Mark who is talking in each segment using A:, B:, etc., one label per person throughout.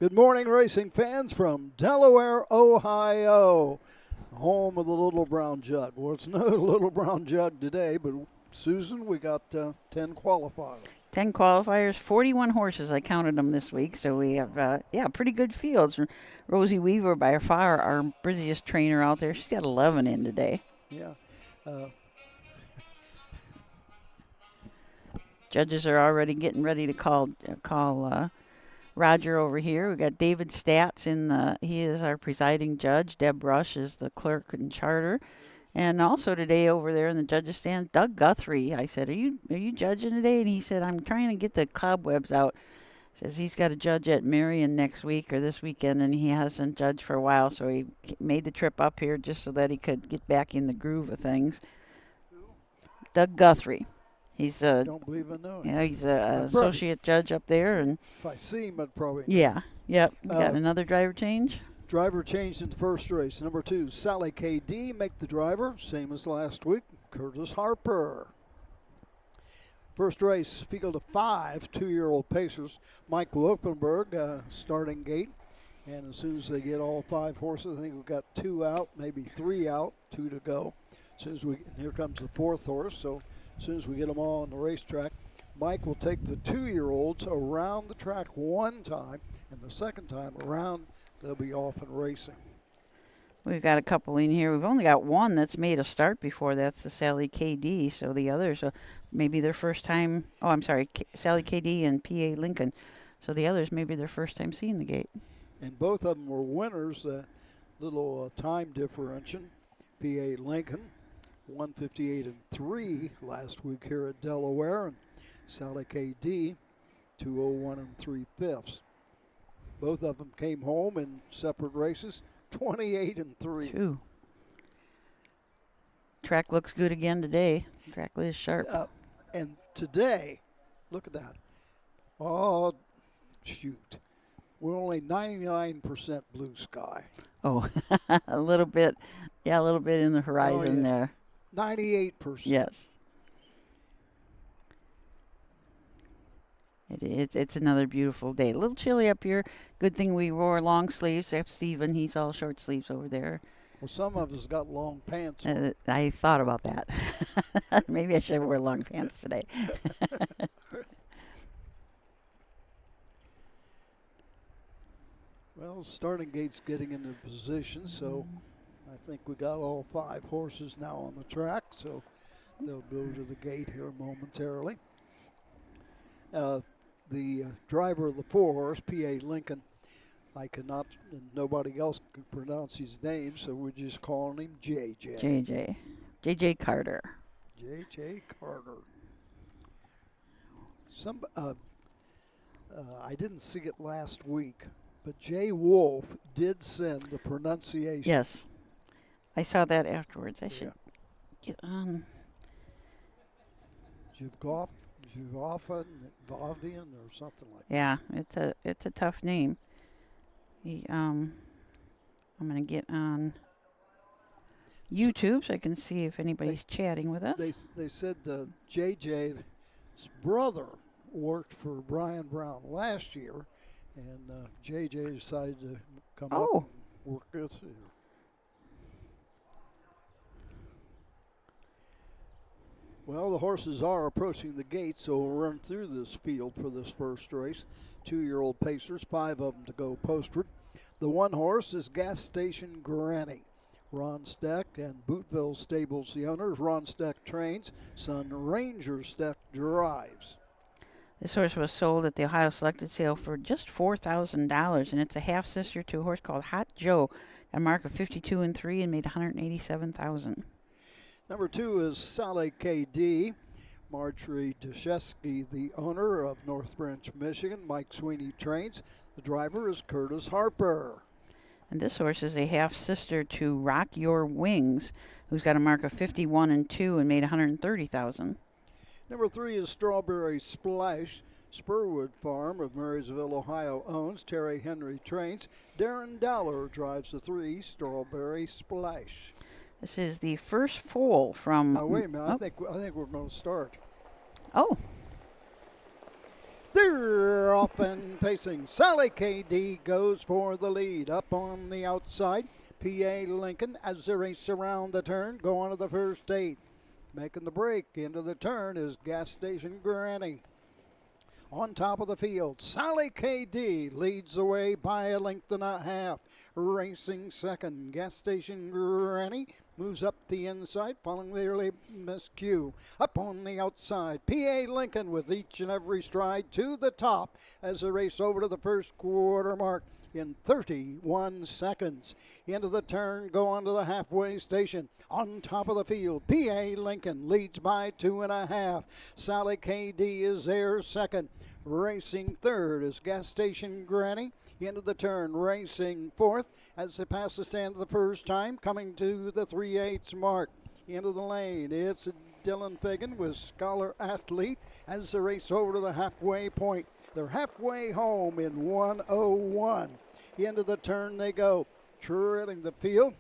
A: Good morning, racing fans from Delaware, Ohio, home of the Little Brown Jug. Well, it's no Little Brown Jug today, but Susan, we got 10 qualifiers.
B: 10 qualifiers, 41 horses. I counted them this week, so we have, pretty good fields. Rosie Weaver, by far, our busiest trainer out there. She's got 11 in today.
A: Yeah.
B: Judges are already getting ready to call Roger over here. We got David Statz he is our presiding judge. Deb Rush is the clerk in charter. And also today over there in the judges stand, Doug Guthrie. I said, are you judging today? And he said, I'm trying to get the cobwebs out. Says he's got a judge at Marion next week or this weekend, and he hasn't judged for a while, so he made the trip up here just so that he could get back in the groove of things. Doug Guthrie. He's
A: don't believe I know him.
B: Yeah, he's an associate judge up there, and
A: if I see him, I'd probably know.
B: Yeah, yep. We got another driver change.
A: Driver changed in the first race. Number 2, Sally KD, make the driver, same as last week, Curtis Harper. First race, field of 5 2-year-old pacers. Mike Wilkenberg, starting gate. And as soon as they get all 5 horses, I think we've got 2 out, maybe 3 out, 2 to go. Here comes the 4th horse, so as soon as we get them all on the racetrack, Mike will take the 2-year-olds around the track one time, and the second time around, they'll be off and racing.
B: We've got a couple in here. We've only got one that's made a start before. That's the Sally KD. So the others, maybe their first time. Oh, I'm sorry, Sally KD and PA Lincoln. So the others, maybe their first time seeing the gate.
A: And both of them were winners. Little time differential. PA Lincoln, 158-3 last week here at Delaware, and Sally KD, 201 3/5. Both of them came home in separate races, 28-3.
B: Track looks good again today. Track is sharp.
A: And today, look at that. Oh, shoot. We're only 99% blue sky.
B: Oh, a little bit. Yeah, a little bit in the horizon there.
A: 98%.
B: Yes. It's another beautiful day. A little chilly up here. Good thing we wore long sleeves. Except Steven, he's all short sleeves over there.
A: Well, some of us got long pants on.
B: I thought about that. Maybe I should wear long pants today.
A: Well, starting gate's getting into position, so I think we got all 5 horses now on the track, so they'll go to the gate here momentarily. The driver of the 4-horse, PA Lincoln, I cannot, and nobody else can pronounce his name, so we're just calling him JJ.
B: JJ Carter.
A: JJ Carter. I didn't see it last week, but Jay Wolf did send the pronunciation.
B: Yes. I saw that afterwards. I should get on.
A: Vavian or something like that.
B: Yeah, it's a tough name. I'm gonna get on YouTube so I can see if anybody's chatting with us.
A: They said JJ's brother worked for Brian Brown last year, and JJ decided to come up and work with us here. Well, the horses are approaching the gate, so we'll run through this field for this first race. 2-year-old pacers, 5 of them to go postward. The 1 horse is Gas Station Granny. Ron Steck and Bootville Stables, the owners. Ron Steck trains, son Ranger Steck drives.
B: This horse was sold at the Ohio Selected Sale for just $4,000, and it's a half-sister to a horse called Hot Joe. Got a mark of 52-3 and made $187,000.
A: Number 2 is Sally KD. Marjorie Deshesky, the owner of North Branch, Michigan. Mike Sweeney trains. The driver is Curtis Harper.
B: And this horse is a half-sister to Rock Your Wings, who's got a mark of 51-2 and made $130,000.
A: Number 3 is Strawberry Splash. Spurwood Farm of Marysville, Ohio owns. Terry Henry trains. Darren Dowler drives the 3, Strawberry Splash.
B: This is the first foal from.
A: Now wait a minute. I think we're going to start.
B: Oh.
A: They're off and pacing. Sally KD goes for the lead. Up on the outside, PA Lincoln as they race around the turn, go on to the first 8. Making the break into the turn is Gas Station Granny. On top of the field, Sally KD leads the way by a length and a half. Racing second, Gas Station Granny moves up the inside, following their Miss Q. Up on the outside, PA Lincoln with each and every stride to the top as they race over to the first quarter mark in 31 seconds. Into the turn, go on to the halfway station. On top of the field, PA Lincoln leads by 2.5. Sally KD is there second. Racing third is Gas Station Granny. Into the turn, racing fourth as they pass the stand the first time, coming to the 3/8 mark. Into the lane, it's Dylan Fagan with Scholar Athlete as they race over to the halfway point. They're halfway home in 1:01. Into the turn they go, treading the field.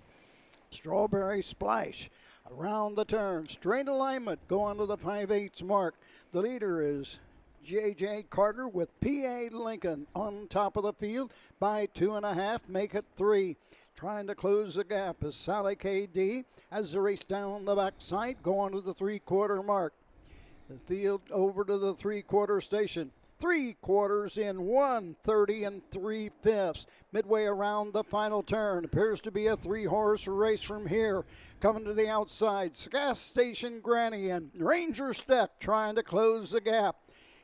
A: Strawberry Splash around the turn, straight alignment, go on to the 5/8 mark. The leader is J.J. Carter with PA Lincoln on top of the field by 2.5, make it 3. Trying to close the gap is Sally KD as they race down the backside, go on to the 3/4 mark. The field over to the 3/4 station. 3 quarters in 1:30 3/5. Midway around the final turn. Appears to be a 3-horse race from here. Coming to the outside, Gas Station Granny and Ranger Steck trying to close the gap.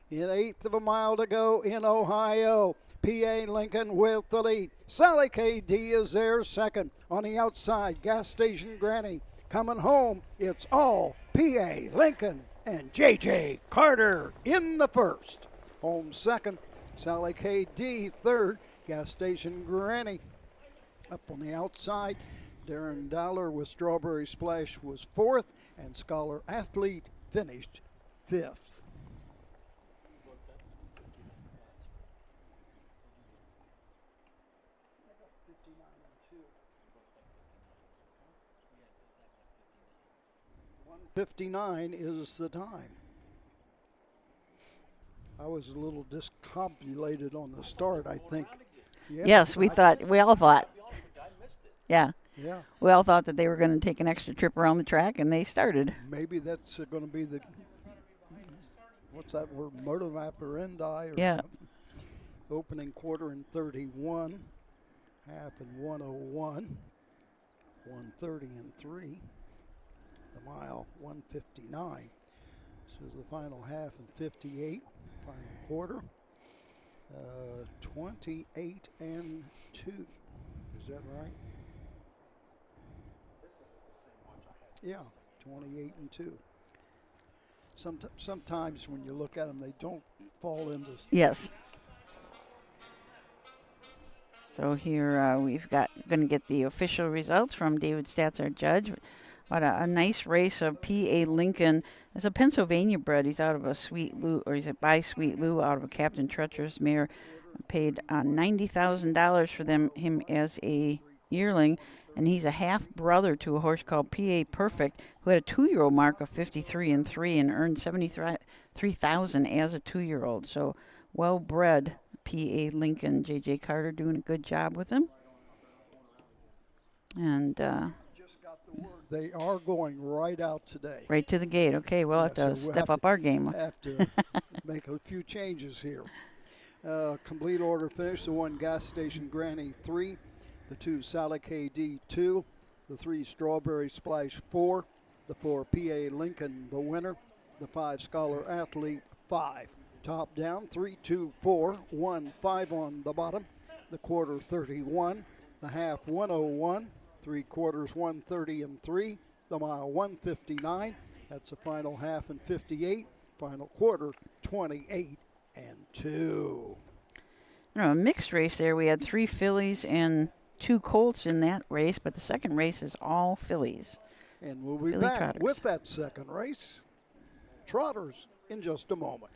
A: In 1/8 of a mile to go in Ohio. PA Lincoln with the lead. Sally KD is there second. On the outside, Gas Station Granny. Coming home, it's all PA Lincoln and J.J. Carter in the first. Home second, Sally KD third, Gas Station Granny. Up on the outside, Darren Dollar with Strawberry Splash was fourth, and Scholar Athlete finished fifth. .159 is the time. I was a little discombobulated on the start, I think. Yeah,
B: yes, we all thought. Yeah.
A: Yeah.
B: We all thought that they were going to take an extra trip around the track, and they started.
A: Maybe that's going to be the, what's that word, modus operandi or
B: yeah.
A: something. Opening quarter in 31, half in 1:01, 1:30 and 3. The mile 1:59. So the final half in 58. Final quarter 28 and 2. Is that right? Yeah, 28 and 2. Sometimes when you look at them, they don't fall into.
B: Yes. So here we've got going to get the official results from David Stats, our judge. What a nice race of P.A. Lincoln. It's a Pennsylvania bred. He's out of a Sweet Lou, or he's by Sweet Lou, out of a Captain Treacherous mare. Paid $90,000 for him as a yearling, and he's a half brother to a horse called P.A. Perfect, who had a 2-year-old mark of 53 and 3 and earned $73,000 as a 2-year-old. So well bred P.A. Lincoln. J.J. Carter doing a good job with him. And
A: they are going right out today.
B: Right to the gate. Okay, we'll have to step up our game.
A: Have to make a few changes here. Complete order finish. The 1 Gas Station Granny 3, the 2 Sally KD 2, the 3 Strawberry Splash 4, the 4 PA Lincoln the winner, the 5 Scholar Athlete 5. Top down 3, 2, 4, 1, 5 on the bottom. The quarter 31, the half 1:01. 3 quarters 1:30 and 3, the mile 1:59. That's the final half in 58. Final quarter 28 and 2.
B: A mixed race there. We had 3 fillies and 2 colts in that race, but the second race is all fillies.
A: And we'll be
B: Filly
A: back
B: trotters.
A: with that second race. Trotters in just a moment.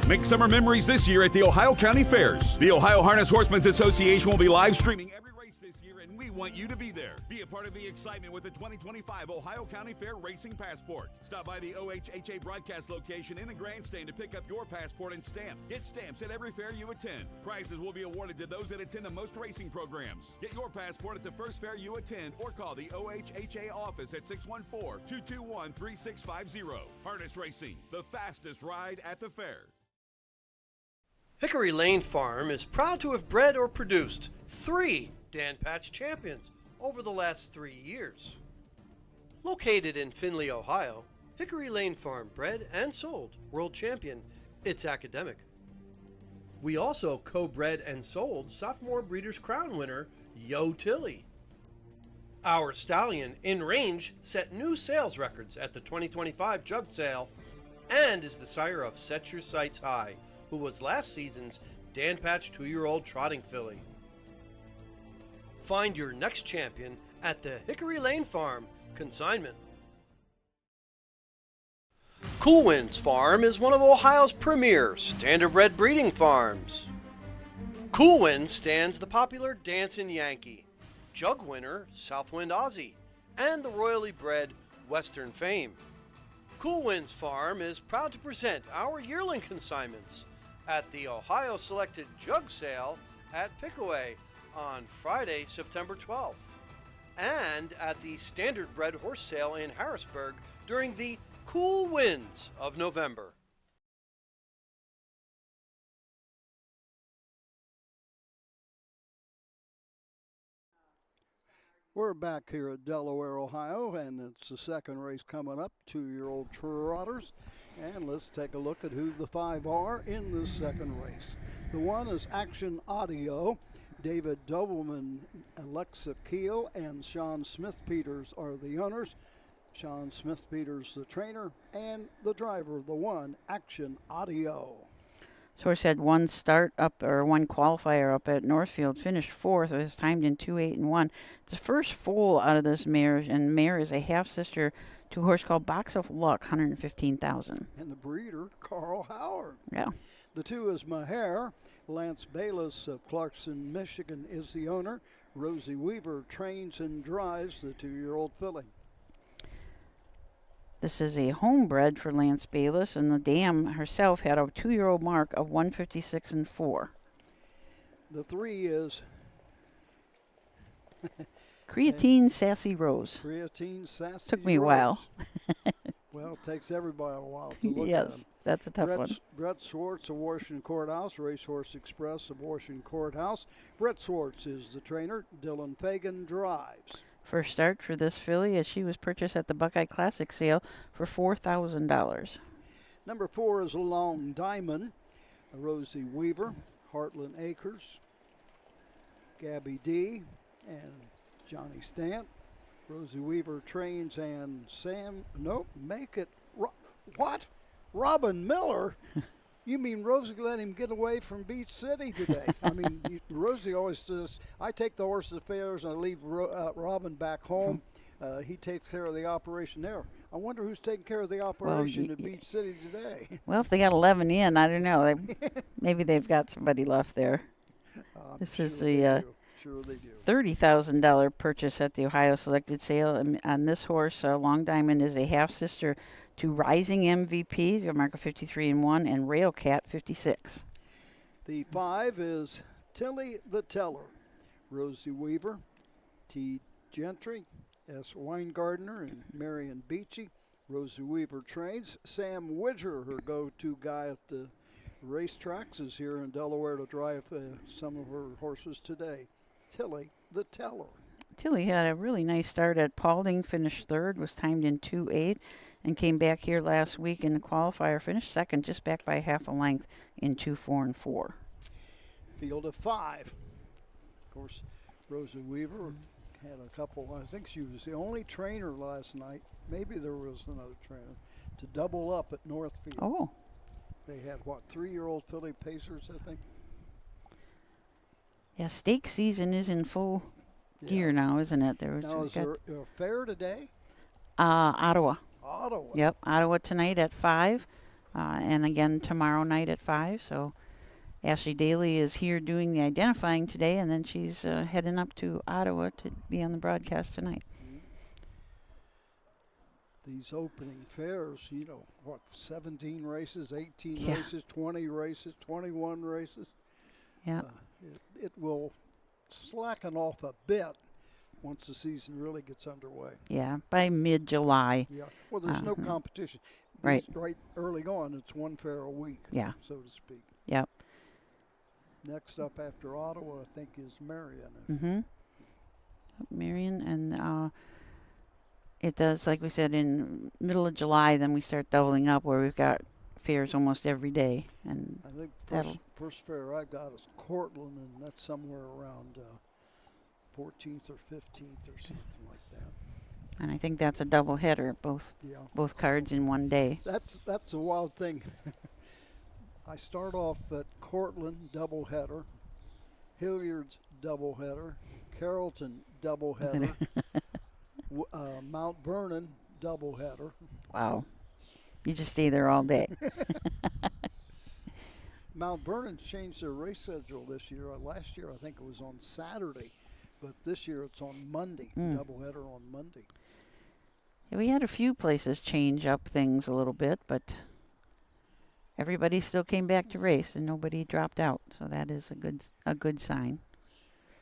C: Make summer memories this year at the Ohio County Fairs. The Ohio Harness Horsemen's Association will be live streaming every race this year and we want you to be there. Be a part of the excitement with the 2025 Ohio County Fair Racing Passport. Stop by the OHHA broadcast location in the grandstand to pick up your passport and stamp. Get stamps at every fair you attend. Prizes will be awarded to those that attend the most racing programs. Get your passport at the first fair you attend or call the OHHA office at 614-221-3650. Harness Racing, the fastest ride at the fair.
D: Hickory Lane Farm is proud to have bred or produced 3 Dan Patch champions over the last 3 years. Located in Findlay, Ohio, Hickory Lane Farm bred and sold world champion It's Academic. We also co-bred and sold sophomore Breeders' Crown winner Yo Tilly. Our stallion in range set new sales records at the 2025 Jug Sale and is the sire of Set Your Sights High, who was last season's Dan Patch 2-year-old trotting filly. Find your next champion at the Hickory Lane Farm consignment. Cool Winds Farm is one of Ohio's premier standardbred breeding farms. Cool Winds stands the popular Dancin' Yankee, Jug winner Southwind Aussie, and the royally bred Western Fame. Cool Winds Farm is proud to present our yearling consignments at the Ohio Selected Jug Sale at Pickaway on Friday, September 12th, and at the Standardbred Horse Sale in Harrisburg during the cool winds of November.
A: We're back here at Delaware, Ohio, and it's the second race coming up, 2-year-old trotters. And let's take a look at who the 5 are in this second race. The one is Action Audio. David Doubleman, Alexa Keel, and Sean Smith-Peters are the owners. Sean Smith-Peters, the trainer, and the driver, the one, Action Audio.
B: So horse had one start up, or one qualifier up at Northfield, finished 4th. It was timed in 2:08.1. It's the first foal out of this mare, and the mare is a half-sister to a horse called Box of Luck, 115,000.
A: And the breeder, Carl Howard.
B: Yeah.
A: The 2 is Maher. Lance Bayless of Clarkson, Michigan is the owner. Rosie Weaver trains and drives the 2-year-old filly.
B: This is a homebred for Lance Bayless, and the dam herself had a 2-year-old mark of 156.4.
A: The 3 is
B: Creatine Sassy Rose.
A: Creatine Sassy
B: Took me a
A: Rose.
B: while.
A: Well, it takes everybody a while to look at
B: Yes,
A: them.
B: that's a tough one.
A: Brett Swartz of Washington Courthouse, Racehorse Express of Washington Courthouse. Brett Swartz is the trainer. Dylan Fagan drives.
B: First start for this filly, as she was purchased at the Buckeye Classic sale for $4,000.
A: Number 4 is Long Diamond. Rosie Weaver, Heartland Acres, Gabby D, and Johnny Stant. Rosie Weaver trains and what? Robin Miller? You mean Rosie let him get away from Beach City today? I mean, Rosie always says, I take the horse to the fairs and I leave Robin back home. He takes care of the operation there. I wonder who's taking care of the operation at Beach City today.
B: Well, if they got 11 in, I don't know. Maybe they've got somebody left there. This is the $30,000 purchase at the Ohio Selected Sale. On this horse, Long Diamond is a half-sister to Rising MVP, a mark of 53.1, and Railcat 56.
A: The 5 is Tilly the Teller. Rosie Weaver, T. Gentry, S. Weingartner, and Marion Beachy. Rosie Weaver trains. Sam Widger, her go-to guy at the racetracks, is here in Delaware to drive some of her horses today. Tilly the Teller.
B: Tilly had a really nice start at Paulding, finished 3rd, was timed in 2:08, and came back here last week in the qualifier, finished 2nd, just back by half a length in 2:04.4.
A: Field of 5. Of course, Rosie Weaver had a couple, I think she was the only trainer last night, maybe there was another trainer, to double up at Northfield.
B: Oh.
A: They had, 3-year-old filly pacers, I think?
B: Yeah, stake season is in full gear now, isn't it?
A: Now, is there a fair today?
B: Ottawa.
A: Ottawa.
B: Yep, Ottawa tonight at 5, and again tomorrow night at 5. So Ashley Daly is here doing the identifying today, and then she's heading up to Ottawa to be on the broadcast tonight.
A: These opening fairs, 17 races, 18
B: Yeah.
A: races, 20 races, 21 races.
B: Yeah.
A: It will slacken off a bit once the season really gets underway.
B: Yeah, by mid-July.
A: Yeah. Well, there's no
B: Uh-huh.
A: competition.
B: Right.
A: Right early on, it's one fair a week,
B: Yeah.
A: so to speak.
B: Yep.
A: Next up after Ottawa, I think, is Marion.
B: Mm-hmm. Marion, and it does, like we said, in middle of July, then we start doubling up where we've got fairs almost every day. And
A: I think the
B: that'll-
A: first fair I got is Cortland, and that's somewhere around 14th or 15th or something like that.
B: I think that's a double header,
A: Yeah.
B: both cards in one day.
A: That's a wild thing. I start off at Cortland, doubleheader, Hilliard's doubleheader, Carrollton doubleheader, Mount Vernon doubleheader.
B: Wow. You just stay there all day.
A: Mount Vernon's changed their race schedule this year. Last year I think it was on Saturday, but this year it's on Monday, doubleheader on Monday.
B: We had a few places change up things a little bit, but everybody still came back to race and nobody dropped out, so that is a good sign.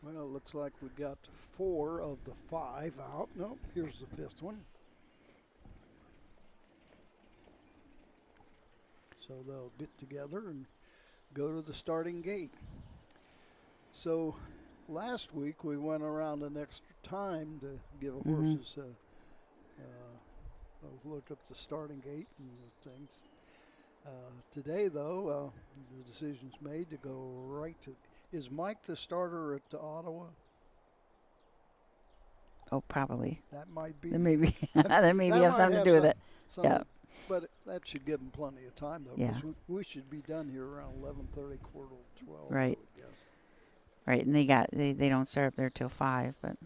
A: Well, it looks like we got 4 of the 5 out. No, here's the 5th one. So they'll get together and go to the starting gate. So last week we went around an extra time to give a horses a look at the starting gate and the things. Today, though, the decision's made to go right to. Is Mike the starter at Ottawa?
B: Oh, probably.
A: That might be.
B: That maybe that maybe
A: That
B: have
A: might
B: something
A: have
B: to do with it.
A: something,
B: Yeah.
A: But that should give them plenty of time, though.
B: Yeah.
A: 'Cause we should be done here around 11:30, quarter to 12.
B: Right.
A: I would guess.
B: Right, and they don't start up there till 5, but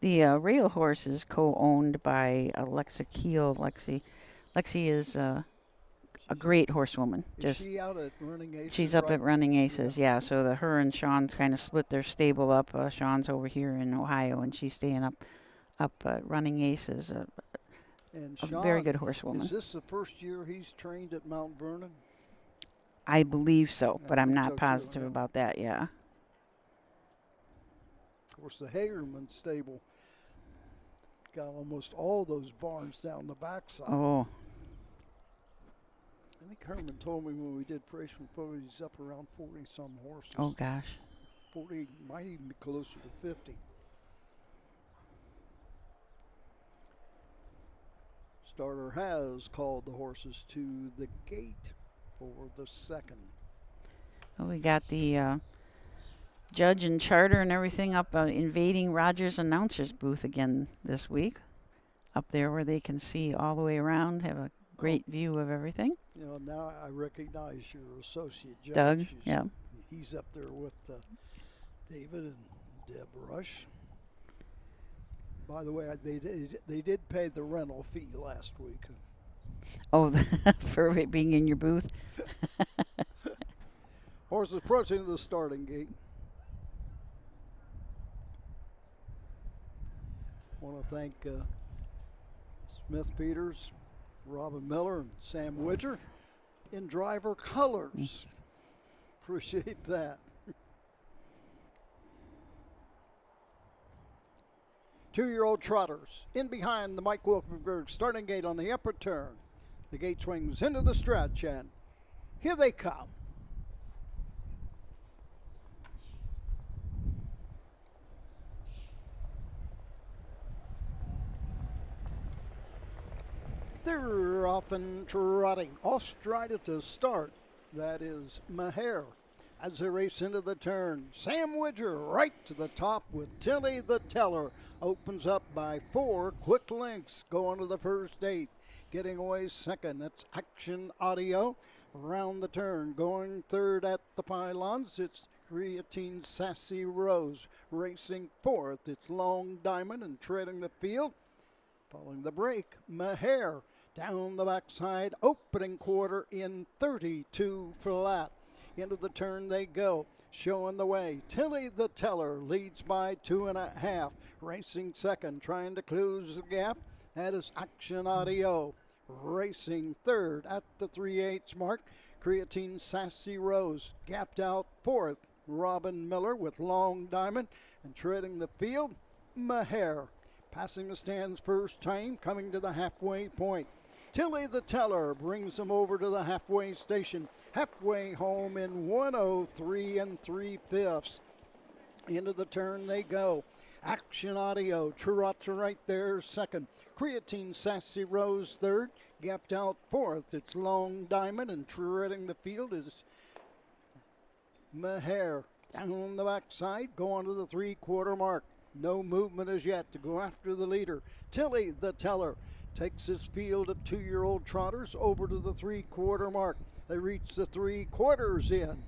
B: the rail horse is co-owned by Alexa Keel. Lexi is a great horsewoman.
A: Is she out at Running Aces?
B: She's up
A: right?
B: at Running Aces, yeah. So her and Sean's kind of split their stable up. Sean's over here in Ohio, and she's staying up at Running Aces.
A: And
B: A
A: Sean,
B: very good horsewoman.
A: Is this the first year he's trained at Mount Vernon?
B: I believe so,
A: I
B: but I'm
A: think
B: not
A: so, too,
B: positive
A: yeah.
B: about that. Yeah.
A: Of course, the Hagerman stable got almost all those barns down the backside.
B: Oh,
A: I think Herman told me when we did freshman photos, he's up around 40-some horses.
B: oh gosh.
A: 40, might even be closer to 50. Starter has called the horses to the gate for the second.
B: Well, we got the judge and charter and everything up invading Rogers' announcer's booth again this week. Up there where they can see all the way around, have a great view of everything.
A: Now I recognize your associate judge.
B: Doug,
A: He's-
B: yeah.
A: He's up there with David and Deb Rush. By the way, they did pay the rental fee last week.
B: Oh, for it being in your booth.
A: Horses approaching the starting gate. Want to thank Smith Peters, Robin Miller, and Sam Widger in driver colors. Appreciate that. Two-year-old trotters in behind the Mike Wilkenberg starting gate on the upper turn. The gate swings into the stretch, and here they come. They're off and trotting. Off stride at the start. That is Maher. As they race into the turn, Sam Widger right to the top with Tilly the Teller. Opens up by 4 quick links going to the first 8. Getting away second, that's Action Audio. Around the turn, going third at the pylons, it's Creatine Sassy Rose. Racing fourth, it's Long Diamond and treading the field. Following the break, Maher down the backside, opening quarter in 32 flat. Into the turn they go, showing the way. Tilly the Teller leads by 2.5. Racing second, trying to close the gap. That is Action Audio. Racing third at the 3/8 mark. Creatine Sassy Rose gapped out fourth. Robin Miller with Long Diamond, and treading the field, Maher. Passing the stands first time, coming to the halfway point. Tilly the Teller brings them over to the halfway station. Halfway home in 1:03 3/5. Into the turn they go. Action Audio trots right there second. Creatine Sassy Rose third. Gapped out fourth. It's Long Diamond, and treading the field is Maher. Down the backside, going to the 3/4 mark. No movement as yet to go after the leader. Tilly the Teller takes his field of 2-year-old trotters over to the 3/4 mark. They reach the 3/4 in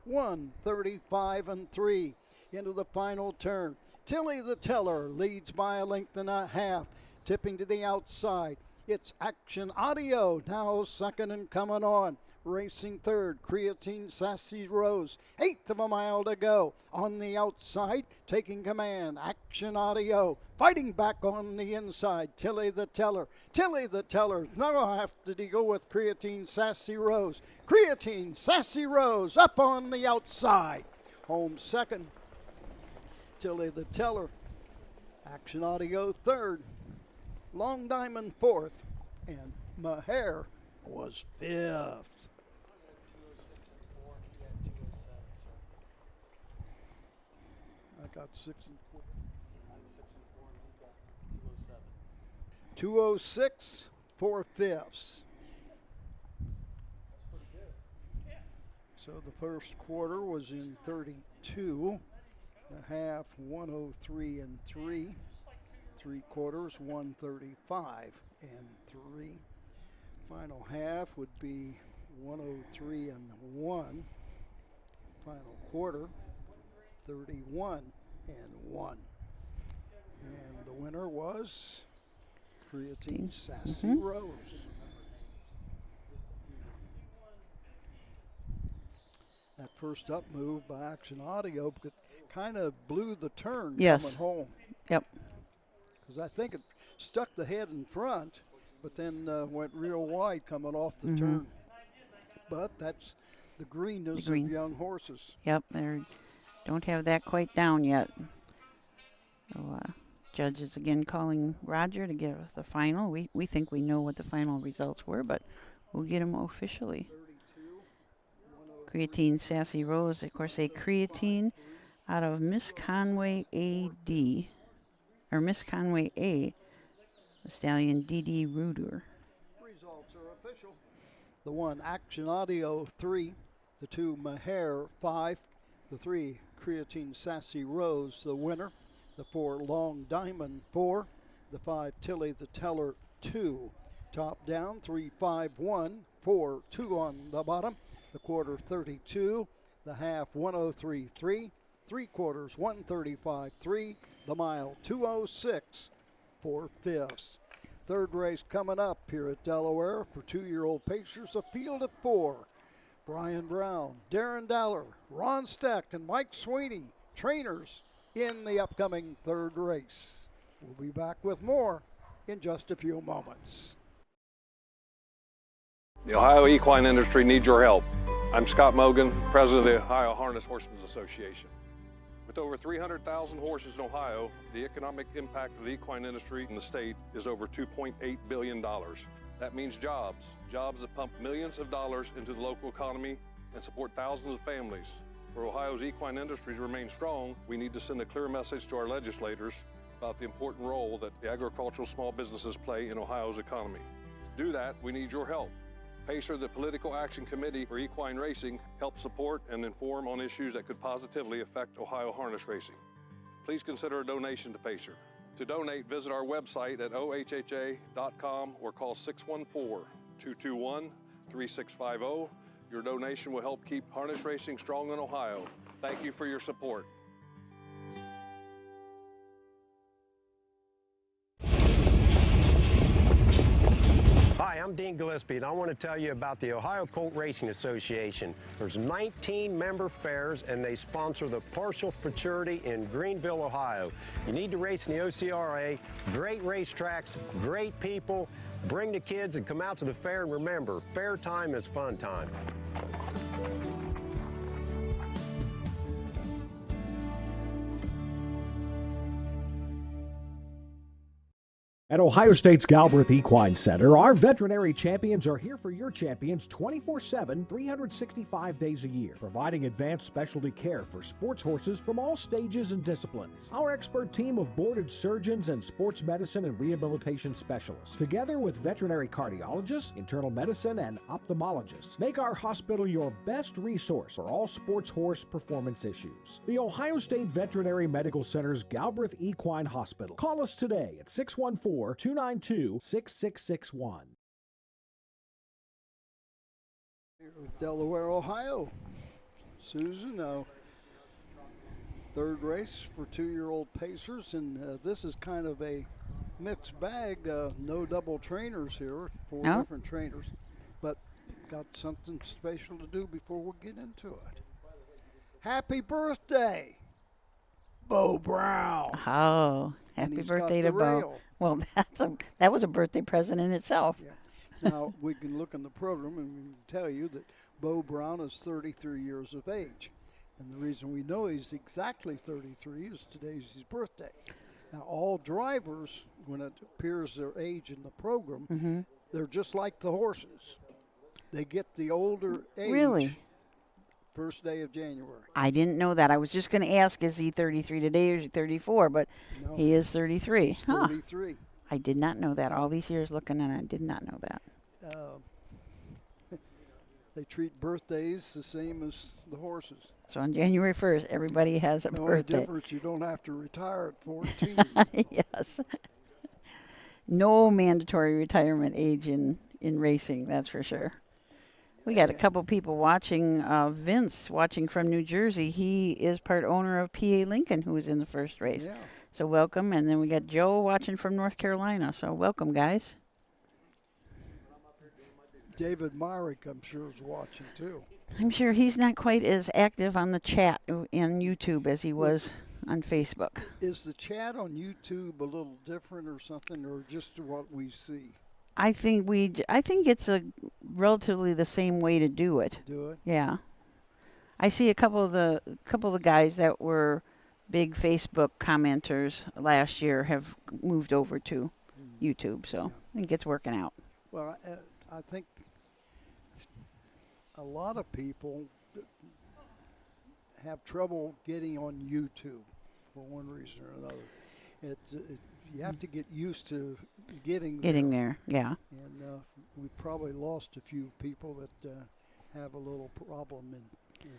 A: 1:35 3 into the final turn. Tilly the Teller leads by a length and a half, tipping to the outside. It's Action Audio now second and coming on. Racing third, Creatine Sassy Rose. 1/8 of a mile to go. On the outside, taking command, Action Audio. Fighting back on the inside, Tilly the Teller. Tilly the Teller now going to have to deal with Creatine Sassy Rose. Creatine Sassy Rose up on the outside. Home second, Tilly the Teller. Action Audio third. Long Diamond fourth. And Maher was fifth. I got 6 and 4. 2:06 4/5. So the first quarter was in 32. The half 1:03 3. 3/4 1:35 3. Final half would be 1:03 1. Final quarter 31 1. And the winner was Creatine Sassy Rose. That first up move by Action Audio kind of blew the turn coming home.
B: Yep.
A: Because I think it stuck the head in front, but then went real wide coming off the turn. But that's the greenness of young horses.
B: Yep, they don't have that quite down yet. So, judges again calling Roger to get the final. We think we know what the final results were, but we'll get them officially. Creatine Sassy Rose, of course, a creatine out of Miss Conway A.D. or Miss Conway A. The stallion D.D. Ruder.
A: Results are official. The 1, Action Audio 3. The 2, Maher 5. The 3, Creatine Sassy Rose, the winner. The 4, Long Diamond 4. The 5, Tilly the Teller 2. Top down 3-5-1, 4-2 on the bottom. The quarter 32. The half 1:03 3/4 1:35 3. The mile 2:06 4/5. Third race coming up here at Delaware for 2-year-old pacers, a field of 4. Brian Brown, Darren Daller, Ron Steck, and Mike Sweeney, trainers in the upcoming third race. We'll be back with more in just a few moments.
E: The Ohio equine industry needs your help. I'm Scott Mogan, president of the Ohio Harness Horsemen's Association. With over 300,000 horses in Ohio, the economic impact of the equine industry in the state is over $2.8 billion. That means jobs that pump millions of dollars into the local economy and support thousands of families. For Ohio's equine industry to remain strong, we need to send a clear message to our legislators about the important role that the agricultural small businesses play in Ohio's economy. To do that, we need your help. PACER, the Political Action Committee for Equine Racing, helps support and inform on issues that could positively affect Ohio harness racing. Please consider a donation to PACER. To donate, visit our website at ohha.com or call 614-221-3650. Your donation will help keep harness racing strong in Ohio. Thank you for your support.
F: Hi, I'm I'm Dean Gillespie, and I want to tell you about the Ohio Colt Racing Association. There's 19 member fairs, and they sponsor the Partial Futurity in Greenville, Ohio. You need to race in the OCRA. Great racetracks, great people. Bring the kids and come out to the fair, and remember, fair time is fun time.
G: At Ohio State's Galbraith Equine Center, our veterinary champions are here for your champions 24/7, 365 days a year, providing advanced specialty care for sports horses from all stages and disciplines. Our expert team of boarded surgeons and sports medicine and rehabilitation specialists, together with veterinary cardiologists, internal medicine, and ophthalmologists, make our hospital your best resource for all sports horse performance issues. The Ohio State Veterinary Medical Center's Galbraith Equine Hospital. Call us today at 614-292-6661.
A: Delaware, Ohio. Susan, third race for 2-year-old pacers, and this is kind of a mixed bag. No double trainers here, 4 different trainers, but got something special to do before we get into it. Happy birthday, Bo Brown.
B: Oh, happy birthday to Bo. Well, that was a birthday present in itself.
A: Yeah. Now, we can look in the program and we can tell you that Bo Brown is 33 years of age. And the reason we know he's exactly 33 is today's his birthday. Now, all drivers, when it appears their age in the program, they're just like the horses. They get the older age.
B: Really?
A: First day of January.
B: I didn't know that. I was just going to ask, is he 33 today or is he 34? But
A: No,
B: he is 33.
A: he's 33.
B: I did not know that. All these years looking, and I did not know that.
A: They treat birthdays the same as the horses.
B: So on January 1st, everybody has a
A: The only
B: birthday.
A: difference, you don't have to retire at 14.
B: Yes. No mandatory retirement age in racing, that's for sure. We got a couple people watching. Vince watching from New Jersey. He is part owner of PA Lincoln, who was in the first race.
A: Yeah.
B: So welcome. And then we got Joe watching from North Carolina. So welcome, guys.
A: David Myrick, I'm sure, is watching too.
B: I'm sure he's not quite as active on the chat in YouTube as he was on Facebook.
A: Is the chat on YouTube a little different or something, or just what we see?
B: I think it's a relatively the same way to do it.
A: Do it?
B: Yeah. I see a couple of the guys that were big Facebook commenters last year have moved over to YouTube, so I think it's working out.
A: Well, I think a lot of people have trouble getting on YouTube for one reason or another. You have to get used to getting
B: there. Yeah.
A: And we probably lost a few people that have a little problem in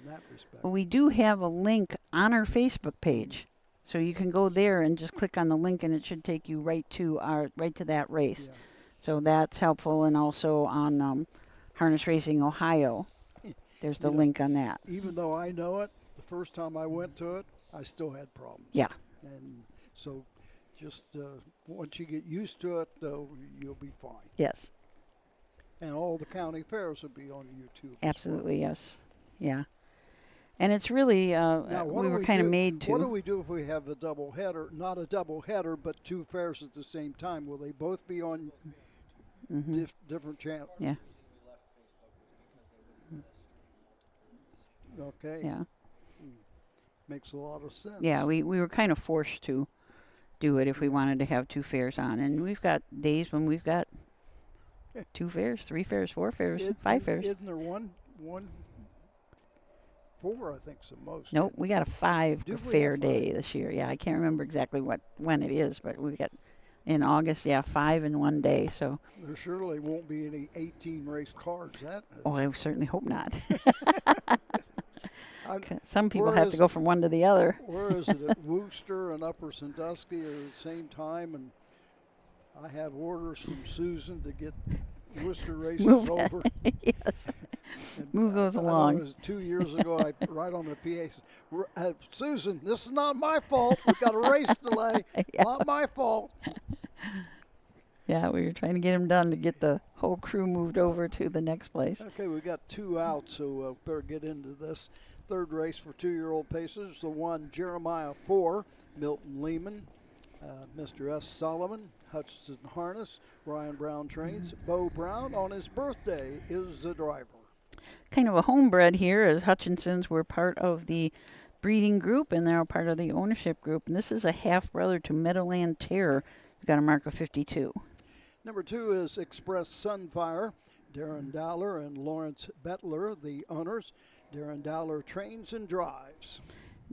A: that respect.
B: Well, we do have a link on our Facebook page, so you can go there and just click on the link, and it should take you right to that race.
A: Yeah.
B: So that's helpful, and also on Harness Racing Ohio, there's the link on that.
A: Even though I know it, the first time I went to it, I still had problems.
B: Yeah.
A: And so just once you get used to it, though, you'll be fine.
B: Yes.
A: And all the county fairs will be on YouTube.
B: Absolutely, yes. Yeah. And it's really,
A: Now,
B: we were kind of made to.
A: What do we do if we have a double header? Not a double header, but 2 fairs at the same time. Will they both be on different channels?
B: Yeah.
A: Okay.
B: Yeah.
A: Makes a lot of sense.
B: Yeah, we were kind of forced to do it if we wanted to have 2 fairs on. And we've got days when we've got 2 fairs, 3 fairs, 4 fairs, 5 fairs.
A: Isn't there one 4, I think, is the most?
B: Nope, we got a 5 fair day this year. Yeah, I can't remember exactly when it is, but we got in August, 5 in one day. So
A: there surely won't be any 18 race cars.
B: Oh, I certainly hope not. Some people have to go from one to the other.
A: Where is it? At Worcester and Upper Sandusky at the same time, and I have orders from Susan to get Worcester races over.
B: Yes. Move those along.
A: It was 2 years ago. I right on the PA said, Susan, this is not my fault. We got a race delay.
B: Yeah.
A: Not my fault.
B: Yeah, we were trying to get him done to get the whole crew moved over to the next place.
A: Okay, we got 2 out, so better get into this. Third race for 2-year-old pacers. The one, Jeremiah 4, Milton Lehman, Mr. S. Solomon, Hutchinson Harness, Brian Brown trains. Bo Brown on his birthday is the driver.
B: Kind of a homebred here, as Hutchinsons were part of the breeding group and they're part of the ownership group. And this is a half-brother to Meadowland Terror. He's got a mark of 52.
A: Number 2 is Express Sunfire, Darren Dowler and Lawrence Bettler, the owners. Darren Dowler trains and drives.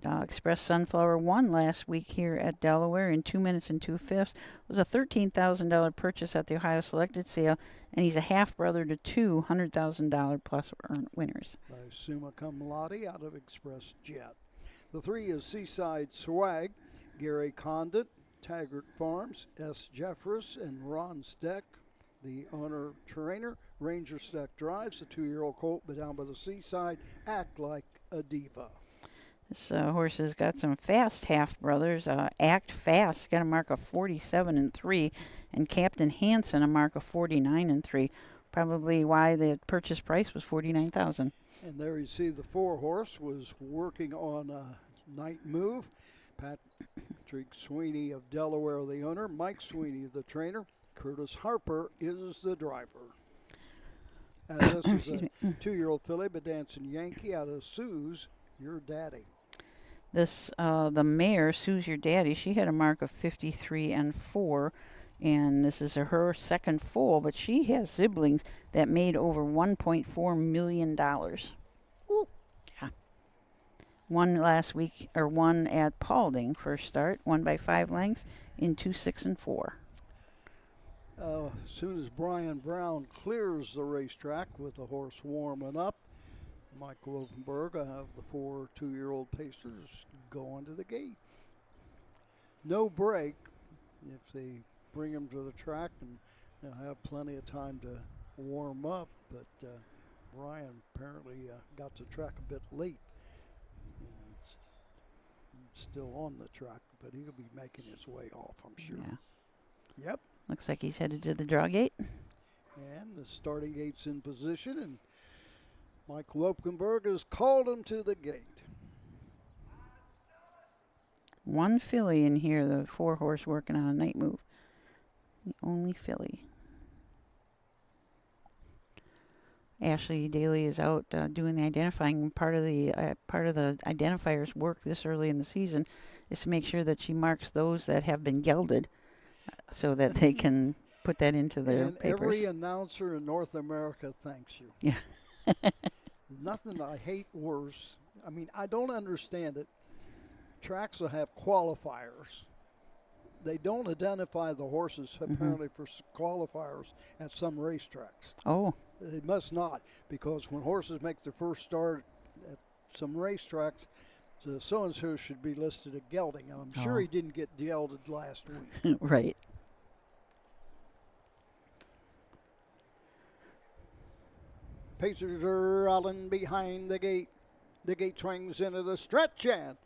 B: Express Sunflower won last week here at Delaware in 2 minutes and 2/5. It was a $13,000 purchase at the Ohio Selected Sale, and he's a half-brother to 2 $100,000 plus winners.
A: By Summa Cum Laude out of Express Jet. The 3 is Seaside Swag, Gary Condit, Taggart Farms, S. Jeffress, and Ron Steck, the owner-trainer. Ranger Steck drives, a 2-year-old colt, but down by the seaside, Act Like a Diva.
B: This horse has got some fast half-brothers. Act Fast got a mark of 47-3, and Captain Hansen a mark of 49-3. Probably why the purchase price was $49,000.
A: And there you see the 4-horse was working on a night move. Patrick Sweeney of Delaware, the owner. Mike Sweeney, the trainer. Curtis Harper is the driver. This is a 2-year-old filly, but dancing Yankee out of Sue's Your Daddy.
B: This, the mare, Sue's Your Daddy, she had a mark of 53-4, and this is her second foal, but she has siblings that made over $1.4 million.
A: Ooh.
B: Yeah. Won last week, or won at Paulding first start, won by 5 lengths in 2, 6, and 4.
A: As soon as Brian Brown clears the racetrack with the horse warming up, Mike Wilkenberg, I have the 4 2-year-old pacers going to the gate. No break if they bring them to the track, and they'll have plenty of time to warm up, but Brian apparently got to the track a bit late. It's still on the track, but he'll be making his way off, I'm sure.
B: Yeah.
A: Yep.
B: Looks like he's headed to the draw gate.
A: And the starting gate's in position, and Mike Wilkenberg has called him to the gate.
B: One filly in here, the 4-horse working on a night move. The only filly. Ashley Daly is out doing the identifying. Part of the identifier's work this early in the season is to make sure that she marks those that have been gelded, so that they can put that into their
A: and
B: papers.
A: Every announcer in North America thanks you.
B: Yeah.
A: Nothing I hate worse. I mean, I don't understand it. Tracks will have qualifiers. They don't identify the horses apparently for qualifiers at some racetracks.
B: Oh.
A: They must not, because when horses make their first start at some racetracks, the so-and-so should be listed at gelding. And I'm sure he didn't get gelded last week.
B: Right.
A: Pacers are rolling behind the gate. The gate swings into the stretch, and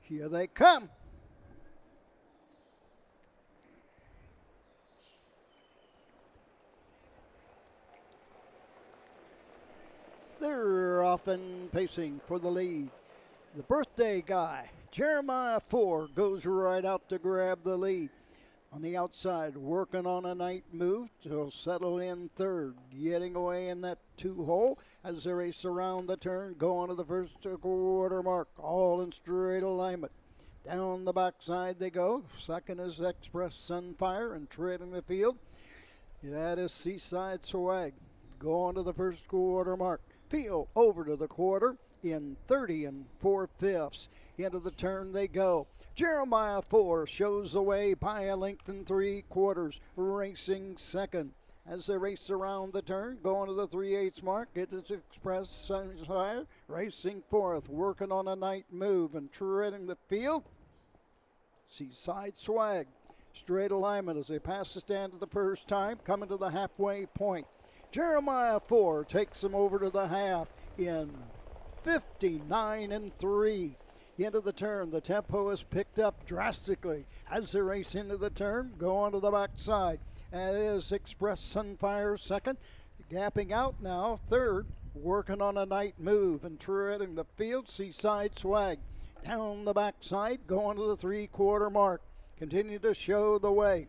A: here they come. They're off and pacing for the lead. The birthday guy, Jeremiah 4, goes right out to grab the lead. On the outside, working on a night move to settle in third, getting away in that 2-hole as they race around the turn, going to the first quarter mark, all in straight alignment. Down the backside they go. Second is Express Sunfire, and treading the field, that is Seaside Swag, going to the first quarter mark. Field over to the quarter in 30 4/5. Into the turn they go. Jeremiah 4 shows the way by a length and 3/4, racing second. As they race around the turn, going to the 3/8 mark, it is Express Sunfire, racing fourth, working on a night move and treading the field. Seaside Swag, straight alignment as they pass the stand for the first time, coming to the halfway point. Jeremiah 4 takes them over to the half in 59 3. into the turn. The tempo is picked up drastically as they race into the turn. Go on to the backside. And it is Express Sunfire second. Gapping out now, third. Working on a night move and treading the field. Seaside Swag down the backside, going to the 3/4 mark. Continue to show the way.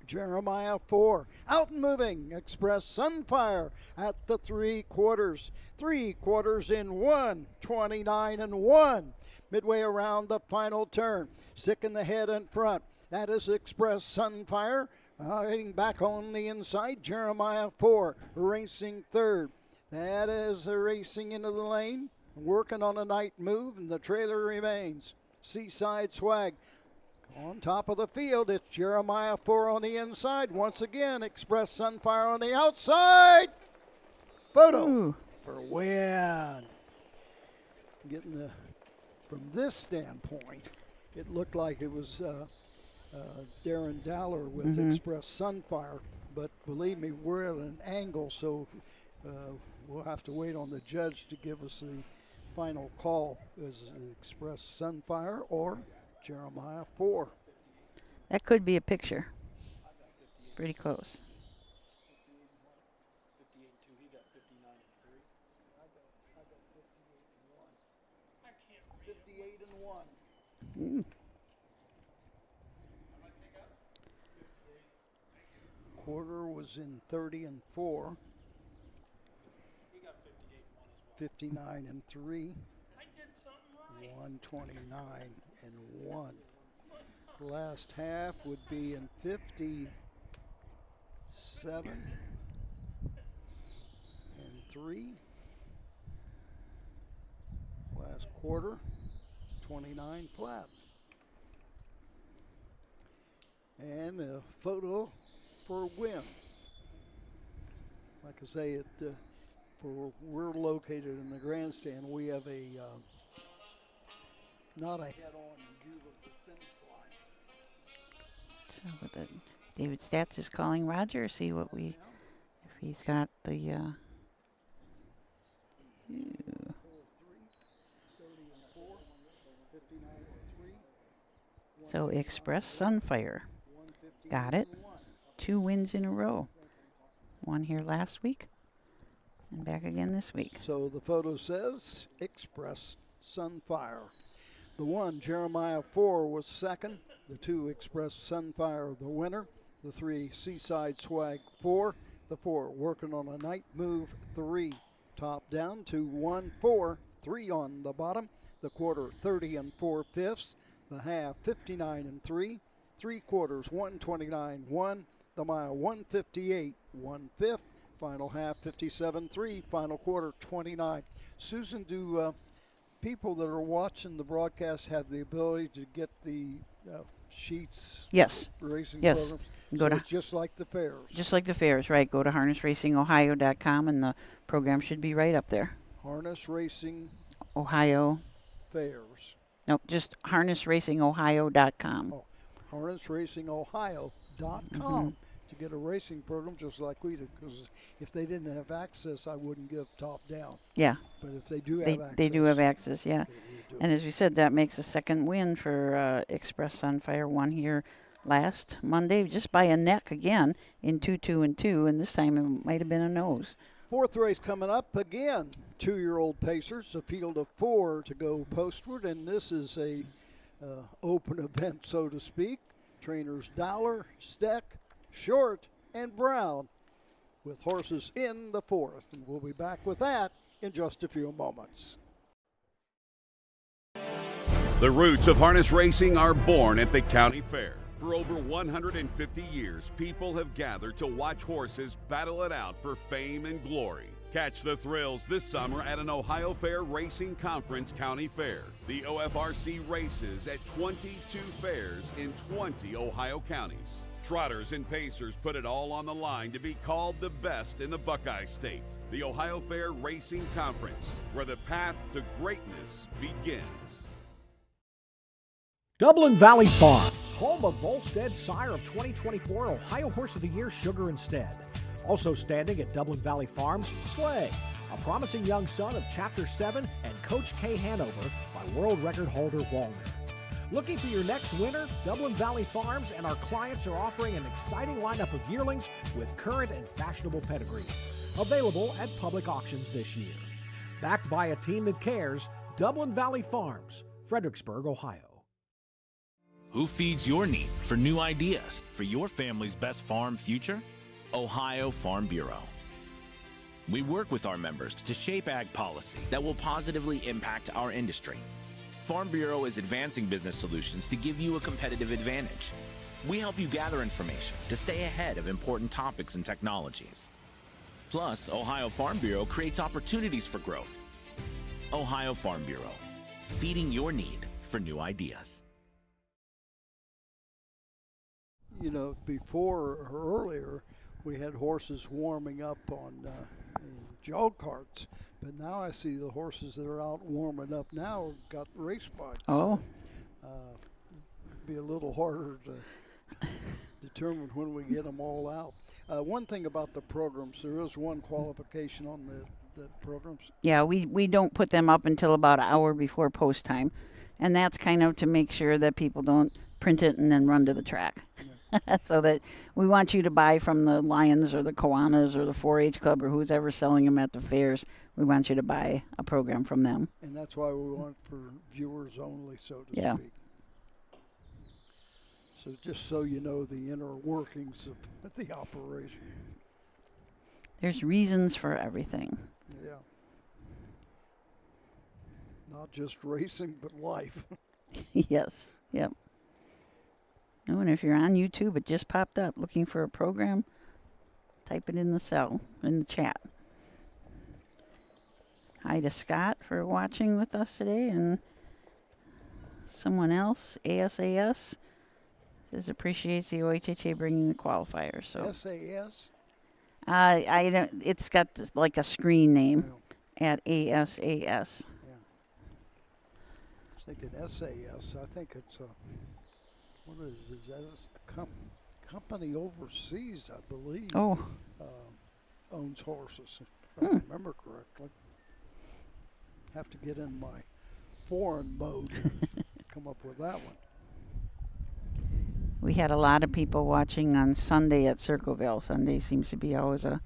A: Jeremiah 4 out and moving. Express Sunfire at the 3/4. 3/4 in 1, 29 and 1. Midway around the final turn. Sick in the head in front. That is Express Sunfire. Heading back on the inside. Jeremiah 4 racing third. That is racing into the lane. Working on a night move, and the trailer remains. Seaside Swag on top of the field. It's Jeremiah 4 on the inside. Once again, Express Sunfire on the outside. Photo for win. Getting from this standpoint, it looked like it was Darren Dowler with Express Sunfire. But believe me, we're at an angle, so we'll have to wait on the judge to give us the final call. Is it Express Sunfire or Jeremiah 4?
B: That could be a picture. Pretty close.
A: 58 and 1. Quarter was in 30 and 4. 59 and 3. 129 and 1. Last half would be in 57 and 3. Last quarter, 29 flat. And a photo for win. Like I say, we're located in the grandstand. We have a not a head-on view of the finish line.
B: So David Stats is calling Roger, see what if he's got the. So Express Sunfire got it. 2 wins in a row. One here last week and back again this week.
A: So the photo says Express Sunfire. The 1, Jeremiah 4, was second. The 2, Express Sunfire, the winner. The 3, Seaside Swag 4. The 4, working on a night move 3. Top down, 2, 1, 4. 3 on the bottom. The quarter, 30 and 4/5. The half, 59 and 3. 3/4, 129, 1. The mile, 158, 1/5. Final half, 57-3. Final quarter, 29. Susan, do people that are watching the broadcast have the ability to get the sheets?
B: Yes.
A: Racing
B: yes.
A: programs?
B: Go
A: So
B: to
A: it's just like the fairs.
B: Just like the fairs, right? Go to harnessracingohio.com and the program should be right up there.
A: Harness Racing
B: Ohio.
A: Fairs.
B: Nope, just harnessracingohio.com.
A: Oh, harnessracingohio.com to get a racing program just like we do. Because if they didn't have access, I wouldn't give top down.
B: Yeah.
A: But if they do have access.
B: They do have access, yeah.
A: do.
B: And as we said, that makes a second win for Express Sunfire. Won here last Monday just by a neck again in 2-2 and 2, and this time it might have been a nose.
A: Fourth race coming up again. 2-year-old pacers, a field of 4 to go postward, and this is a open event, so to speak. Trainers Dowler, Steck, Short, and Brown with horses in the fourth. And we'll be back with that in just a few moments.
C: The roots of harness racing are born at the county fair. For over 150 years, people have gathered to watch horses battle it out for fame and glory. Catch the thrills this summer at an Ohio Fair Racing Conference County Fair. The OFRC races at 22 fairs in 20 Ohio counties. Trotters and pacers put it all on the line to be called the best in the Buckeye State. The Ohio Fair Racing Conference, where the path to greatness begins.
G: Dublin Valley Farms, home of Volstead sire of 2024 Ohio Horse of the Year, Sugar Instead. Also standing at Dublin Valley Farms, Slay, a promising young son of Chapter 7 and Coach K. Hanover by world record holder Walner. Looking for your next winner? Dublin Valley Farms and our clients are offering an exciting lineup of yearlings with current and fashionable pedigrees. Available at public auctions this year. Backed by a team that cares, Dublin Valley Farms, Fredericksburg, Ohio.
H: Who feeds your need for new ideas for your family's best farm future? Ohio Farm Bureau. We work with our members to shape ag policy that will positively impact our industry. Farm Bureau is advancing business solutions to give you a competitive advantage. We help you gather information to stay ahead of important topics and technologies. Plus, Ohio Farm Bureau creates opportunities for growth. Ohio Farm Bureau, feeding your need for new ideas.
A: You know, before or earlier, we had horses warming up on jog carts, but now I see the horses that are out warming up now got race bikes.
B: Oh.
A: Be a little harder to determine when we get them all out. One thing about the programs, there is one qualification on the programs.
B: Yeah, we don't put them up until about an hour before post time, and that's kind of to make sure that people don't print it and then run to the track. Yeah. So that we want you to buy from the Lions or the Kiwanis or the 4-H Club or who's ever selling them at the fairs. We want you to buy a program from them.
A: And that's why we want for viewers only, so to speak. So just so you know the inner workings of the operation.
B: There's reasons for everything.
A: Yeah. Not just racing, but life.
B: Yes. Yep. Oh, and if you're on YouTube, it just popped up. Looking for a program, type it in the chat. Hi to Scott for watching with us today, and someone else, ASAS, says appreciates the OHHA bringing the qualifiers. So
A: SAS?
B: I don't. It's got like a screen name at ASAS.
A: Yeah. I was thinking SAS. I think it's what is that? It's a company overseas, I believe.
B: Oh.
A: Owns horses, if I remember correctly. Have to get in my foreign mode and come up with that one.
B: We had a lot of people watching on Sunday at Circleville. Sunday seems to be always a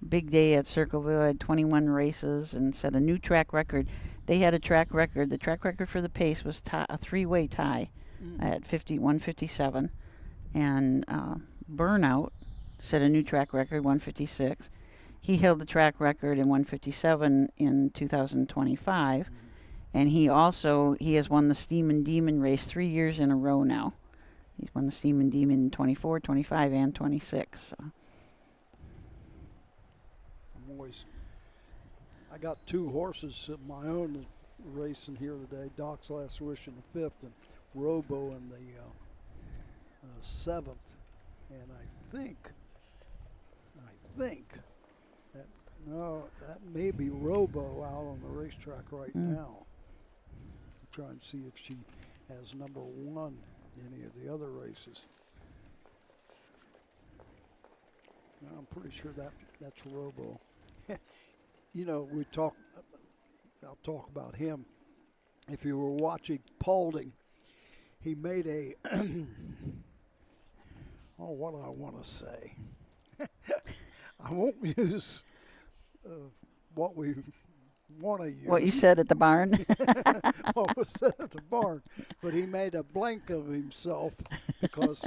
B: big day at Circleville. Had 21 races and set a new track record. They had a track record. The track record for the pace was a three-way tie at 157. And Burnout set a new track record, 156. He held the track record in 157 in 2025. And he has won the Steam and Demon race 3 years in a row now. He's won the Steam and Demon in 24, 25, and 26. So.
A: I got two horses of my own racing here today. Doc's Last Wish in the 5th and Robo in the 7th. And I think that may be Robo out on the racetrack right now. I'm trying to see if she has number 1 in any of the other races. No, I'm pretty sure that's Robo. You know, I'll talk about him. If you were watching Paulding, he made a, what do I want to say? I won't use what we want to use.
B: What you said at the barn?
A: What was said at the barn. But he made a blank of himself because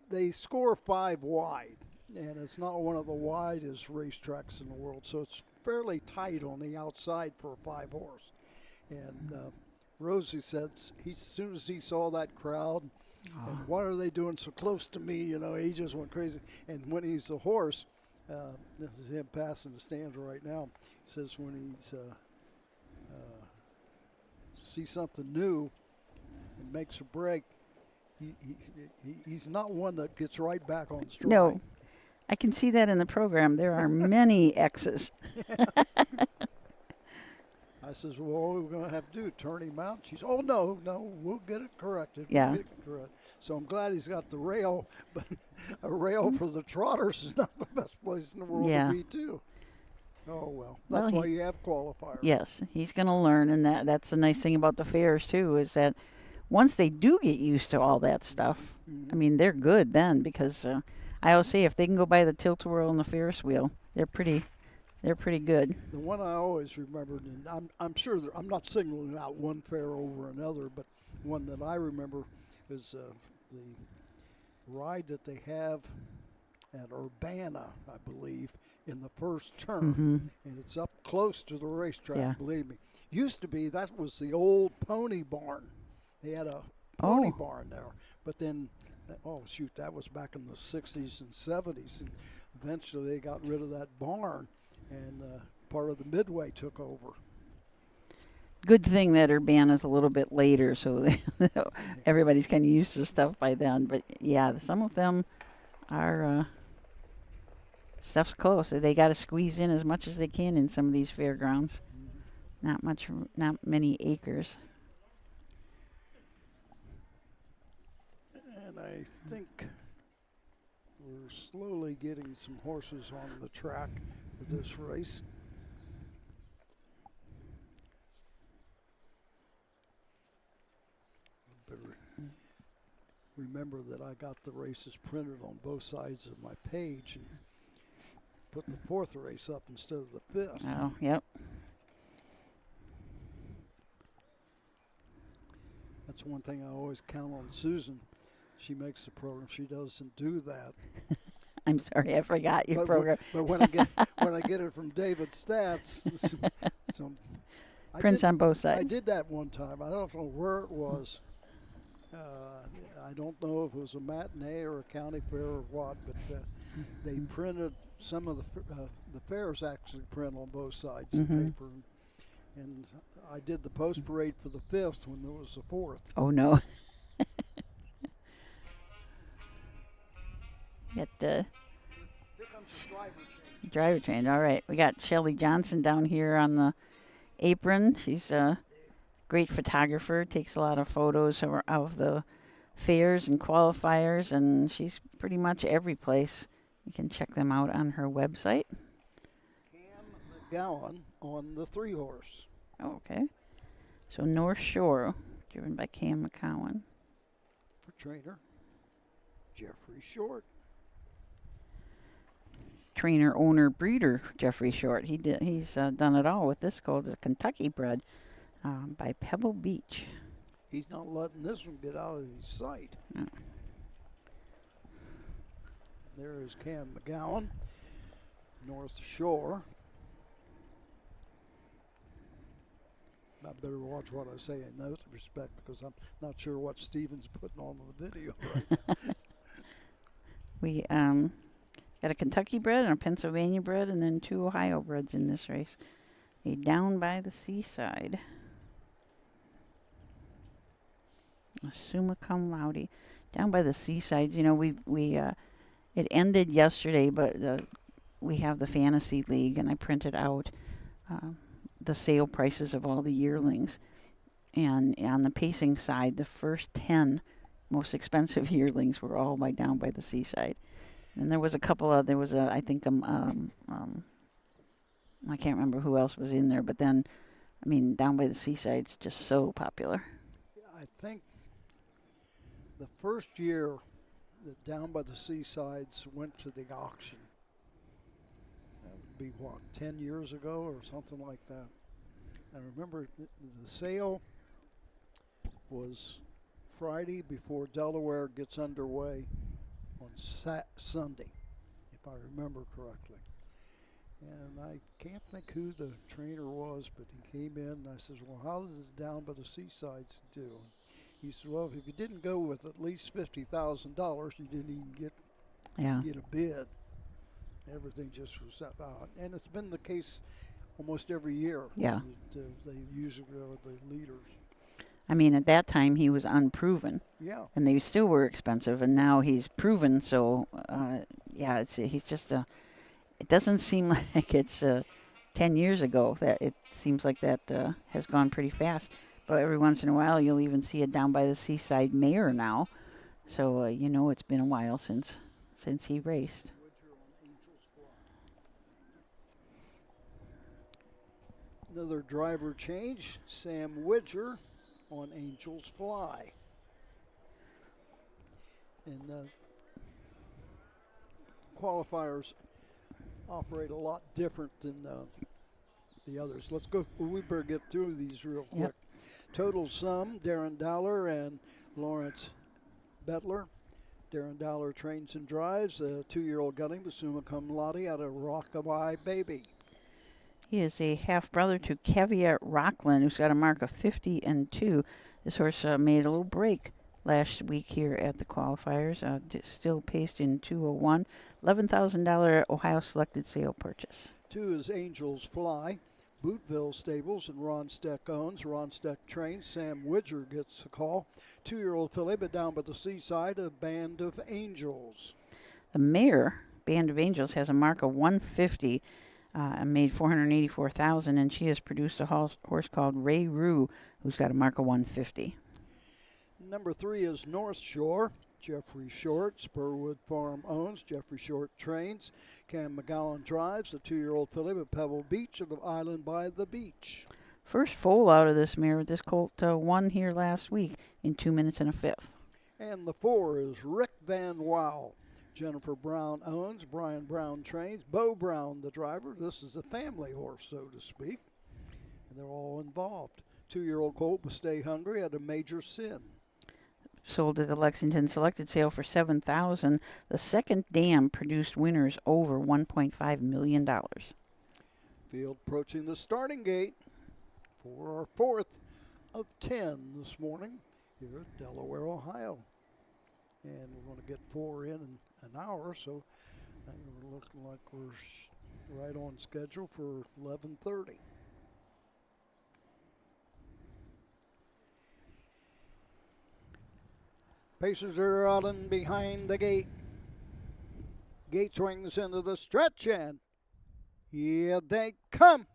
A: they score 5 wide. And it's not one of the widest racetracks in the world, so it's fairly tight on the outside for a 5-horse. And Rosie said as soon as he saw that crowd, and why are they doing so close to me? You know, he just went crazy. And when he's a horse, this is him passing the stands right now. He says when he's see something new and makes a break, he's not one that gets right back on stride.
B: No. I can see that in the program. There are many X's.
A: I says, well, what are we going to have to do? Turn him out? She says, oh, no, we'll get it corrected.
B: Yeah.
A: We'll get it corrected. So I'm glad he's got the rail, but a rail for the trotters is not the best place in the world to be, too. Oh, well, that's why you have qualifiers.
B: Yes, he's going to learn, and that's the nice thing about the fairs, too, is that once they do get used to all that stuff, I mean, they're good then, because I always say if they can go by the tilt-a-whirl and the Ferris wheel, they're pretty good.
A: The one I always remembered, and I'm sure I'm not singling out one fair over another, but one that I remember is the ride that they have at Urbana, I believe, in the first turn, and it's up close to the racetrack, believe me. Used to be, that was the old pony barn. They had a pony barn there, but then, that was back in the 60s and 70s, and eventually they got rid of that barn, and part of the Midway took over.
B: Good thing that Urbana's a little bit later, so everybody's kind of used to stuff by then. But yeah, some of them are stuff's close. They got to squeeze in as much as they can in some of these fairgrounds. Not many acres.
A: And I think we're slowly getting some horses on the track for this race. But remember that I got the races printed on both sides of my page and put the fourth race up instead of the fifth.
B: Oh, yep.
A: That's one thing I always count on Susan. She makes the program. She doesn't do that.
B: I'm sorry, I forgot your program.
A: But when I get it from David Stats,
B: prints on both sides.
A: I did that one time. I don't know where it was. I don't know if it was a matinee or a county fair or what, but they printed some of the fairs actually print on both sides of paper. And I did the post parade for the fifth when there was the fourth.
B: Oh no. Get the
A: Here comes the driver train.
B: Driver train. All right, we got Shelly Johnson down here on the apron. She's a great photographer. Takes a lot of photos of the fairs and qualifiers, and she's pretty much every place. You can check them out on her website.
A: Cam McGowan on the 3-horse.
B: Oh, okay. So North Shore, driven by Cam McCowan.
A: For trainer, Jeffrey Short.
B: Trainer, owner, breeder, Jeffrey Short. He's done it all with this called the Kentucky Bred by Pebble Beach.
A: He's not letting this one get out of his sight.
B: No.
A: There is Cam McGowan, North Shore. I better watch what I say in that respect because I'm not sure what Steven's putting on the video right now.
B: We got a Kentucky bred and a Pennsylvania bred and then 2 Ohio breds in this race. A Down by the Seaside. A Summa Cum Laude. Down by the Seaside, you know, it ended yesterday, but we have the Fantasy League, and I printed out the sale prices of all the yearlings. And on the pacing side, the first 10 most expensive yearlings were all Down by the Seaside. And there was a couple of, I think, I can't remember who else was in there, but then, I mean, Down by the Seaside's just so popular.
A: I think the first year that Down by the Seasides went to the auction, that would be, 10 years ago or something like that. I remember the sale was Friday before Delaware gets underway on Sunday, if I remember correctly. And I can't think who the trainer was, but he came in and I says, well, how does Down by the Seasides do? He said, well, if you didn't go with at least $50,000, you didn't even get a bid. Everything just was out. And it's been the case almost every year.
B: Yeah.
A: They usually are the leaders.
B: I mean, at that time, he was unproven.
A: Yeah.
B: And they still were expensive, and now he's proven, so, he's just it doesn't seem like it's 10 years ago. That it seems like that has gone pretty fast. But every once in a while, you'll even see a Down by the Seaside mare now. So, it's been a while since he raced.
A: Another driver change, Sam Widger on Angels Fly. And qualifiers operate a lot different than the others. Let's go. We better get through these real quick.
B: Yep.
A: Total sum, Darren Dowler and Lawrence Bettler. Darren Dowler trains and drives a 2-year-old gelding, summa cum laude, out of Rockabye Baby.
B: He is a half-brother to Caveat Rockland, who's got a mark of 50-2. This horse made a little break last week here at the qualifiers, still paced in 201. $11,000 Ohio selected sale purchase.
A: 2 is Angels Fly. Bootville Stables and Ron Steck owns. Ron Steck trains. Sam Widger gets a call. 2-year-old filly, but down by the seaside, a Band of Angels.
B: The mare, Band of Angels, has a mark of 150 and made $484,000, and she has produced a horse called Ray Rue, who's got a mark of 150.
A: Number 3 is North Shore. Jeffrey Short, Spurwood Farm owns. Jeffrey Short trains. Cam McGowan drives a 2-year-old filly at Pebble Beach of the Island by the Beach.
B: First foal out of this mare. This colt won here last week in 2 minutes and a fifth.
A: And the 4 is Rick Van Wow. Jennifer Brown owns. Brian Brown trains. Bo Brown, the driver. This is a family horse, so to speak. And they're all involved. 2-year-old colt will Stay Hungry at a Major Sin.
B: Sold at the Lexington selected sale for $7,000. The second dam produced winners over $1.5 million.
A: Field approaching the starting gate for our 4th of 10 this morning here at Delaware, Ohio. And we're going to get 4 in an hour, so I think we're looking like we're right on schedule for 11:30. Pacers are out and behind the gate. Gate swings into the stretch, and here they come.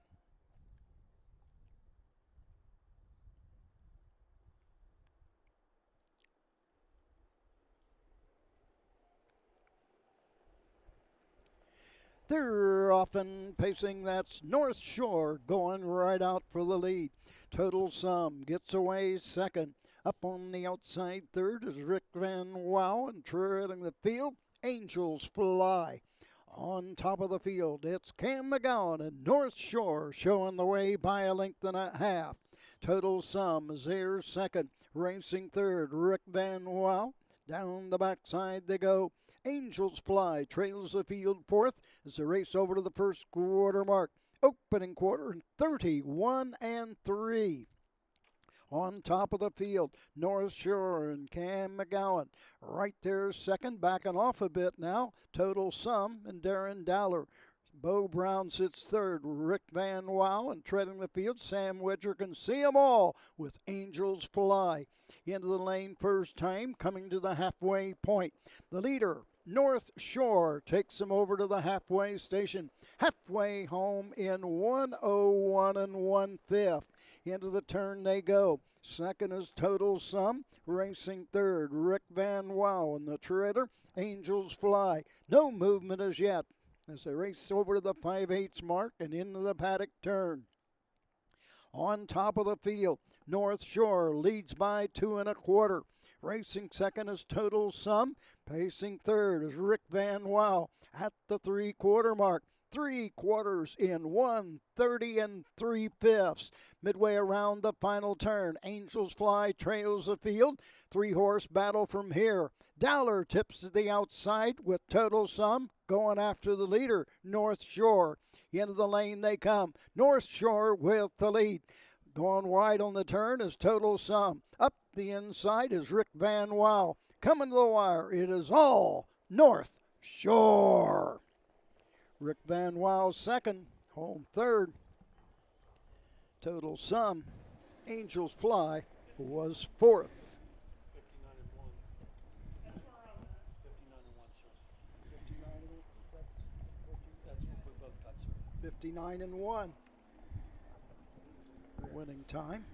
A: They're often pacing. That's North Shore going right out for the lead. Total sum gets away second. Up on the outside third is Rick Van Wow, and treading the field, Angels Fly. On top of the field, it's Cam McGowan and North Shore showing the way by a length and a half. Total sum is there second. Racing third, Rick Van Wow. Down the backside they go. Angels Fly trails the field fourth as they race over to the first quarter mark. Opening quarter, 31-3. On top of the field, North Shore and Cam McGowan. Right there second, backing off a bit now. Total sum and Darren Dowler. Bo Brown sits third. Rick Van Wow, and treading the field, Sam Widger can see them all with Angels Fly. Into the lane first time, coming to the halfway point. The leader, North Shore, takes him over to the halfway station. Halfway home in 1:01 1/5. Into the turn they go. Second is Total Sum. Racing third, Rick Van Wow, and the treader, Angels Fly. No movement as yet as they race over to the 5/8 mark and into the paddock turn. On top of the field, North Shore leads by 2 1/4. Racing second is Total Sum. Pacing third is Rick Van Wow at the 3/4 mark. 3/4 in 1:30 3/5. Midway around the final turn, Angels Fly trails the field. 3-horse battle from here. Dowler tips to the outside with Total Sum going after the leader, North Shore. Into the lane they come. North Shore with the lead. Going wide on the turn is Total Sum. Up the inside is Rick Van Wow. Coming to the wire, it is all North Shore. Rick Van Wow second, home third. Total Sum, Angels Fly was fourth. 59-1. Winning time.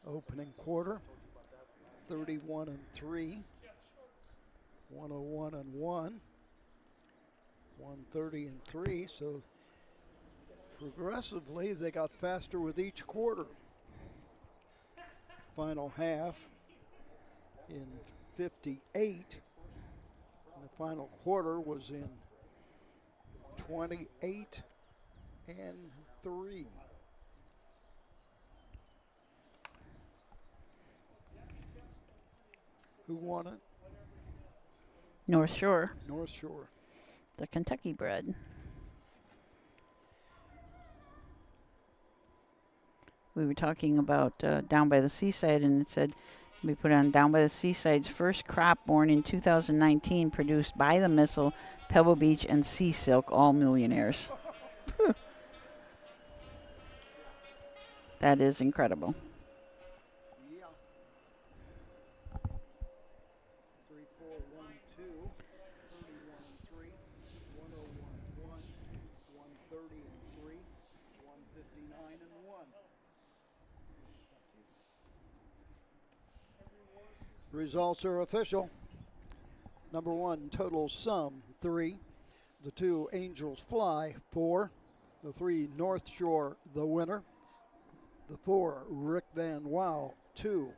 A: Opening quarter, 31-3. 1:01 1. 1:30 3. So Progressively, they got faster with each quarter. Final half in 58. And the final quarter was in 28 and 3. Who won it?
B: North Shore,
A: North Shore.
B: the Kentucky bred. We were talking about Down by the Seaside, and it said we put on Down by the Seaside's first crop born in 2019, produced by the Missile, Pebble Beach, and Sea Silk, all millionaires. That is incredible.
A: Yeah. 3, 4, 1, 2, 31 and 3, 101 and 1, 130 and 3, 159 and 1. Results are official. Number 1, Total Sum 3. The 2, Angels Fly 4. The 3, North Shore, the winner. The 4, Rick Van Wow 2.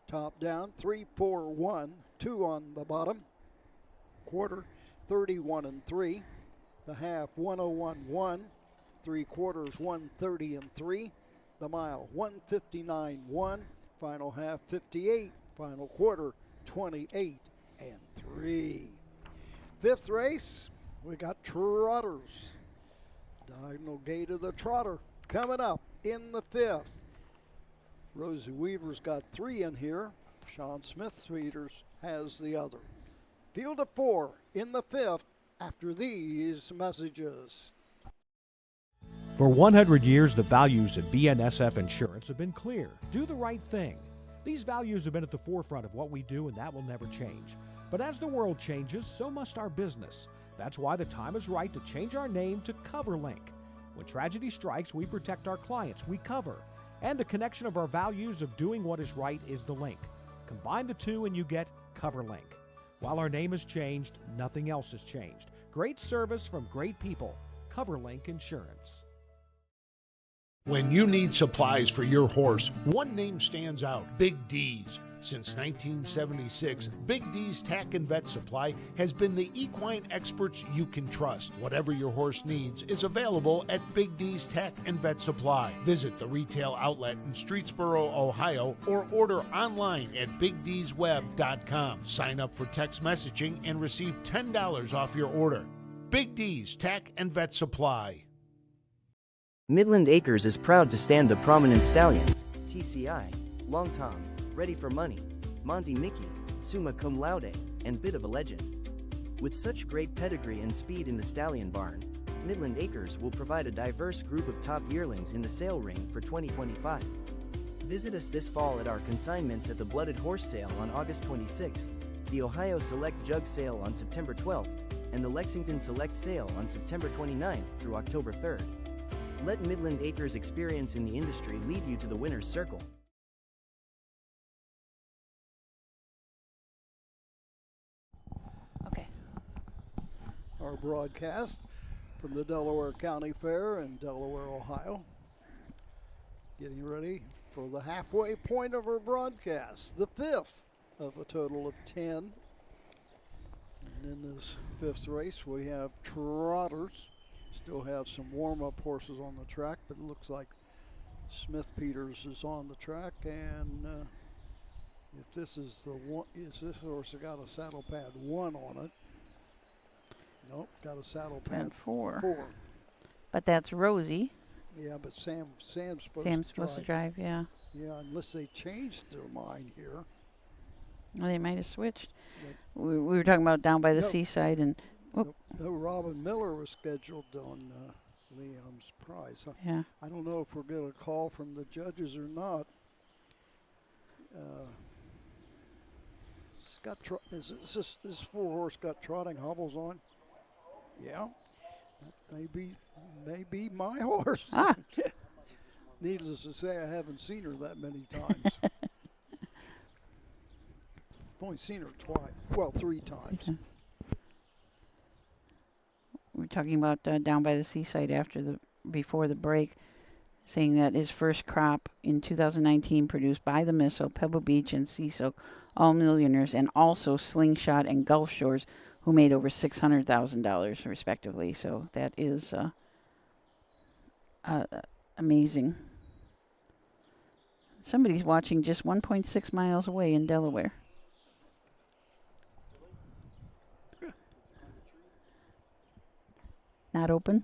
A: Top down 3, 4, 1. 2 on the bottom. Quarter 31 and 3. The half 101 1. 3 quarters 130 and 3. The mile 159 1. Final half 58. Final quarter 28 and 3. Fifth race, we got trotters. Diagonal gate of the trotter coming up in the 5th. Rosie Weaver's got 3 in here. Sean Smith Feeders has the other. Field of 4 in the 5th after these messages.
G: For 100 years, the values at BNSF Insurance have been clear. Do the right thing. These values have been at the forefront of what we do, and that will never change. But as the world changes, so must our business. That's why the time is right to change our name to CoverLink. When tragedy strikes, we protect our clients, we cover. And the connection of our values of doing what is right is the link. Combine the two and you get CoverLink. While our name has changed, nothing else has changed. Great service from great people. CoverLink Insurance.
I: When you need supplies for your horse, one name stands out: Big D's. Since 1976, Big D's Tack and Vet Supply has been the equine experts you can trust. Whatever your horse needs is available at Big D's Tack and Vet Supply. Visit the retail outlet in Streetsboro, Ohio, or order online at BigD'sWeb.com. Sign up for text messaging and receive $10 off your order. Big D's Tack and Vet Supply.
J: Midland Acres is proud to stand the prominent stallions, TCI, Long Tom, Ready for Money, Monty Mickey, Summa Cum Laude, and Bit of a Legend. With such great pedigree and speed in the stallion barn, Midland Acres will provide a diverse group of top yearlings in the sale ring for 2025. Visit us this fall at our consignments at the Blooded Horse Sale on August 26th, the Ohio Select Jug Sale on September 12th, and the Lexington Select Sale on September 29th through October 3rd. Let Midland Acres' experience in the industry lead you to the winner's circle.
B: Okay.
A: Our broadcast from the Delaware County Fair in Delaware, Ohio. Getting ready for the halfway point of our broadcast, the 5th of a total of 10. And in this 5th race, we have trotters. Still have some warm-up horses on the track, but it looks like Smith Peters is on the track. And if this is the one, is this horse got a saddle pad 1 on it? Nope, got a saddle pad
B: 4.
A: 4.
B: But that's Rosie.
A: Yeah, but Sam's supposed
B: To drive, yeah.
A: Yeah, unless they changed their mind here.
B: Well, they might have switched.
A: Yep.
B: We were talking about Down by the
A: Nope.
B: Seaside, and
A: No, Robin Miller was scheduled on Liam's prize.
B: yeah.
A: I don't know if we're getting a call from the judges or not. It's got is this 4-horse got trotting hobbles on? Yeah, maybe my horse.
B: Ah.
A: Needless to say, I haven't seen her that many times. I've only seen her twice. Well, 3 times.
B: We're talking about Down by the Seaside after the before the break, saying that his first crop in 2019 produced by the Missile, Pebble Beach, and Sea Soak, all millionaires, and also Slingshot and Gulf Shores, who made over $600,000 respectively. So that is amazing. Somebody's watching just 1.6 miles away in Delaware. Not open?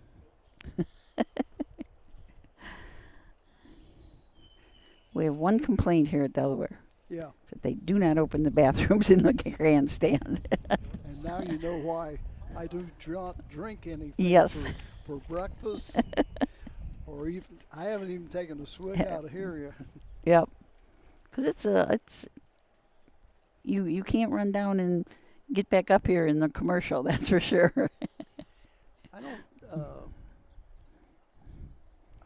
B: We have one complaint here at Delaware.
A: Yeah.
B: That they do not open the bathrooms in the grandstand.
A: And now you know why I do not drink anything
B: Yes.
A: for breakfast. Or even, I haven't even taken a swig out of here yet.
B: Yep. Because it's you can't run down and get back up here in the commercial, that's for sure.
A: I don't.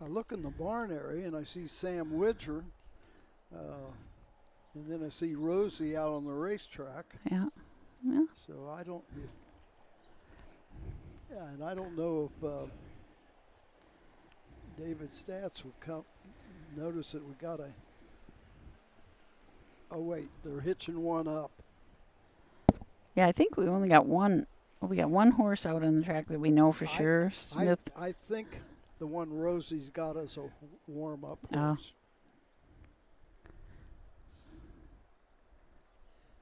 A: I look in the barn area and I see Sam Widger, and then I see Rosie out on the racetrack.
B: Yeah. Yeah.
A: So I don't. And I don't know if David Stats would come. Notice that we got a. Oh wait, they're hitching one up.
B: Yeah, I think we only got one. We got one horse out on the track that we know for sure. Smith.
A: I think the one Rosie's got is a warm-up
B: Oh.
A: horse.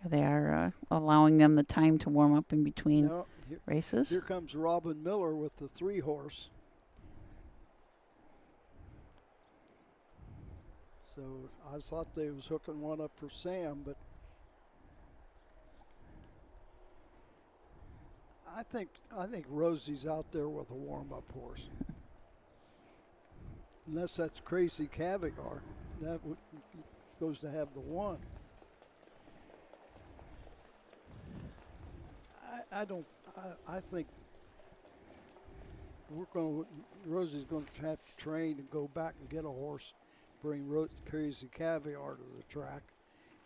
B: They are allowing them the time to warm up in between
A: Now,
B: races.
A: here comes Robin Miller with the 3-horse. So I thought they was hooking one up for Sam, but I think Rosie's out there with a warm-up horse. Unless that's Crazy Caviar, that would supposed to have the one. I think Rosie's going to have to train and go back and get a horse, bring Crazy Caviar to the track,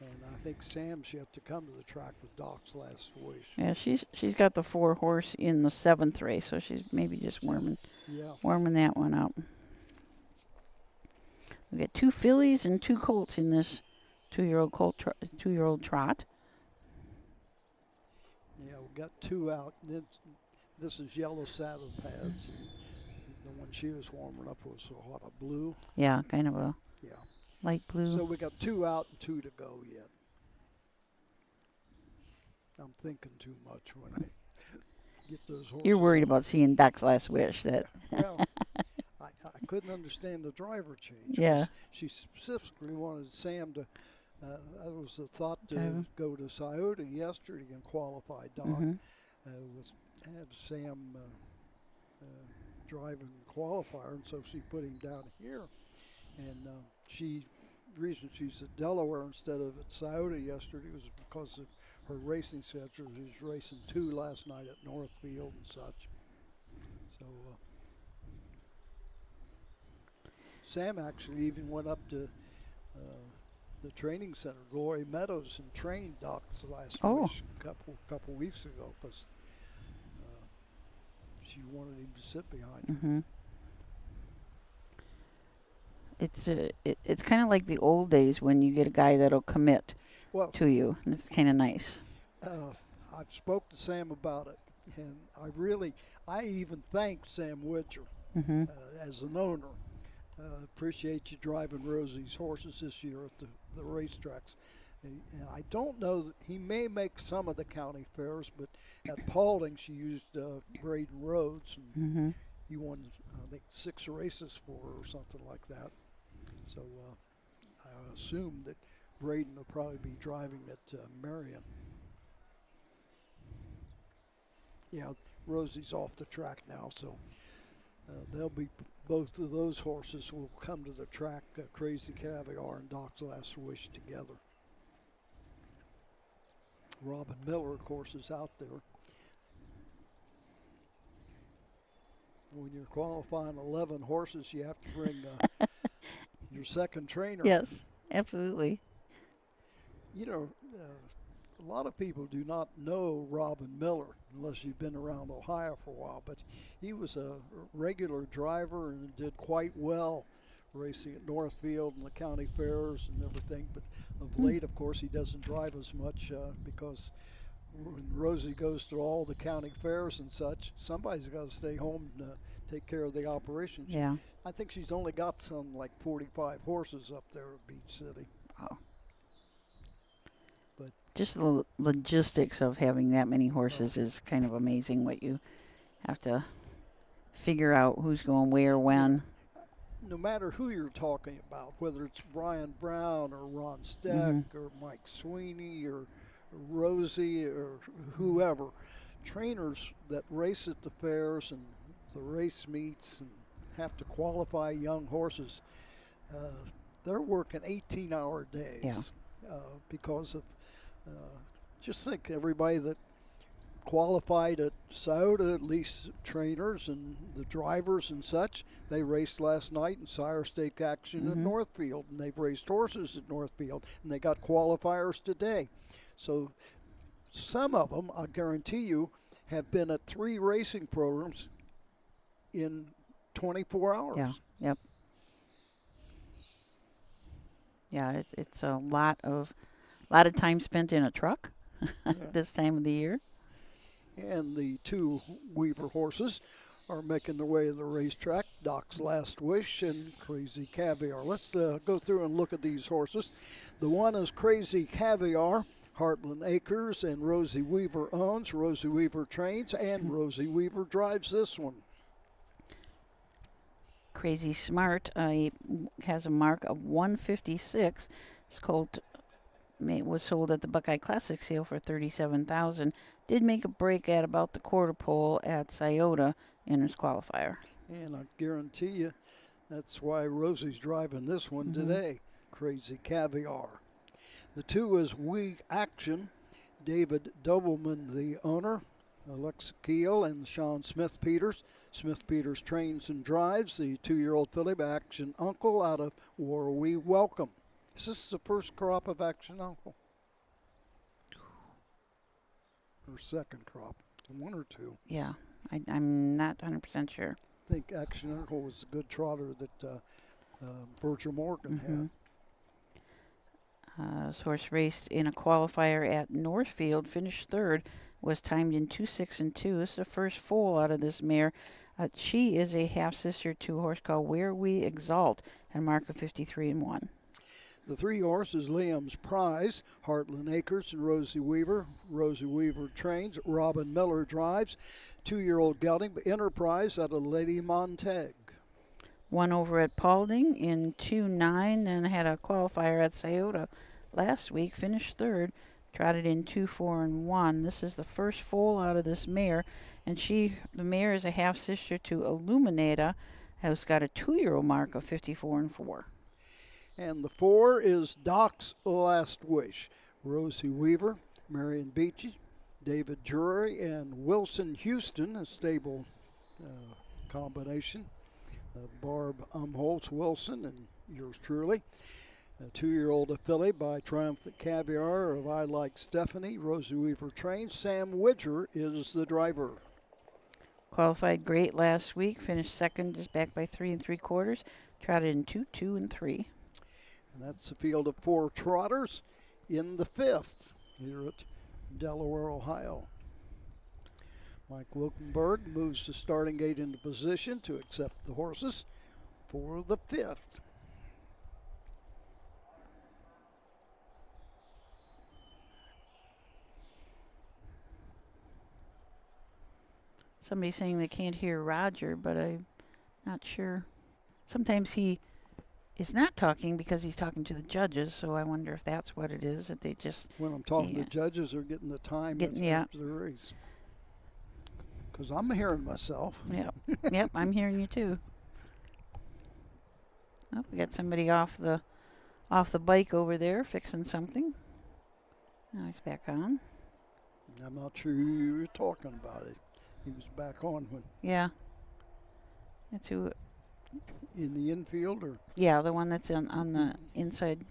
A: and I think Sam's yet to come to the track with Doc's Last Wish.
B: Yeah, she's got the 4-horse in the 7th race, so she's maybe just warming that one up. We got 2 fillies and 2 colts in this 2-year-old trot.
A: Yeah, we got 2 out. This is yellow saddle pads. The one she was warming up was a blue.
B: Yeah, kind of a light blue.
A: So we got 2 out and 2 to go yet. I'm thinking too much when I get those horses.
B: You're worried about seeing Doc's Last Wish.
A: Well, I couldn't understand the driver change.
B: Yeah.
A: She specifically wanted Sam to. That was the thought to go to Scioto yesterday and qualify Doc. Have Sam driving qualifier, and so she put him down here. And reason she's at Delaware instead of at Scioto yesterday was because of her racing schedule. She was racing 2 last night at Northfield and such. So Sam actually even went up to the training center, Glory Meadows, and trained Doc's Last Wish a couple weeks ago because she wanted him to sit behind her.
B: It's kind of like the old days when you get a guy that'll commit to you. It's kind of nice.
A: I've spoke to Sam about it, and I even thank Sam Widger as an owner. Appreciate you driving Rosie's horses this year at the racetracks. And I don't know that he may make some of the county fairs, but at Paulding she used Braden Rhodes, and he won I think 6 races for her or something like that. So I assume that Braden will probably be driving at Marion. Yeah, Rosie's off the track now, so they'll be both of those horses will come to the track, Crazy Caviar and Doc's Last Wish together. Robin Miller, of course, is out there. When you're qualifying 11 horses, you have to bring your second trainer.
B: Yes, absolutely.
A: You know, A lot of people do not know Robin Miller unless you've been around Ohio for a while, but he was a regular driver and did quite well racing at Northfield and the county fairs and everything. But of late, of course, he doesn't drive as much because when Rosie goes to all the county fairs and such, somebody's got to stay home and take care of the operations.
B: Yeah.
A: I think she's only got some like 45 horses up there at Beach City.
B: Oh.
A: But
B: just the logistics of having that many horses is kind of amazing. What you have to figure out who's going where, when.
A: No matter who you're talking about, whether it's Brian Brown or Ron Steck or Mike Sweeney or Rosie or whoever, trainers that race at the fairs and the race meets and have to qualify young horses, they're working 18-hour days because of, just think everybody that qualified at Scioto, at least trainers and the drivers and such, they raced last night in Sire Stake action at Northfield, and they've raced horses at Northfield, and they got qualifiers today. So some of them, I guarantee you, have been at 3 racing programs in 24 hours.
B: Yeah, yep. Yeah, it's a lot of time spent in a truck this time of the year.
A: And the 2 Weaver horses are making their way to the racetrack, Doc's Last Wish and Crazy Caviar. Let's go through and look at these horses. The one is Crazy Caviar. Heartland Acres and Rosie Weaver owns, Rosie Weaver trains, and Rosie Weaver drives this one.
B: Crazy Smart has a mark of 156. This colt was sold at the Buckeye Classic sale for $37,000. Did make a break at about the quarter pole at Scioto in his qualifier.
A: And I guarantee you that's why Rosie's driving this one today. Crazy Caviar. The 2 is We Action. David Dobleman, the owner. Alexa Keel and Sean Smith-Peters. Smith-Peters trains and drives the 2-year-old filly by Action Uncle out of War We Welcome. Is this the first crop of Action Uncle? Or second crop? 1 or 2?
B: Yeah, I'm not 100% sure.
A: I think Action Uncle was a good trotter that Virgil Morgan had.
B: This horse raced in a qualifier at Northfield, finished 3rd, was timed in 2.6 and 2. This is the first foal out of this mare. She is a half-sister to a horse called Where We Exalt, and a mark of 53 and 1.
A: The 3 horses, Liam's Prize, Heartland Acres and Rosie Weaver. Rosie Weaver trains, Robin Miller drives. 2-year-old gelding Enterprise out of Lady Montague.
B: One over at Paulding in 2.9 and had a qualifier at Scioto last week, finished 3rd, trotted in 2.4 and 1. This is the first foal out of this mare, and the mare is a half-sister to Illuminata, who's got a 2-year-old mark of 54 and 4.
A: And the 4 is Doc's Last Wish. Rosie Weaver, Marion Beachy, David Drury, and Wilson Houston, a stable combination. Barb Umholtz Wilson and yours truly. A 2-year-old filly by Triumphant Caviar of I Like Stephanie. Rosie Weaver trains. Sam Widger is the driver.
B: Qualified great last week, finished 2nd, just back by 3 3/4. Trotted in 2, 2 and 3.
A: And that's a field of 4 trotters in the 5th here at Delaware, Ohio. Mike Wilkenberg moves the starting gate into position to accept the horses for the 5th.
B: Somebody's saying they can't hear Roger, but I'm not sure. Sometimes he is not talking because he's talking to the judges, so I wonder if that's what it is, that they just...
A: When I'm talking to judges, they're getting the time after the race. Because I'm hearing myself.
B: Yep, yep, I'm hearing you too. Oh, we got somebody off the bike over there fixing something. Now he's back on.
A: I'm not sure who you were talking about. He was back on when.
B: Yeah. That's who.
A: In the infield, or?
B: Yeah, the one that's on the inside,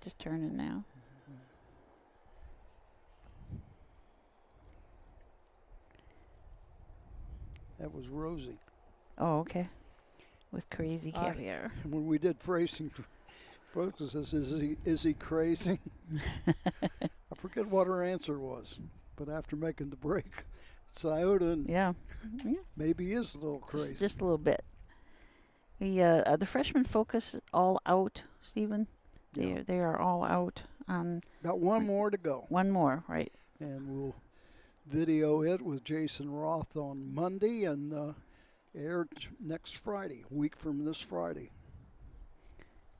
B: just turning now.
A: That was Rosie.
B: Oh, okay. With Crazy Caviar.
A: When we did racing, folks says, is he crazy? I forget what her answer was, but after making the break, Scioto and
B: Yeah.
A: maybe he is a little crazy.
B: Just a little bit. The freshman focus all out, Stephen.
A: Yeah.
B: They are all out on
A: Got one more to go.
B: one more, right?
A: And we'll video it with Jason Roth on Monday and air next Friday, a week from this Friday.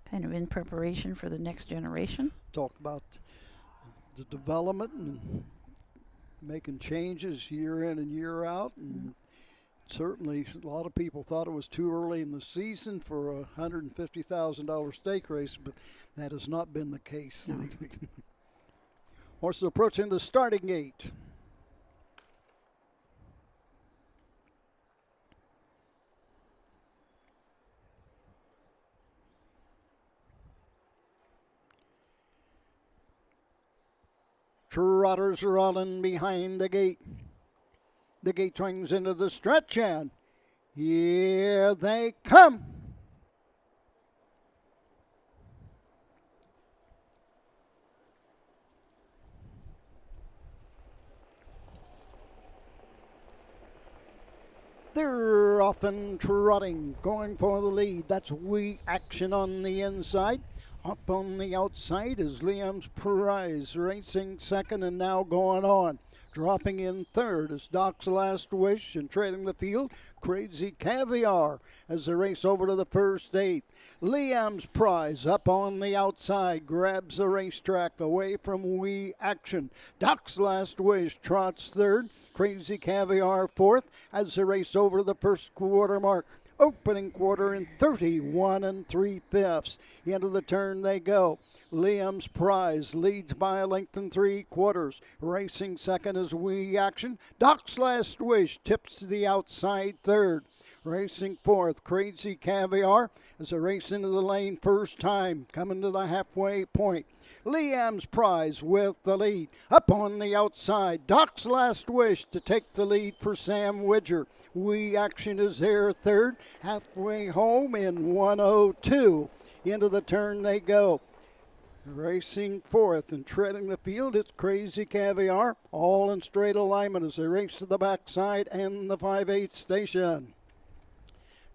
B: Kind of in preparation for the next generation.
A: Talk about the development and making changes year in and year out. And certainly a lot of people thought it was too early in the season for a $150,000 stake race, but that has not been the case lately. Horses approaching the starting gate. Trotters running behind the gate. The gate swings into the stretch, and here they come. They're off and trotting, going for the lead. That's We Action on the inside. Up on the outside is Liam's Prize, racing second and now going on. Dropping in third is Doc's Last Wish, and trailing the field, Crazy Caviar as they race over to the first eighth. Liam's Prize up on the outside, grabs the racetrack away from We Action. Doc's Last Wish trots third, Crazy Caviar fourth as they race over to the first quarter mark. Opening quarter in 31 3/5. Into the turn they go. Liam's Prize leads by a length and 3/4. Racing second is We Action. Doc's Last Wish tips to the outside third. Racing fourth, Crazy Caviar as they race into the lane first time, coming to the halfway point. Liam's Prize with the lead. Up on the outside, Doc's Last Wish to take the lead for Sam Widger. We Action is there third, halfway home in 1:02. Into the turn they go. Racing fourth and treading the field, it's Crazy Caviar, all in straight alignment as they race to the backside and the 5/8 station.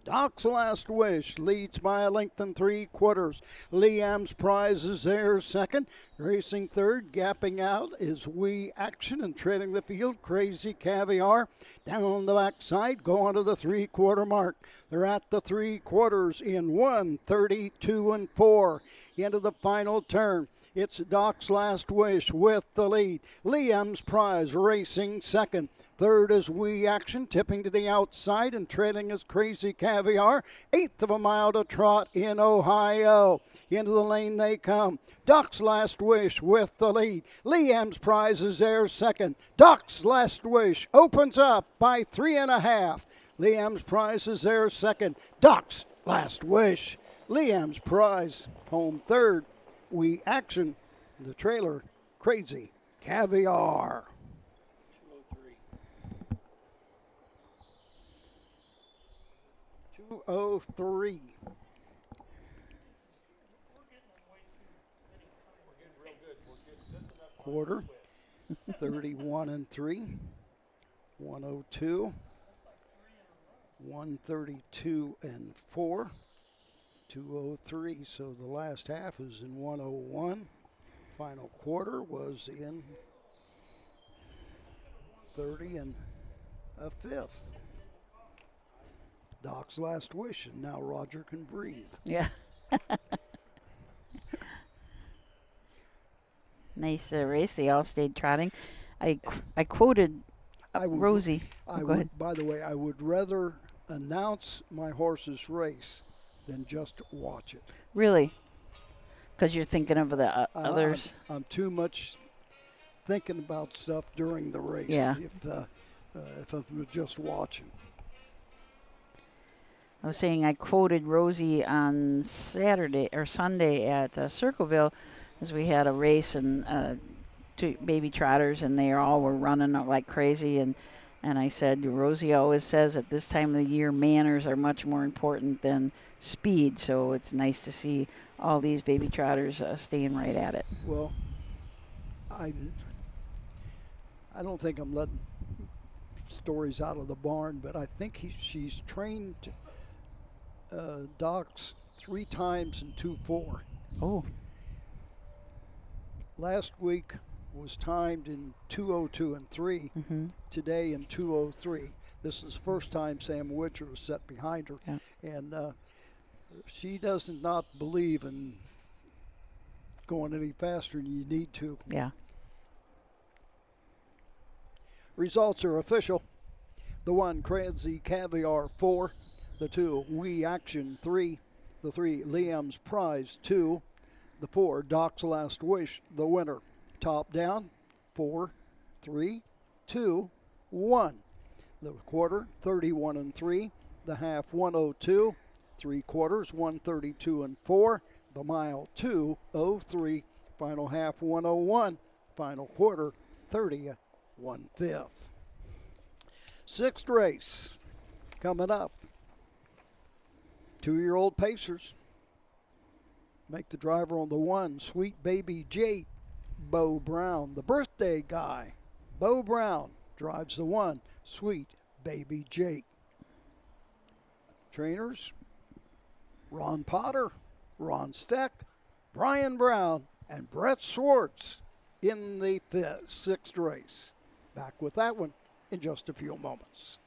A: Doc's Last Wish leads by a length and 3/4. Liam's Prize is there second. Racing third, gapping out is We Action, and treading the field, Crazy Caviar. Down the backside, going to the 3/4 mark. They're at the 3/4 in 1:32 4. Into the final turn. It's Doc's Last Wish with the lead. Liam's Prize racing second. Third is We Action, tipping to the outside, and trailing is Crazy Caviar. 1/8 of a mile to trot in Ohio. Into the lane they come. Doc's Last Wish with the lead. Liam's Prize is there second. Doc's Last Wish opens up by 3.5. Liam's Prize is there second. Doc's Last Wish. Liam's Prize home third. We Action, the trailer, Crazy Caviar. 2:03. Quarter, 31 3. 1:02. 1:32 4. 2:03. So the last half is in 1:01. Final quarter was in 30 1/5. Doc's Last Wish, and now Roger can breathe.
B: Yeah. Nice race. They all stayed trotting. I quoted Rosie.
A: Go
B: ahead.
A: By the way, I would rather announce my horse's race than just watch it.
B: Really? Because you're thinking of the others?
A: I'm too much thinking about stuff during the race.
B: Yeah.
A: If I'm just watching.
B: I was saying I quoted Rosie on Saturday or Sunday at Circleville as we had a race and two baby trotters, and they all were running like crazy. And And I said, Rosie always says at this time of the year, manners are much more important than speed. So it's nice to see all these baby trotters staying right at it.
A: Well, I don't think I'm letting stories out of the barn, but I think she's trained Docs 3 times in 2.4.
B: Oh.
A: Last week was timed in 2:02 and 3. Today in 2:03. This is the first time Sam Witcher was set behind her.
B: Yeah.
A: And she does not believe in going any faster than you need to.
B: Yeah.
A: Results are official. The 1, Crazy Caviar 4. The 2, We Action 3. The 3, Liam's Prize 2. The 4, Doc's Last Wish, the winner. Top down, 4, 3, 2, 1. The quarter, 31 and 3. The half, 102. 3 quarters, 132 and 4. The mile, 2:03. Final half, 101. Final quarter, 30 1/5. 6th race coming up. 2-year-old Pacers. Make the driver on the 1, Sweet Baby Jade, Bo Brown. The birthday guy, Bo Brown, drives the 1, Sweet Baby Jade. Trainers, Ron Potter, Ron Steck, Brian Brown, and Brett Swartz in the 6th race. Back with that one in just a few moments.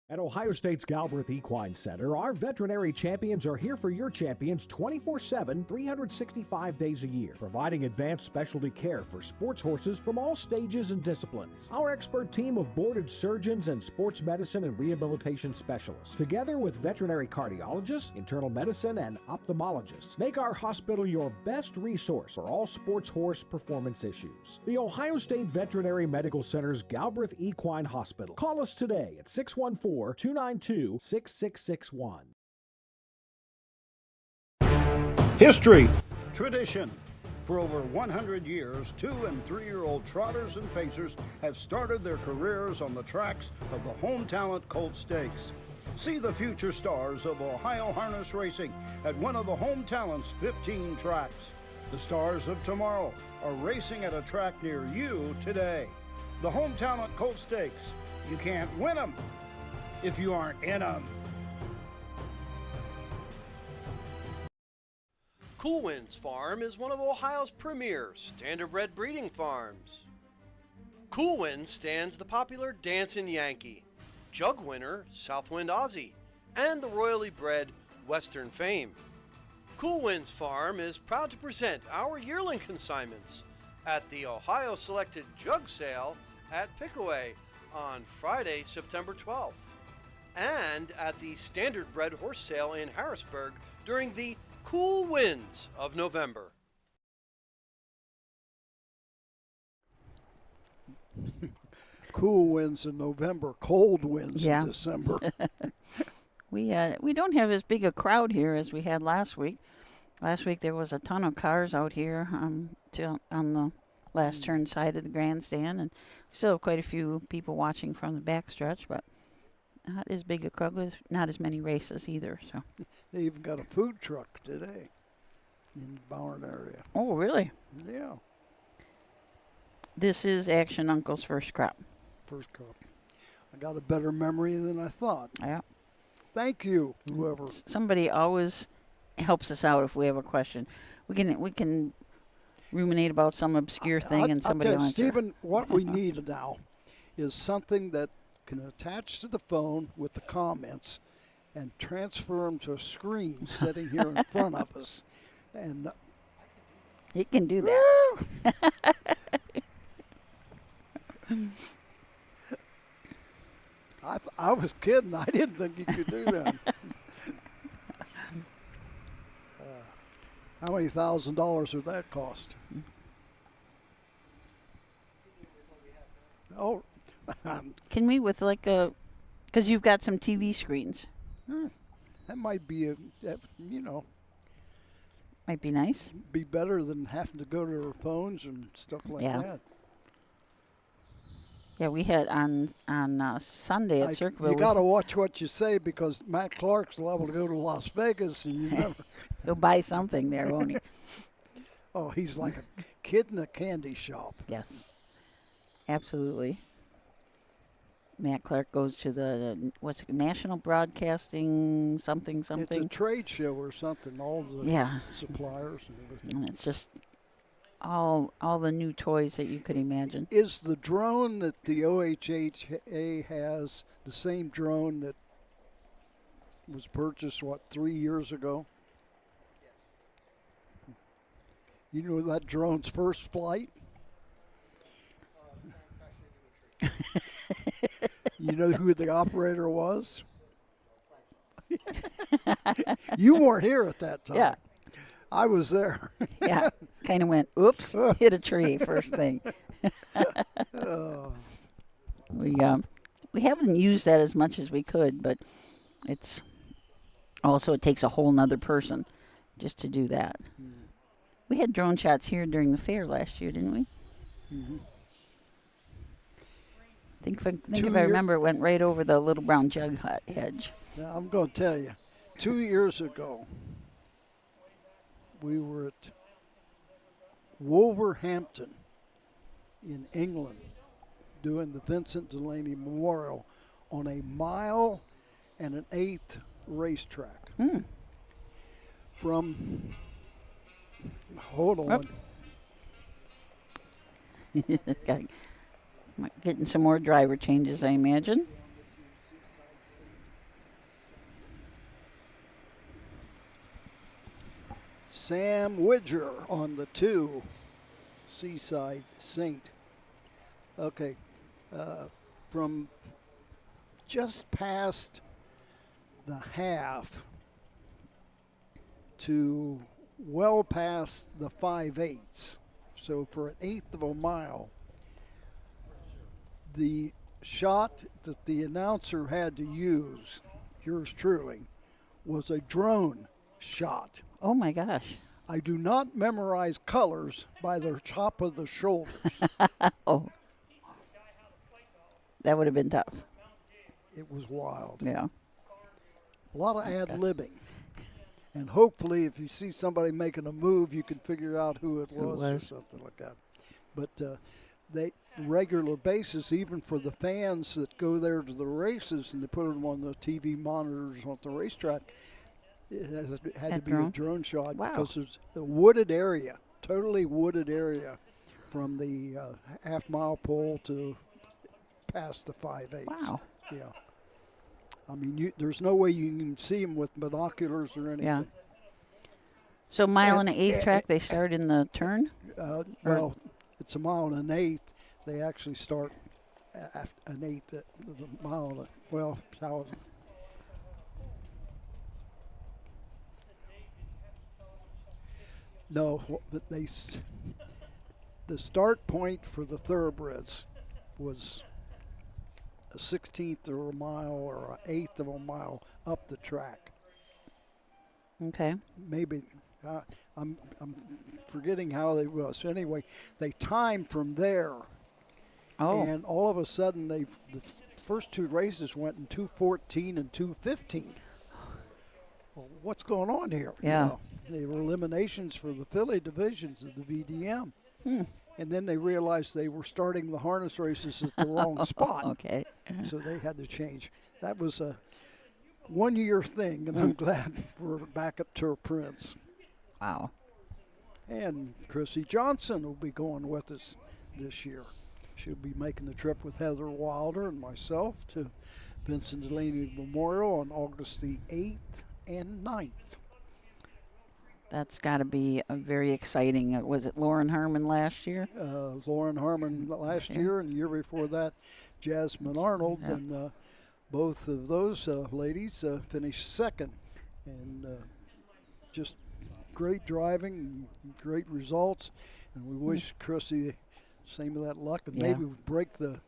G: At Ohio State's Galbraith Equine Center, our veterinary champions are here for your champions 24/7, 365 days a year, providing advanced specialty care for sports horses from all stages and disciplines. Our expert team of boarded surgeons and sports medicine and rehabilitation specialists, together with veterinary cardiologists, internal medicine, and ophthalmologists, make our hospital your best resource for all sports horse performance issues. The Ohio State Veterinary Medical Center's Galbraith Equine Hospital. Call us today at 614-292-6661.
K: History, tradition. For over 100 years, 2- and 3-year-old trotters and pacers have started their careers on the tracks of the Home Talent Colt Stakes. See the future stars of Ohio harness racing at one of the Home Talent's 15 tracks. The stars of tomorrow are racing at a track near you today. The Home Talent Colt Stakes. You can't win them if you aren't in them.
D: Cool Winds Farm is one of Ohio's premier standardbred breeding farms. Cool Winds stands the popular Dancin' Yankee, Jug winner Southwind Aussie, and the royally bred Western Fame. Cool Winds Farm is proud to present our yearling consignments at the Ohio Selected Jug Sale at Pickaway on Friday, September 12th, and at the Standardbred Horse Sale in Harrisburg during the cool winds of November.
A: Cool winds in November, cold winds
B: Yeah.
A: in December.
B: We don't have as big a crowd here as we had last week. Last week there was a ton of cars out here on the last turn side of the grandstand, and we still have quite a few people watching from the backstretch, but not as big a crowd with not as many races either. So
A: They even got a food truck today in the barn area.
B: Oh, really?
A: Yeah,
B: This is Action Uncle's first crop.
A: first cup. I got a better memory than I thought.
B: Yeah.
A: Thank you, whoever.
B: Somebody always helps us out if we have a question. We can ruminate about some obscure thing and somebody
A: I'll
B: will
A: tell you,
B: answer.
A: Stephen, what we need now is something that can attach to the phone with the comments and transfer them to a screen sitting here in front of us. And
B: He can do that.
A: I was kidding. I didn't think you could do that. How many $1,000 would that cost? Oh,
B: Can we with like a, because you've got some TV screens.
A: that might be
B: Might be nice.
A: be better than having to go to our phones and stuff like
B: Yeah.
A: that.
B: Yeah, we had on Sunday at Circleville.
A: You got to watch what you say because Matt Clark's liable to go to Las Vegas and you never.
B: He'll buy something there, won't he?
A: Oh, he's like a kid in a candy shop.
B: Yes, absolutely. Matt Clark goes to the National Broadcasting something.
A: It's a trade show or something. All the suppliers and everything.
B: And it's just all the new toys that you could imagine.
A: Is the drone that the OHHA has the same drone that was purchased 3 years ago? You know that drone's first flight? You know who the operator was? You weren't here at that time.
B: Yeah.
A: I was there.
B: Yeah. Kind of went, oops, hit a tree first thing. We haven't used that as much as we could, but it's also it takes a whole nother person just to do that. We had drone shots here during the fair last year, didn't we?
A: Mm-hmm.
B: I think if I remember, it went right over the little brown jug hut hedge.
A: Now, I'm going to tell you, 2 years ago, we were at Wolverhampton in England doing the Vincent Delaney Memorial on a 1 1/8 racetrack. From, hold on.
B: Getting some more driver changes, I imagine.
A: Sam Widger on the 2, Seaside Saint. Okay, from just past the half to well past the 5/8. So for an 1/8 of a mile, the shot that the announcer had to use, yours truly, was a drone shot.
B: Oh my gosh.
A: I do not memorize colors by the top of the shoulders.
B: Oh. That would have been tough.
A: It was wild.
B: Yeah.
A: A lot of ad-libbing. And hopefully if you see somebody making a move, you can figure out who it was or something like that. But they regular basis, even for the fans that go there to the races and they put them on the TV monitors on the racetrack, it had to be a drone shot because there's a wooded area, totally wooded area from the half-mile pole to past the 5/8.
B: Wow.
A: Yeah. I mean, there's no way you can see them with binoculars or anything.
B: Yeah. So 1 1/8 track, they start in the turn?
A: Well, it's a 1 1/8. They actually start at an 1/8 at the mile. Well, how? No, but the start point for the thoroughbreds was a 1/16 of a mile or an 1/8 of a mile up the track.
B: Okay.
A: Maybe I'm forgetting how they was. So anyway, they timed from there.
B: Oh.
A: And all of a sudden, the first 2 races went in 2:14 and 2:15. Well, what's going on here?
B: Yeah.
A: You know, they were eliminations for the filly divisions of the VDM. And then they realized they were starting the harness races at the wrong spot.
B: Okay.
A: So they had to change. That was a 1-year thing, and I'm glad we're back at Tur Prince.
B: Wow.
A: And Chrissy Johnson will be going with us this year. She'll be making the trip with Heather Wilder and myself to Vincent Delaney Memorial on August the 8th and 9th.
B: That's got to be a very exciting. Was it Lauren Harmon last year?
A: Lauren Harmon last year, and the year before that, Jasmine Arnold.
B: Yeah.
A: And both of those ladies finished second. And just great driving, great results. And we wish Chrissy same of that luck, and maybe we'll break the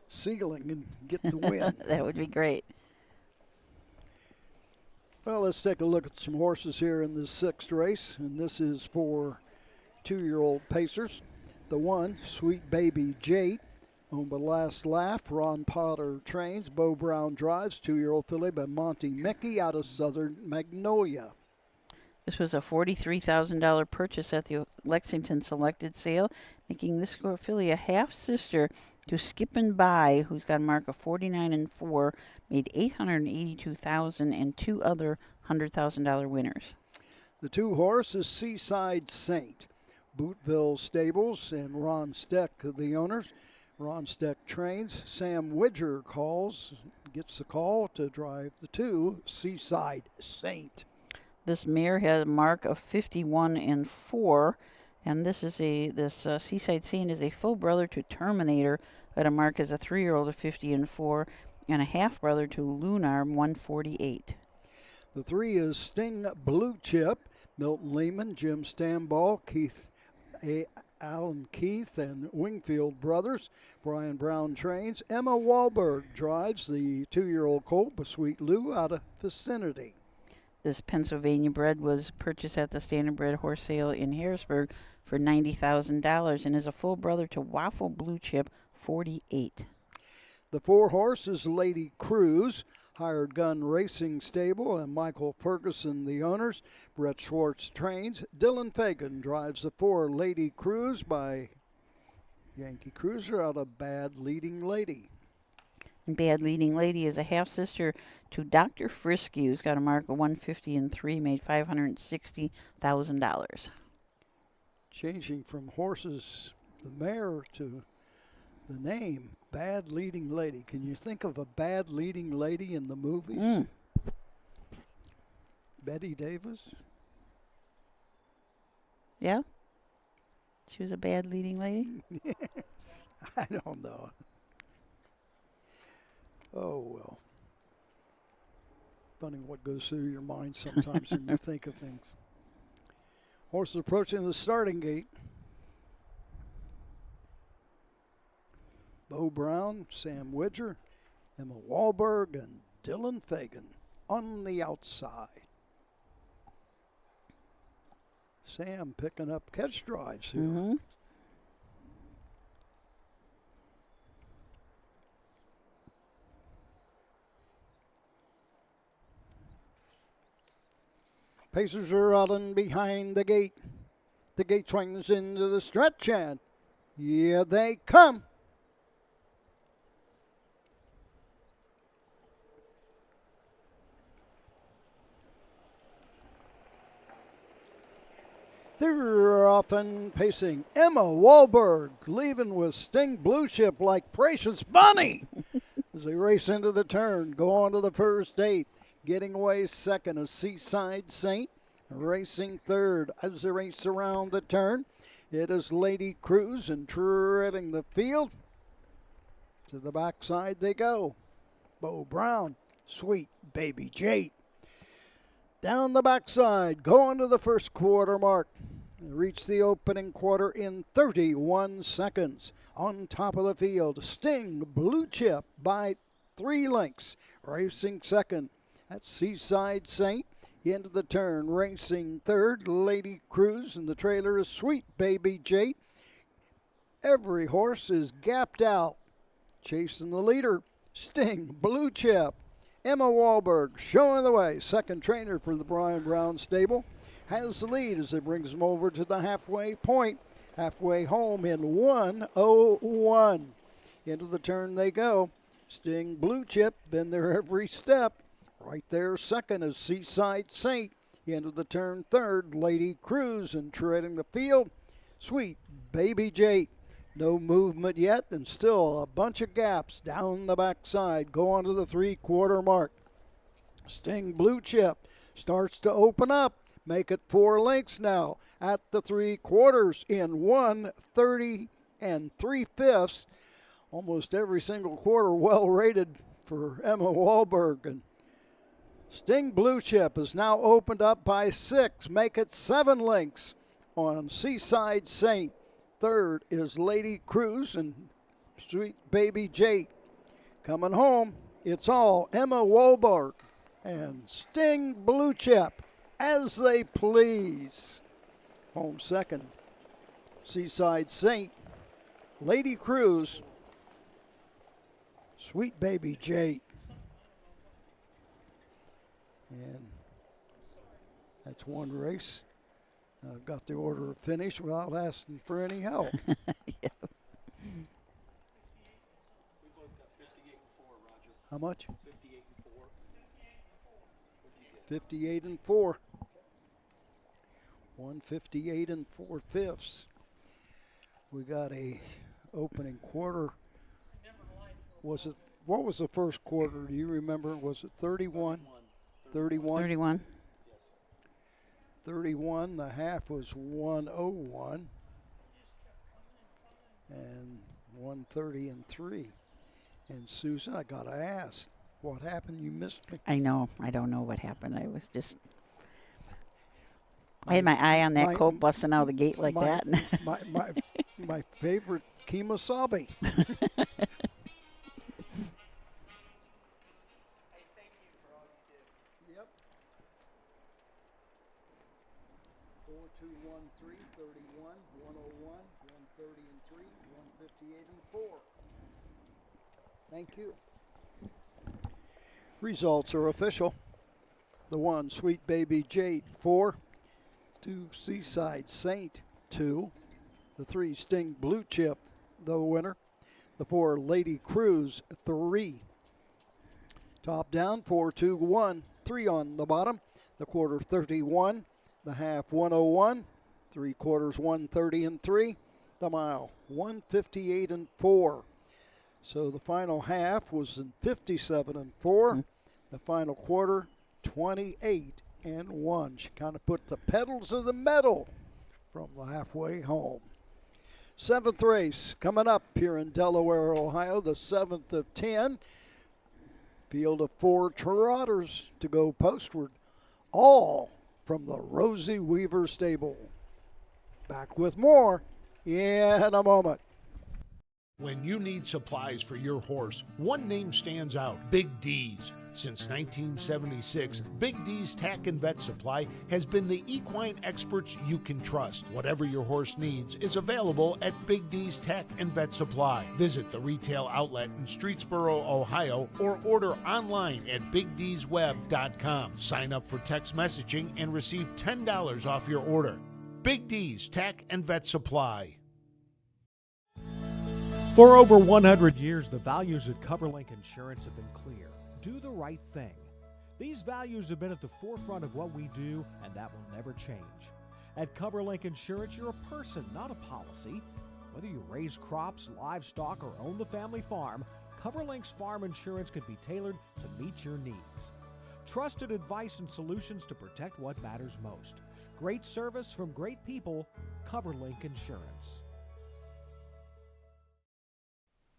A: ceiling and get the win.
B: That would be great.
A: Well, let's take a look at some horses here in this 6th race, and this is for 2-year-old pacers. The 1, Sweet Baby Jade, On the last laugh, Ron Potter trains. Bo Brown drives. 2-year-old filly by Monty Mickey out of Southern Magnolia.
B: This was a $43,000 purchase at the Lexington Selected Sale, making this filly a half-sister to Skippin' By, who's got a mark of 49-4, made $882,000, and 2 other $100,000 winners.
A: The 2 horses, Seaside Saint, Bootville Stables, and Ron Steck, the owners. Ron Steck trains. Sam Widger gets the call to drive the 2, Seaside Saint.
B: This mare had a mark of 51-4, and this Seaside Saint is a full brother to Terminator, at a mark as a 3-year-old of 50-4, and a half brother to Lunar 148.
A: The 3 is Sting Blue Chip, Milton Lehman, Jim Stamball, Alan Keith, and Wingfield brothers. Brian Brown trains. Emma Wahlberg drives the 2-year-old colt, Sweet Lou, out of Vicinity.
B: This Pennsylvania bred was purchased at the Standardbred horse sale in Harrisburg for $90,000 and is a full brother to Waffle Blue Chip 48.
A: The 4 horses, Lady Cruise, Hired Gun Racing Stable, and Michael Ferguson, the owners. Brett Schwartz trains. Dylan Fagan drives the 4, Lady Cruise by Yankee Cruiser out of Bad Leading Lady.
B: And Bad Leading Lady is a half-sister to Dr. Frisky, who's got a mark of 150-3, made $560,000.
A: Changing from horses, the mare, to the name, Bad Leading Lady. Can you think of a bad leading lady in the movies? Betty Davis?
B: Yeah? She was a bad leading lady?
A: I don't know. Oh, well. Funny what goes through your mind sometimes when you think of things. Horses approaching the starting gate. Bo Brown, Sam Widger, Emma Wahlberg, and Dylan Fagan on the outside. Sam picking up catch drives here.
B: Mm-hmm.
A: Pacers are out and behind the gate. The gate swings into the stretch, and here they come. They're off and pacing. Emma Wahlberg leaving with Sting Blue Chip like Precious Bunny as they race into the turn, go on to the first 8. Getting away second is Seaside Saint. Racing third as they race around the turn. It is Lady Cruise, and treading the field. To the backside they go. Bo Brown, Sweet Baby Jade. Down the backside, going to the first quarter mark. They reach the opening quarter in 31 seconds. On top of the field, Sting Blue Chip by 3 lengths. Racing second. That's Seaside Saint. Into the turn, racing third, Lady Cruise, and the trailer is Sweet Baby Jade. Every horse is gapped out. Chasing the leader, Sting Blue Chip. Emma Wahlberg showing the way. Second trainer for the Brian Brown stable. Has the lead as it brings them over to the halfway point. Halfway home in 1:01. Into the turn they go. Sting Blue Chip, been there every step. Right there second is Seaside Saint. Into the turn third, Lady Cruise, and treading the field, Sweet Baby Jade. No movement yet, and still a bunch of gaps down the backside. Go on to the 3-quarter mark. Sting Blue Chip starts to open up. Make it 4 lengths now at the 3 quarters in 1:30 3/5. Almost every single quarter well rated for Emma Wahlberg. And Sting Blue Chip is now opened up by 6. Make it 7 lengths on Seaside Saint. Third is Lady Cruise and Sweet Baby Jade. Coming home, it's all Emma Wahlberg and Sting Blue Chip as they please. Home second, Seaside Saint. Lady Cruise Sweet Baby Jade. And that's one race. I've got the order finished without asking for any help.
B: Yep.
A: How much? 58 and 4. 158 and 4/5. We got a opening quarter. Was it, what was the first quarter? Do you remember? Was it 31? 31?
B: 31.
A: 31. The half was 101. And 130 and 3. And Susan, I got to ask, what happened? You missed me.
B: I know. I don't know what happened. I was just. I had my eye on that colt busting out of the gate like that.
A: my favorite Kemosabe. Yep. 4213, 31, 101, 130 and 3, 158 and 4. Thank you. Results are official. The 1, Sweet Baby Jade, 4. 2, Seaside Saint, 2. The 3, Sting Blue Chip, the winner. The 4, Lady Cruise, 3. Top down, 4, 2, 1, 3 on the bottom. The quarter, 31. The half, 101. 3/4, 130 and 3. The mile, 158 and 4. So the final half was in 57 and 4. The final quarter, 28 and 1. She kind of put the pedal to the metal from the halfway home. 7th race coming up here in Delaware, Ohio, the 7th of 10. Field of 4 trotters to go postward, all from the Rosie Weaver stable. Back with more in a moment.
I: When you need supplies for your horse, one name stands out: Big D's. Since 1976, Big D's Tack and Vet Supply has been the equine experts you can trust. Whatever your horse needs is available at Big D's Tack and Vet Supply. Visit the retail outlet in Streetsboro, Ohio, or order online at BigD'sWeb.com. Sign up for text messaging and receive $10 off your order. Big D's Tack and Vet Supply.
G: For over 100 years, the values at CoverLink Insurance have been clear. Do the right thing. These values have been at the forefront of what we do, and that will never change. At CoverLink Insurance, you're a person, not a policy. Whether you raise crops, livestock, or own the family farm, CoverLink's farm insurance can be tailored to meet your needs. Trusted advice and solutions to protect what matters most. Great service from great people. CoverLink Insurance.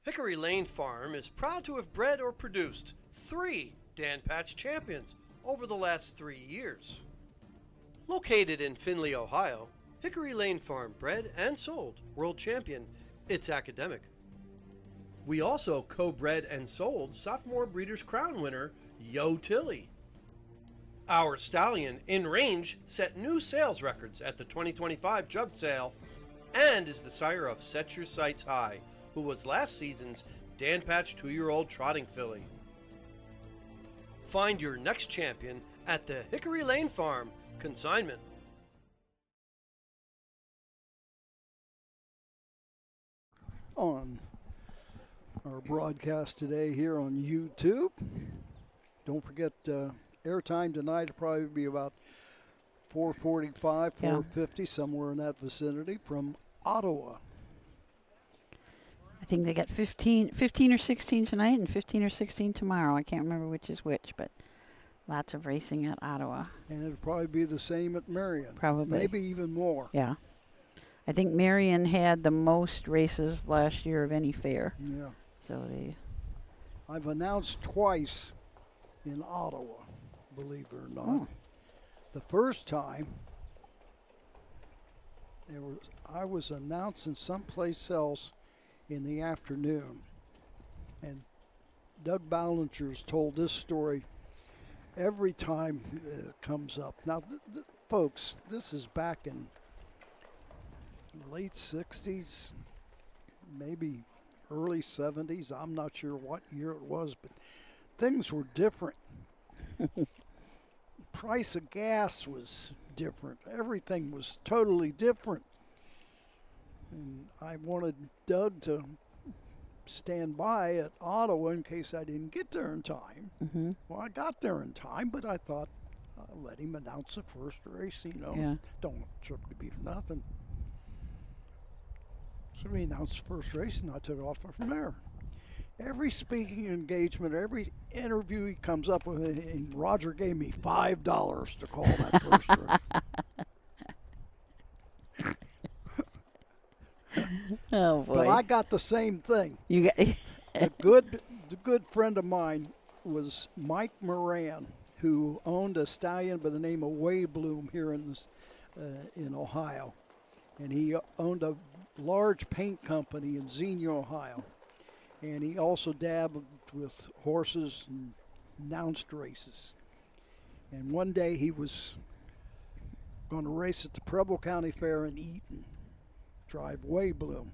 D: Hickory Lane Farm is proud to have bred or produced 3 Dan Patch champions over the last 3 years. Located in Findlay, Ohio, Hickory Lane Farm bred and sold world champion It's Academic. We also co-bred and sold sophomore Breeders' Crown winner Yo Tilly. Our stallion In Range set new sales records at the 2025 Jug Sale and is the sire of Set Your Sights High, who was last season's Dan Patch 2-year-old trotting filly. Find your next champion at the Hickory Lane Farm consignment.
A: On our broadcast today here on YouTube. Don't forget airtime tonight will probably be about 4:45, 4:50, somewhere in that vicinity from Ottawa.
B: I think they got 15 or 16 tonight and 15 or 16 tomorrow. I can't remember which is which, but lots of racing at Ottawa.
A: And it'll probably be the same at Marion.
B: Probably.
A: Maybe even more.
B: Yeah. I think Marion had the most races last year of any fair.
A: Yeah.
B: So
A: I've announced twice in Ottawa, believe it or not.
B: Oh.
A: The first time, I was announcing someplace else in the afternoon, and Doug Ballinger's told this story every time it comes up. Now, folks, this is back in late 60s, maybe early 70s. I'm not sure what year it was, but things were different. Price of gas was different. Everything was totally different. And I wanted Doug to stand by at Ottawa in case I didn't get there in time.
B: Mm-hmm.
A: Well, I got there in time, but I thought I'll let him announce the first race,
B: Yeah.
A: Don't want the trip to be for nothing. So he announced the first race, and I took off from there. Every speaking engagement, every interview he comes up with, and Roger gave me $5 to call that first race.
B: Oh boy!
A: But I got the same thing.
B: You got
A: The good friend of mine was Mike Moran, who owned a stallion by the name of Waybloom here in Ohio, and he owned a large paint company in Xenia, Ohio, and he also dabbled with horses and announced races. And one day he was going to race at the Preble County Fair in Eaton, drive Waybloom,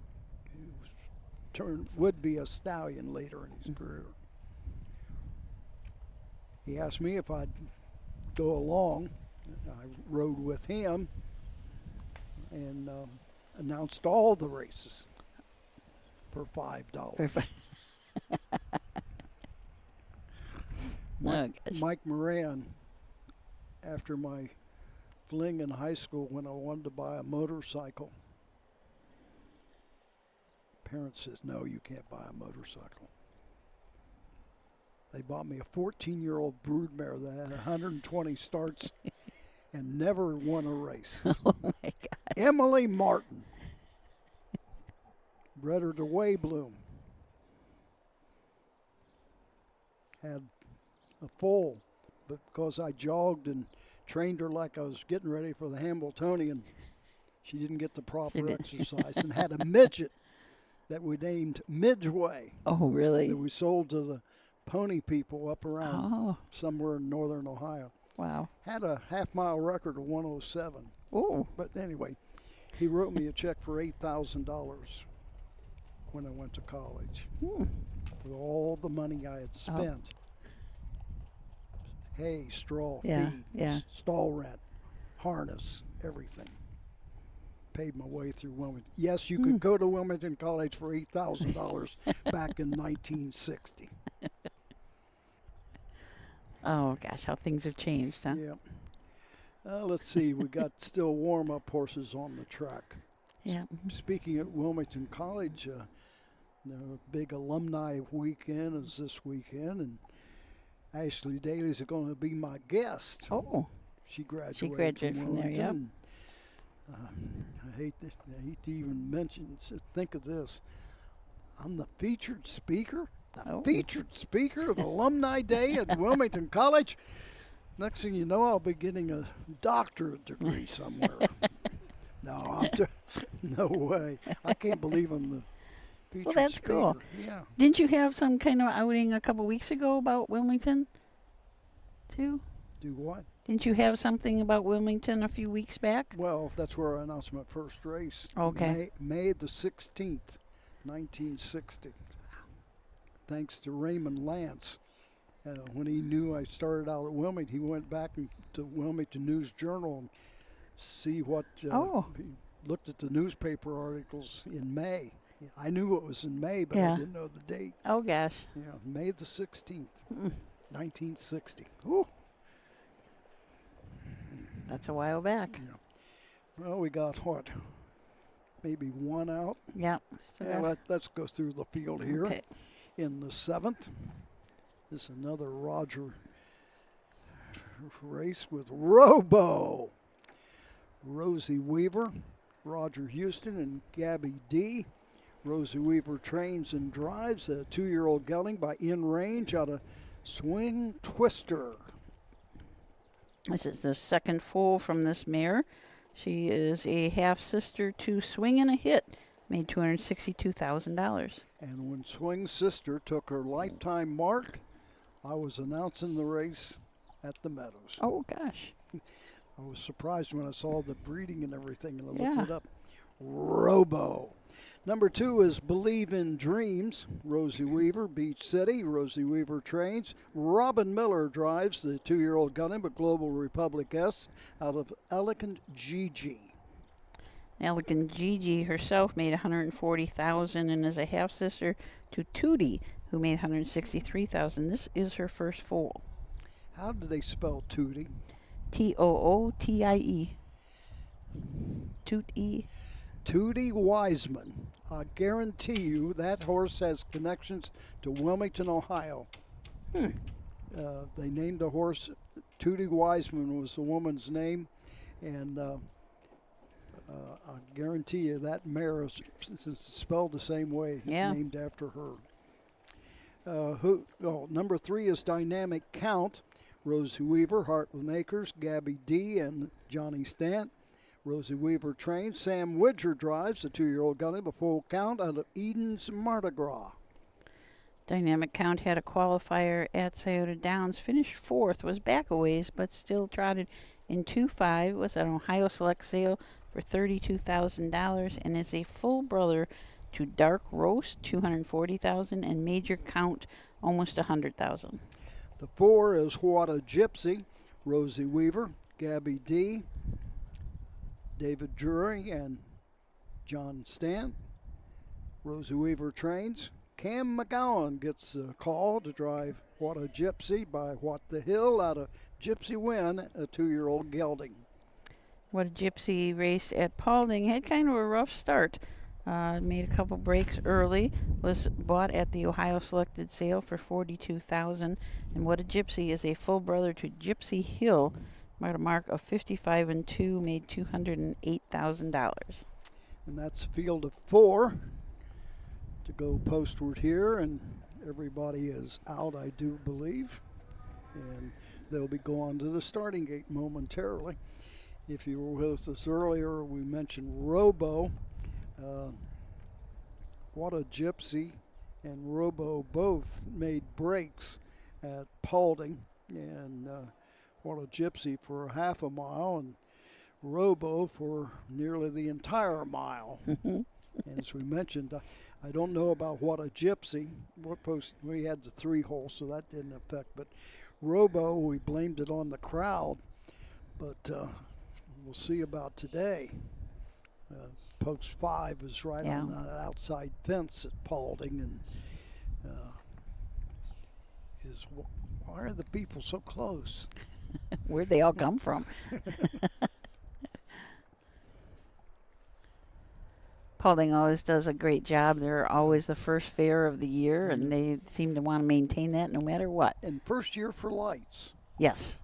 A: who would be a stallion later in his career. He asked me if I'd go along. I rode with him and announced all the races for $5. Mike Moran, after my fling in high school when I wanted to buy a motorcycle, parents says, no, you can't buy a motorcycle. They bought me a 14-year-old broodmare that had 120 starts and never won a race.
B: Oh my God!
A: Emily Martin, bred her to Waybloom, had a foal, but because I jogged and trained her like I was getting ready for the Hambletonian, she didn't get the proper exercise and had a midget that we named Midway.
B: Oh, really?
A: That we sold to the pony people up around somewhere in northern Ohio.
B: Wow.
A: Had a half-mile record of 107.
B: Oh.
A: But anyway, he wrote me a check for $8,000 when I went to college for all the money I had spent. Hay, straw, feed, stall rent, harness, everything. Paid my way through Wilmington. Yes, you could go to Wilmington College for $8,000 back in 1960.
B: Oh gosh, how things have changed, huh?
A: Yeah. Let's see. We got still warm-up horses on the track.
B: Yeah.
A: Speaking at Wilmington College, the big alumni weekend is this weekend, and Ashley Daly's going to be my guest.
B: Oh.
A: She graduated
B: from there, yeah.
A: I hate to even mention. Think of this. I'm the featured speaker. Featured speaker of Alumni Day at Wilmington College. Next thing you know, I'll be getting a doctorate degree somewhere. No way. I can't believe I'm the featured
B: that's
A: speaker.
B: Cool.
A: Yeah.
B: Didn't you have some kind of outing a couple weeks ago about Wilmington, too?
A: Do what?
B: Didn't you have something about Wilmington a few weeks back?
A: Well, that's where I announced my first race.
B: Okay.
A: May the 16th, 1960. Thanks to Raymond Lance. When he knew I started out at Wilmington, he went back to Wilmington News Journal and see what he looked at the newspaper articles in May. I knew it was in May, but I didn't know the date.
B: Oh, gosh.
A: Yeah, May the 16th, 1960. Ooh.
B: That's a while back.
A: Yeah. Well, we got what? Maybe one out?
B: Yeah.
A: Let's go through the field here.
B: Okay.
A: In the 7th, this is another Roger race with Robo. Rosie Weaver, Roger Houston, and Gabby D. Rosie Weaver trains and drives a 2-year-old gelding by In Range out of Swing Twister.
B: This is the second foal from this mare. She is a half-sister to Swing and a Hit. Made $262,000. And
A: when Swing's sister took her lifetime mark, I was announcing the race at the Meadows.
B: Oh, gosh.
A: I was surprised when I saw the breeding and everything, and I looked it up. Robo. Number 2 is Believe in Dreams. Rosie Weaver, Beach City. Rosie Weaver trains. Robin Miller drives the 2-year-old gunning, but Global Republic S out of Elegant Gigi.
B: Elegant Gigi herself made $140,000 and is a half sister to Tootie, who made $163,000. This is her first foal.
A: How do they spell Tootie?
B: Tootie. Tootie.
A: Tootie Wiseman. I guarantee you that horse has connections to Wilmington, Ohio. They named the horse Tootie Wiseman was the woman's name, and I guarantee you that mare is spelled the same way.
B: Yeah.
A: It's named after her. Number 3 is Dynamic Count. Rosie Weaver, Heartland Acres, Gabby D, and Johnny Stant. Rosie Weaver trains. Sam Widger drives the 2-year-old gunny, the full count out of Eden's Mardi Gras.
B: Dynamic Count had a qualifier at Scioto Downs, finished 4th, was back a ways, but still trotted in 2-5, was an Ohio Select sale for $32,000, and is a full brother to Dark Roast, $240,000, and Major Count, almost $100,000.
A: The 4 is What a Gypsy. Rosie Weaver, Gabby D, David Drury, and John Stant. Rosie Weaver trains. Cam McGowan gets a call to drive What a Gypsy by What the Hill out of Gypsy Win, a 2-year-old gelding.
B: What a Gypsy raced at Paulding, had kind of a rough start. Made a couple breaks early, was bought at the Ohio Selected sale for $42,000, and What a Gypsy is a full brother to Gypsy Hill, made a mark of 55-2, made $208,000.
A: And that's a field of 4 to go postward here, and everybody is out, I do believe, and they'll be going to the starting gate momentarily. If you were with us earlier, we mentioned Robo. What a Gypsy and Robo both made breaks at Paulding, and What a Gypsy for half a mile, and Robo for nearly the entire mile. And as we mentioned, I don't know about What a Gypsy. We had the 3 hole, so that didn't affect. But Robo, we blamed it on the crowd. But we'll see about today. Post 5 is right on that outside fence at Paulding, and says, why are the people so close?
B: Where'd they all come from? Paulding always does a great job. They're always the first fair of the year, and they seem to want to maintain that no matter what.
A: And first year for lights.
B: Yes.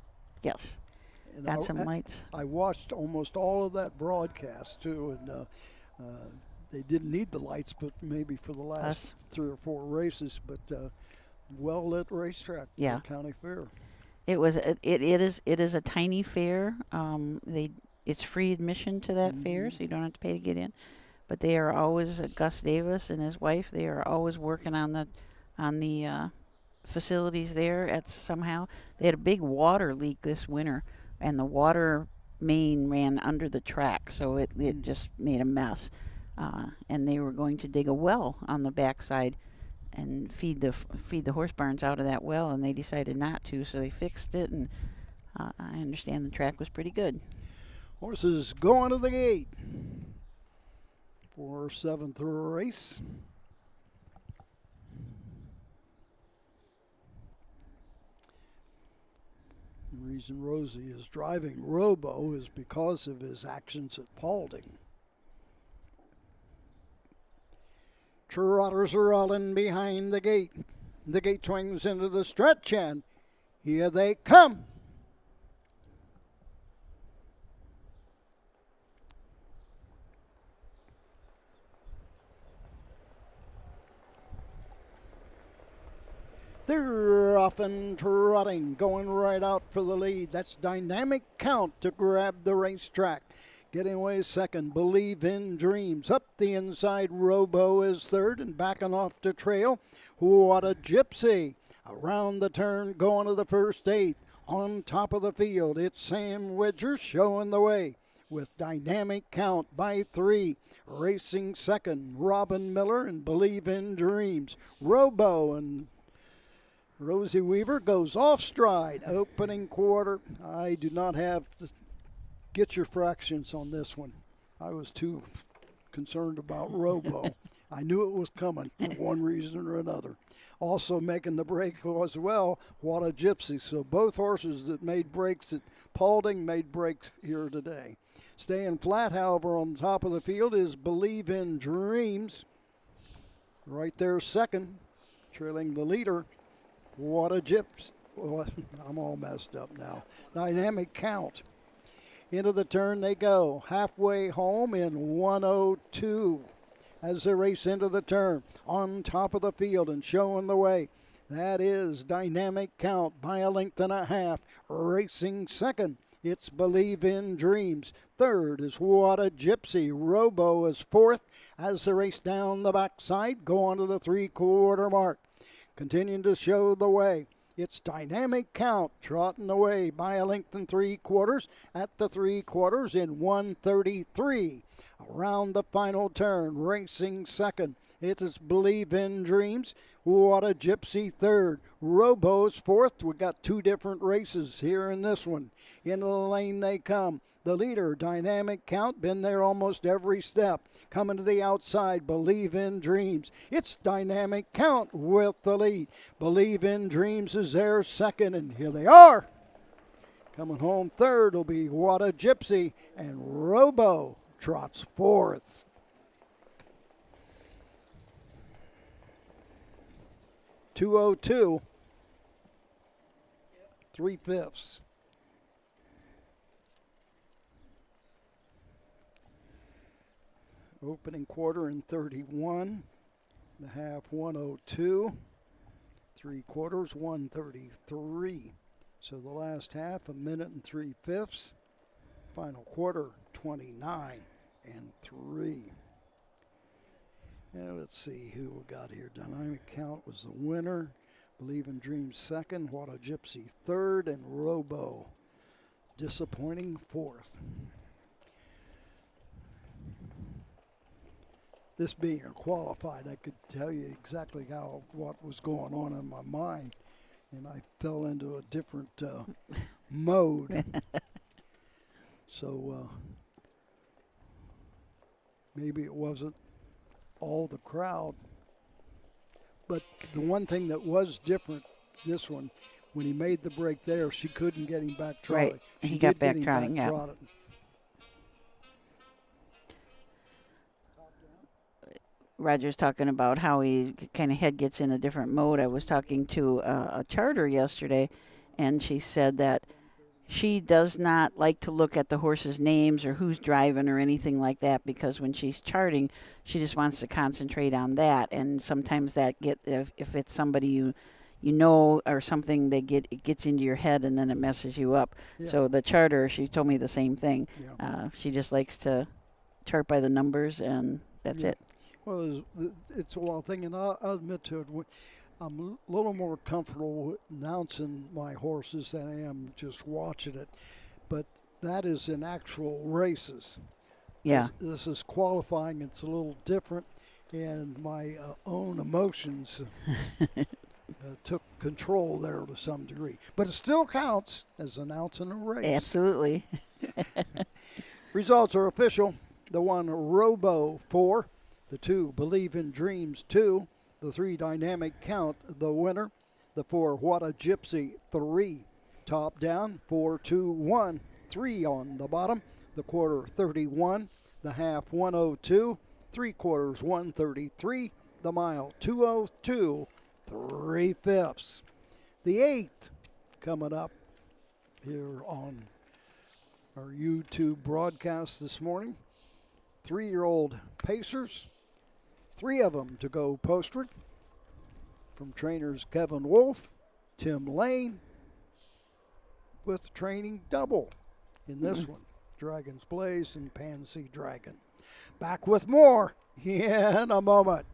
A: And
B: Got some lights.
A: I watched almost all of that broadcast, too, and they didn't need the lights, but maybe for the last 3 or 4 races, but well-lit racetrack for County Fair.
B: It is a tiny fair. It's free admission to that fair, so you don't have to pay to get in. But they are always, Gus Davis and his wife, they are always working on the facilities there. They had a big water leak this winter, and the water main ran under the track, so it just made a mess. And they were going to dig a well on the backside and feed the horse barns out of that well, and they decided not to, so they fixed it, and I understand the track was pretty good.
A: Horses going to the gate for 7th race. The reason Rosie is driving Robo is because of his actions at Paulding. Trotters are all in behind the gate. The gate swings into the stretch, and here they come. They're off and trotting, going right out for the lead. That's Dynamic Count to grab the racetrack. Getting away second, Believe in Dreams. Up the inside, Robo is third, and backing off to trail. What a Gypsy. Around the turn, going to the first 8. On top of the field, it's Sam Widger showing the way. with Dynamic Count by 3. Racing second, Robin Miller and Believe in Dreams. Robo and Rosie Weaver goes off stride. Opening quarter. I do not have to get your fractions on this one. I was too concerned about Robo. I knew it was coming for one reason or another. Also making the break as well, What a Gypsy. So both horses that made breaks at Paulding made breaks here today. Staying flat, however, on top of the field is Believe in Dreams. Right there second, trailing the leader, What a Gypsy. Well, I'm all messed up now. Dynamic Count. Into the turn they go. Halfway home in 102. As they race into the turn, on top of the field and showing the way. That is Dynamic Count by a length and a half. Racing second, it's Believe in Dreams. Third is What a Gypsy. Robo is fourth as they race down the backside, go on to the 3/4 mark. Continuing to show the way. It's Dynamic Count trotting away by a length and 3/4 at the 3/4 in 133. Around the final turn, racing second, it is Believe in Dreams. What a Gypsy third. Robo's fourth. We got two different races here in this one. Into the lane they come. The leader, Dynamic Count, been there almost every step. Coming to the outside, Believe in Dreams. It's Dynamic Count with the lead. Believe in Dreams is there second, and here they are. Coming home third will be What a Gypsy, and Robo trots fourth. .202, 3/5. Opening quarter in 31, the half 102, 3/4 133. So the last half, a minute and 3/5. Final quarter 29 and 3. Now let's see who we got here. Dynamic Count was the winner. Believe in Dreams second. What a Gypsy third. And Robo disappointing fourth. This being a qualified, I could tell you exactly what was going on in my mind. And I fell into a different mode. So maybe it wasn't all the crowd. But the one thing that was different, this one, when he made the break there, she couldn't get him back trotting.
B: Right,
A: She
B: he got
A: did
B: back
A: get him
B: trotting, yeah.
A: trotting.
B: Roger's talking about how he kind of head gets in a different mode. I was talking to a charter yesterday, and she said that she does not like to look at the horses' names or who's driving or anything like that, because when she's charting, she just wants to concentrate on that. And sometimes that if it's somebody you know or something, it gets into your head and then it messes you up.
A: Yeah.
B: So the charter, she told me the same thing.
A: Yeah.
B: She just likes to chart by the numbers, and that's
A: Yeah.
B: it.
A: Well, it's a wild thing, and I'll admit to it. I'm a little more comfortable announcing my horses than I am just watching it. But that is in actual races.
B: Yeah.
A: This is qualifying. It's a little different, and my own emotions took control there to some degree. But it still counts as announcing a race.
B: Absolutely.
A: Results are official. The 1, Robo 4. The 2, Believe in Dreams 2. The 3, Dynamic Count, the winner. The 4, What a Gypsy 3. Top down, 4, 2, 1. 3 on the bottom. The quarter 31. The half 102. 3/4 133. The mile 202. 3/5. The 8th coming up here on our YouTube broadcast this morning. 3-year-old Pacers. 3 of them to go postward from trainers Kevin Wolf, Tim Lane, with training double in this one. Dragon's Blaze and Pansy Dragon. Back with more in a moment.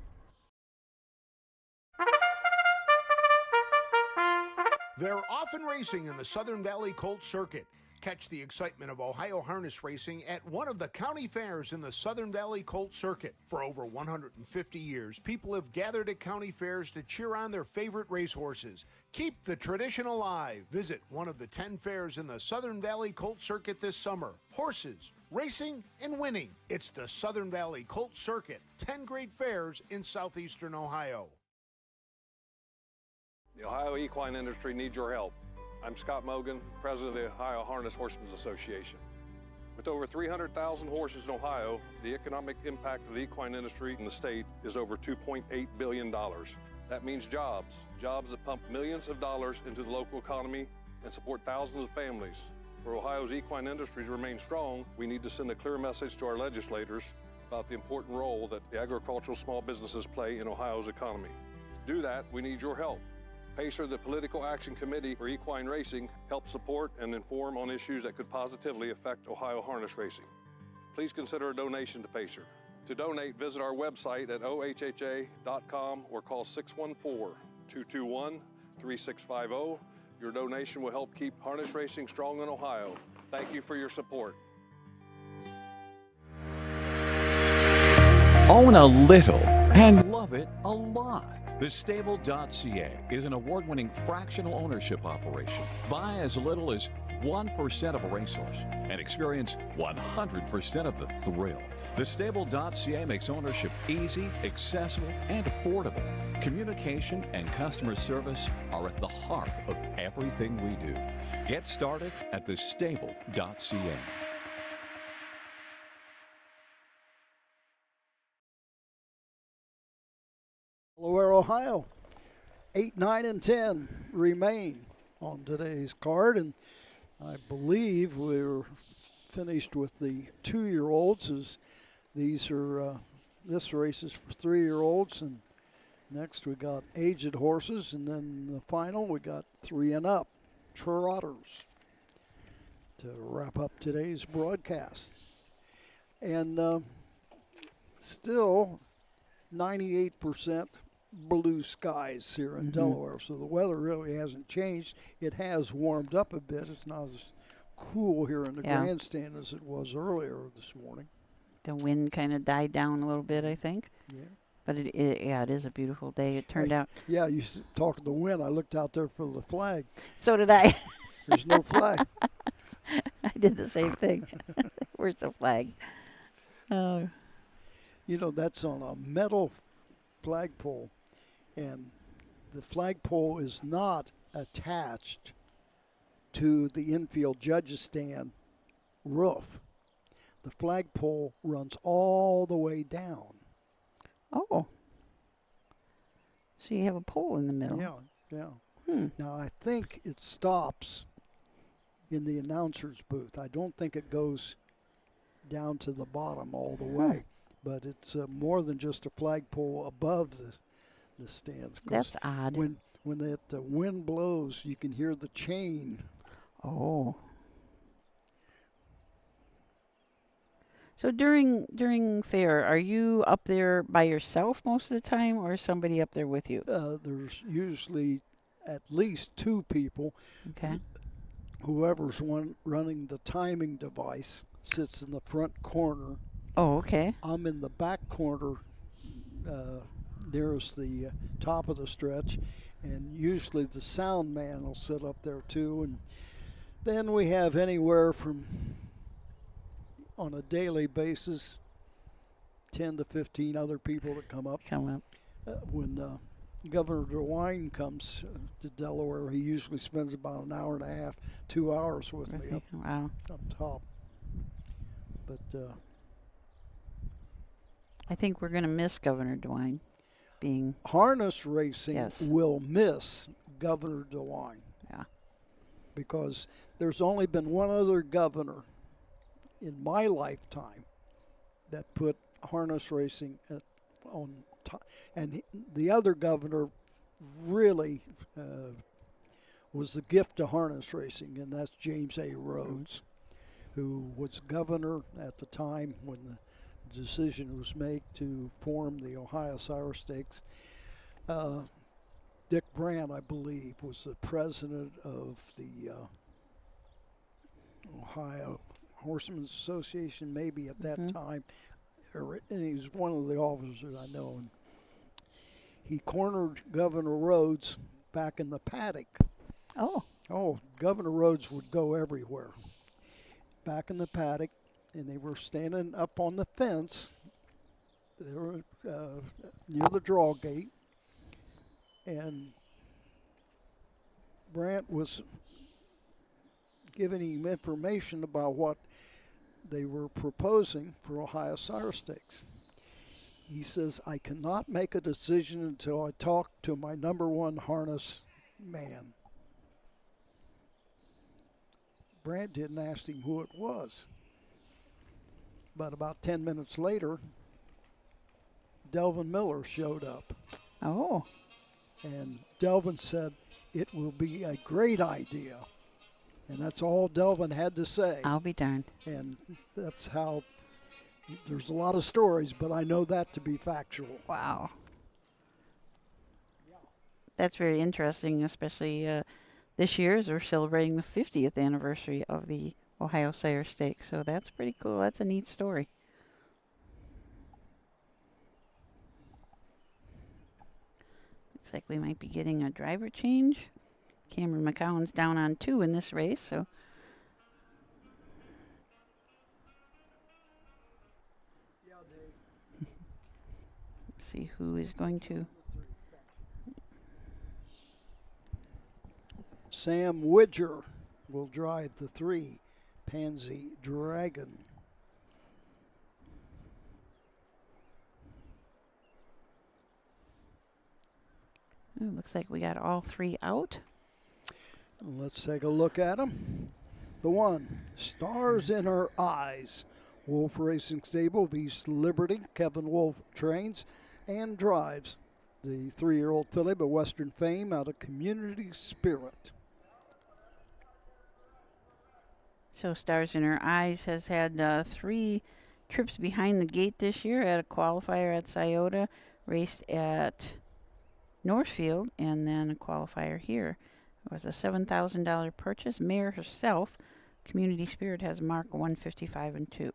I: They're often racing in the Southern Valley Colt Circuit. Catch the excitement of Ohio harness racing at one of the county fairs in the Southern Valley Colt Circuit. For over 150 years, people have gathered at county fairs to cheer on their favorite racehorses. Keep the tradition alive. Visit one of the 10 fairs in the Southern Valley Colt Circuit this summer. Horses, racing, and winning. It's the Southern Valley Colt Circuit. 10 great fairs in southeastern Ohio.
E: The Ohio equine industry needs your help. I'm Scott Mogan, president of the Ohio Harness Horsemen Association. With over 300,000 horses in Ohio, the economic impact of the equine industry in the state is over $2.8 billion. That means jobs that pump millions of dollars into the local economy and support thousands of families. For Ohio's equine industry to remain strong, we need to send a clear message to our legislators about the important role that the agricultural small businesses play in Ohio's economy. To do that, we need your help. PACER, the Political Action Committee for Equine Racing, helps support and inform on issues that could positively affect Ohio harness racing. Please consider a donation to PACER. To donate, visit our website at ohha.com or call 614-221-3650. Your donation will help keep harness racing strong in Ohio. Thank you for your support.
L: Own a little and love it a lot. TheStable.ca is an award-winning fractional ownership operation. Buy as little as 1% of a racehorse and experience 100% of the thrill. TheStable.ca makes ownership easy, accessible, and affordable. Communication and customer service are at the heart of everything we do. Get started at TheStable.ca.
A: Delaware, Ohio. 8, 9, and 10 remain on today's card, and I believe we're finished with the 2-year-olds. As these are this race is for 3-year-olds, and next we got aged horses, and then the final we got 3 and up trotters to wrap up today's broadcast. And still 98% blue skies here in Delaware, so the weather really hasn't changed. It has warmed up a bit. It's not as cool here in the grandstand as it was earlier this morning.
B: The wind kind of died down a little bit, I think.
A: Yeah.
B: But it is a beautiful day. It turned out.
A: Yeah, you talk of the wind. I looked out there for the flag.
B: So did I.
A: There's no flag.
B: I did the same thing. Where's the flag? Oh.
A: You know, that's on a metal flagpole, and the flagpole is not attached to the infield judges stand roof. The flagpole runs all the way down.
B: Oh. So you have a pole in the middle.
A: Yeah. Now, I think it stops in the announcer's booth. I don't think it goes down to the bottom all the way. But it's more than just a flagpole above the stands.
B: That's odd.
A: When that wind blows, you can hear the chain.
B: Oh. So during fair, are you up there by yourself most of the time, or is somebody up there with you?
A: There's usually at least 2 people.
B: Okay.
A: Whoever's running the timing device sits in the front corner.
B: Oh, okay.
A: I'm in the back corner nearest the top of the stretch, and usually the sound man will sit up there too. And then we have anywhere from, on a daily basis, 10 to 15 other people that come up. When Governor DeWine comes to Delaware, he usually spends about an hour and a half, 2 hours with me up top. But
B: I think we're going to miss Governor DeWine being...
A: Harness racing will miss Governor DeWine.
B: Yeah.
A: Because there's only been one other governor in my lifetime that put harness racing on top. And the other governor really was the gift to harness racing, and that's James A. Rhodes, who was governor at the time when the decision was made to form the Ohio Sire Stakes. Dick Brandt, I believe, was the president of the Ohio Horsemen's Association, maybe at that time. And he was one of the officers I know. And he cornered Governor Rhodes back in the paddock. Oh, Governor Rhodes would go everywhere. Back in the paddock, and they were standing up on the fence. They were near the draw gate, and Brandt was giving him information about what they were proposing for Ohio Sire Stakes. He says, I cannot make a decision until I talk to my number one harness man. Brandt didn't ask him who it was. But about 10 minutes later, Delvin Miller showed up.
B: Oh.
A: And Delvin said, it will be a great idea. And that's all Delvin had to say.
B: I'll be darned.
A: And that's how, there's a lot of stories, but I know that to be factual.
B: Wow. That's very interesting, especially this year as we're celebrating the 50th anniversary of the Ohio Sire Stakes. So that's pretty cool. That's a neat story. Looks like we might be getting a driver change. Cameron McCowan's down on 2 in this race, so see who is going to.
A: Sam Widger will drive the 3, Pansy Dragon.
B: Looks like we got all 3 out.
A: Let's take a look at them. The 1, Stars in Her Eyes. Wolf Racing Stable of East Liberty. Kevin Wolf trains and drives the 3-year-old filly by Western Fame out of Community Spirit.
B: So Stars in Her Eyes has had 3 trips behind the gate this year at a qualifier at Scioto, raced at Northfield, and then a qualifier here. It was a $7,000 purchase. Mare herself, Community Spirit, has a mark of 155 and 2.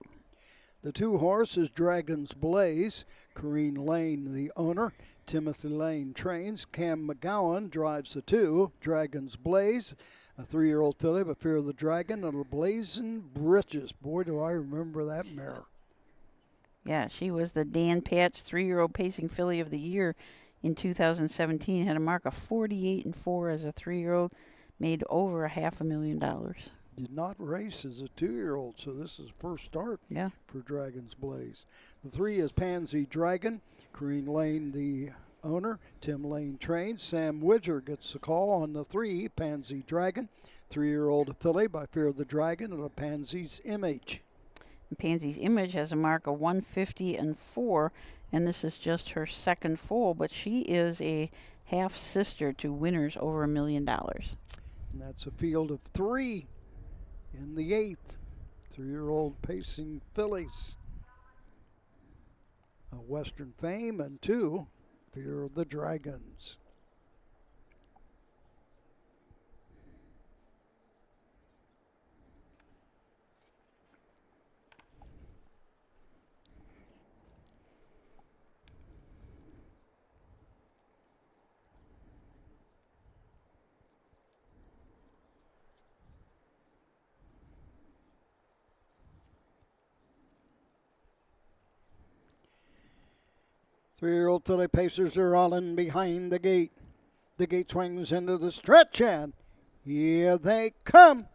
A: The 2 horses, Dragon's Blaze. Corrine Lane, the owner. Timothy Lane trains. Cam McGowan drives the 2, Dragon's Blaze. A 3-year-old filly by Fear of the Dragon and a Blazing Britches. Boy, do I remember that mare.
B: Yeah, she was the Dan Patch 3-year-old pacing filly of the year in 2017. Had a mark of 48 and 4 as a 3-year-old. Made over $500,000.
A: Did not race as a 2-year-old, so this is first start for Dragon's Blaze. The 3 is Pansy Dragon. Corrine Lane, the owner. Tim Lane trains. Sam Widger gets the call on the 3, Pansy Dragon. 3-year-old filly by Fear of the Dragon and a Pansy's Image.
B: And Pansy's Image has a mark of 150 and 4, and this is just her second foal, but she is a half sister to winners over $1 million.
A: And that's a field of 3 in the 8th. 3-year-old pacing fillies. A Western Fame and 2, Fear of the Dragons. Three-year-old filly pacers are all in behind the gate. The gate swings into the stretch, and here they come.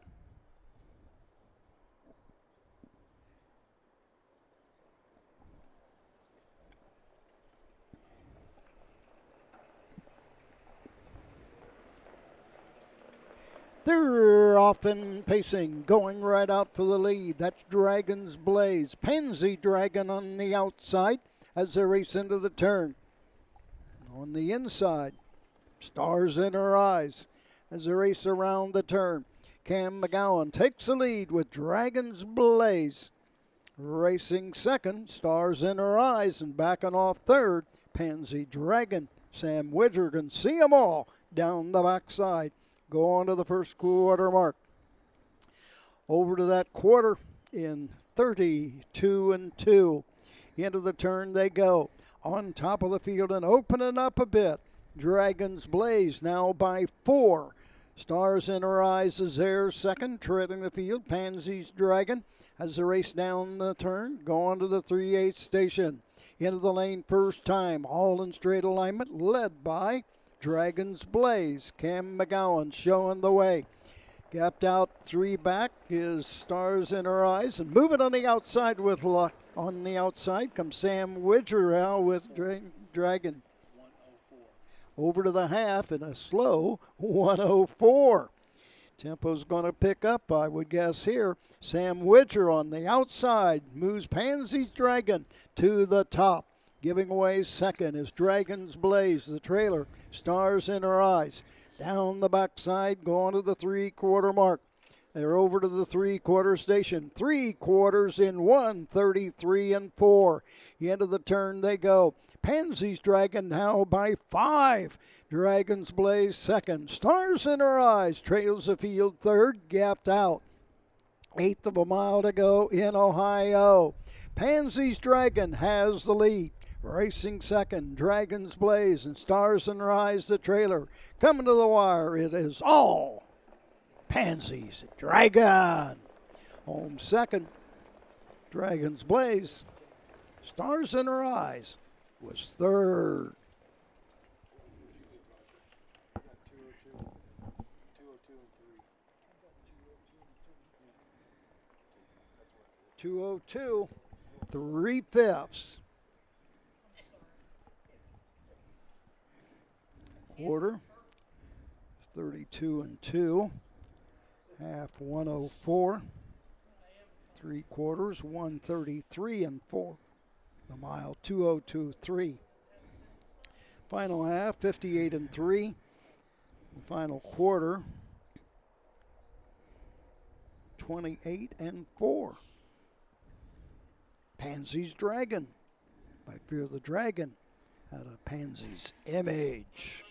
A: They're off and pacing, going right out for the lead. That's Dragon's Blaze. Pansy Dragon on the outside as they race into the turn. On the inside, Stars in Her Eyes as they race around the turn. Cam McGowan takes the lead with Dragon's Blaze. Racing second, Stars in Her Eyes, and backing off third, Pansy Dragon. Sam Widger can see them all down the backside. Go on to the first quarter mark. over to that quarter in 32-2. Into the turn they go. On top of the field and opening up a bit. Dragons Blaze now by 4. Stars in Her Eyes is there second, treading the field. Pansy's Dragon has the race down the turn, going to the 3/8 station. Into the lane first time, all in straight alignment, led by Dragons Blaze. Cam McGowan showing the way. Gapped out 3 back is Stars in Her Eyes, and moving on the outside with luck. On the outside comes Sam Widger now with Dragon. Over to the half in a slow 104. Tempo's going to pick up, I would guess here. Sam Widger on the outside moves Pansy's Dragon to the top. Giving away second is Dragons Blaze, the trailer. Stars in Her Eyes. Down the backside, going to the 3/4 mark. They're over to the 3/4 station. 3 quarters in 1:33-4. Into the turn they go. Pansy's Dragon now by 5. Dragons Blaze second. Stars in Her Eyes trails the field third, gapped out. 1/8 of a mile to go in Ohio. Pansy's Dragon has the lead. Racing second, Dragons Blaze and Stars in Her Eyes, the trailer. Coming to the wire, it is all Pansy's Dragon. Home second, Dragons Blaze. Stars in Her Eyes was third. .202, 3/5. Quarter, 32-2. Half 104. 3/4, 1:33-4. The mile 2:02.3. Final half 58-3. The final quarter 28-4. Pansy's Dragon by Fear the Dragon out of Pansy's Image.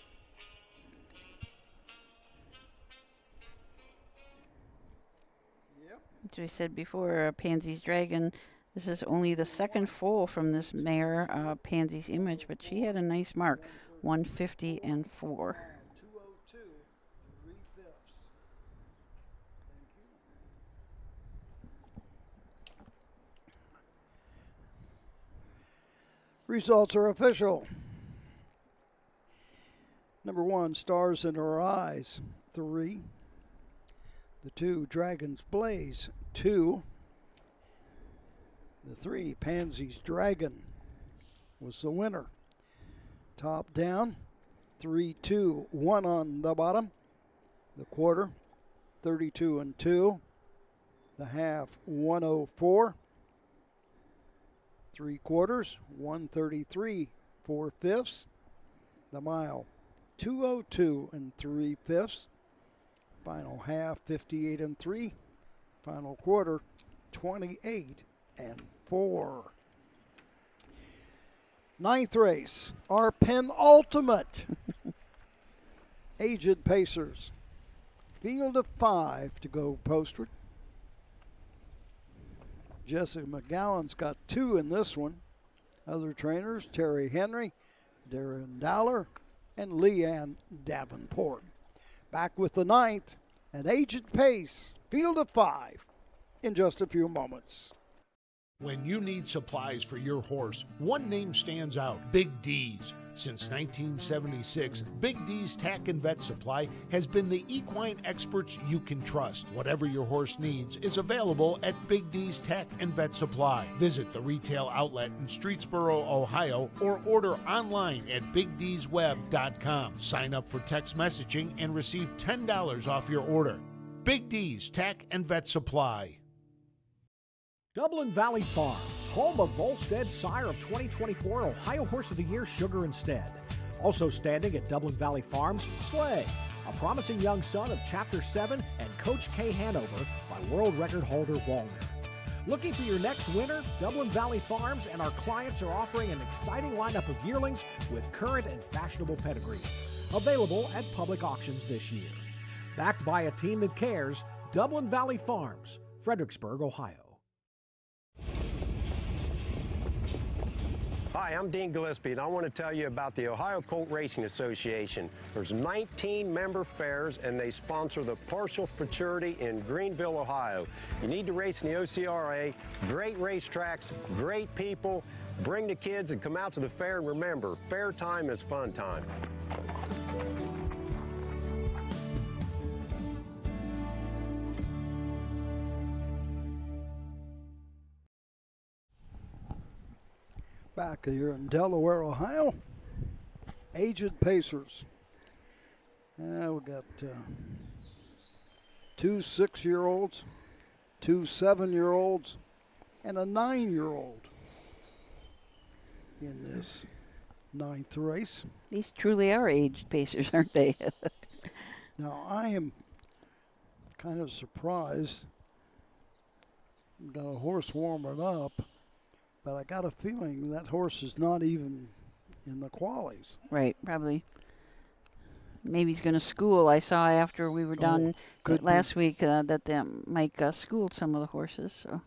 B: As we said before, Pansy's Dragon, this is only the second foal from this mare, Pansy's Image, but she had a nice mark, 150-4.
A: 2:02, 3/5. Results are official. Number 1, Stars in Her Eyes, 3. The 2, Dragons Blaze, 2. The 3, Pansy's Dragon, was the winner. Top down, 3-2-1 on the bottom. The quarter, 32-2. The half, 104. 3/4, 1:33-4/5. The mile, 2:02 3/5. Final half, 58-3. Final quarter, 28-4. Ninth race, our penultimate. Aged Pacers. Field of 5 to go postward. Jessica McGowan's got 2 in this one. Other trainers, Terry Henry, Darren Dowler, and Leanne Davenport. Back with the 9th, an Aged Pace, Field of 5, in just a few moments.
I: When you need supplies for your horse, one name stands out, Big D's. Since 1976, Big D's Tack and Vet Supply has been the equine experts you can trust. Whatever your horse needs is available at Big D's Tack and Vet Supply. Visit the retail outlet in Streetsboro, Ohio, or order online at BigD'sWeb.com. Sign up for text messaging and receive $10 off your order. Big D's Tack and Vet Supply.
G: Dublin Valley Farms, home of Volstead Sire of 2024 Ohio Horse of the Year, Sugar Instead. Also standing at Dublin Valley Farms, Slay, a promising young son of Chapter 7 and Coach K Hanover by world record holder Walner. Looking for your next winner? Dublin Valley Farms and our clients are offering an exciting lineup of yearlings with current and fashionable pedigrees. Available at public auctions this year. Backed by a team that cares, Dublin Valley Farms, Fredericksburg, Ohio.
F: Hi, I'm Dean Gillespie, and I want to tell you about the Ohio Colt Racing Association. There's 19 member fairs, and they sponsor the Partial Futurity in Greenville, Ohio. You need to race in the OCRA. Great racetracks, great people. Bring the kids and come out to the fair, and remember, fair time is fun time.
A: Back here in Delaware, Ohio. Aged Pacers. We got 2 6-year-olds, 2 7-year-olds, and a 9-year-old in this 9th race.
B: These truly are aged Pacers, aren't they?
A: Now, I am kind of surprised. Got a horse warming up, but I got a feeling that horse is not even in the qualies.
B: Right, probably. Maybe he's going to school. I saw after we were done last week that Mike schooled some of the horses. So,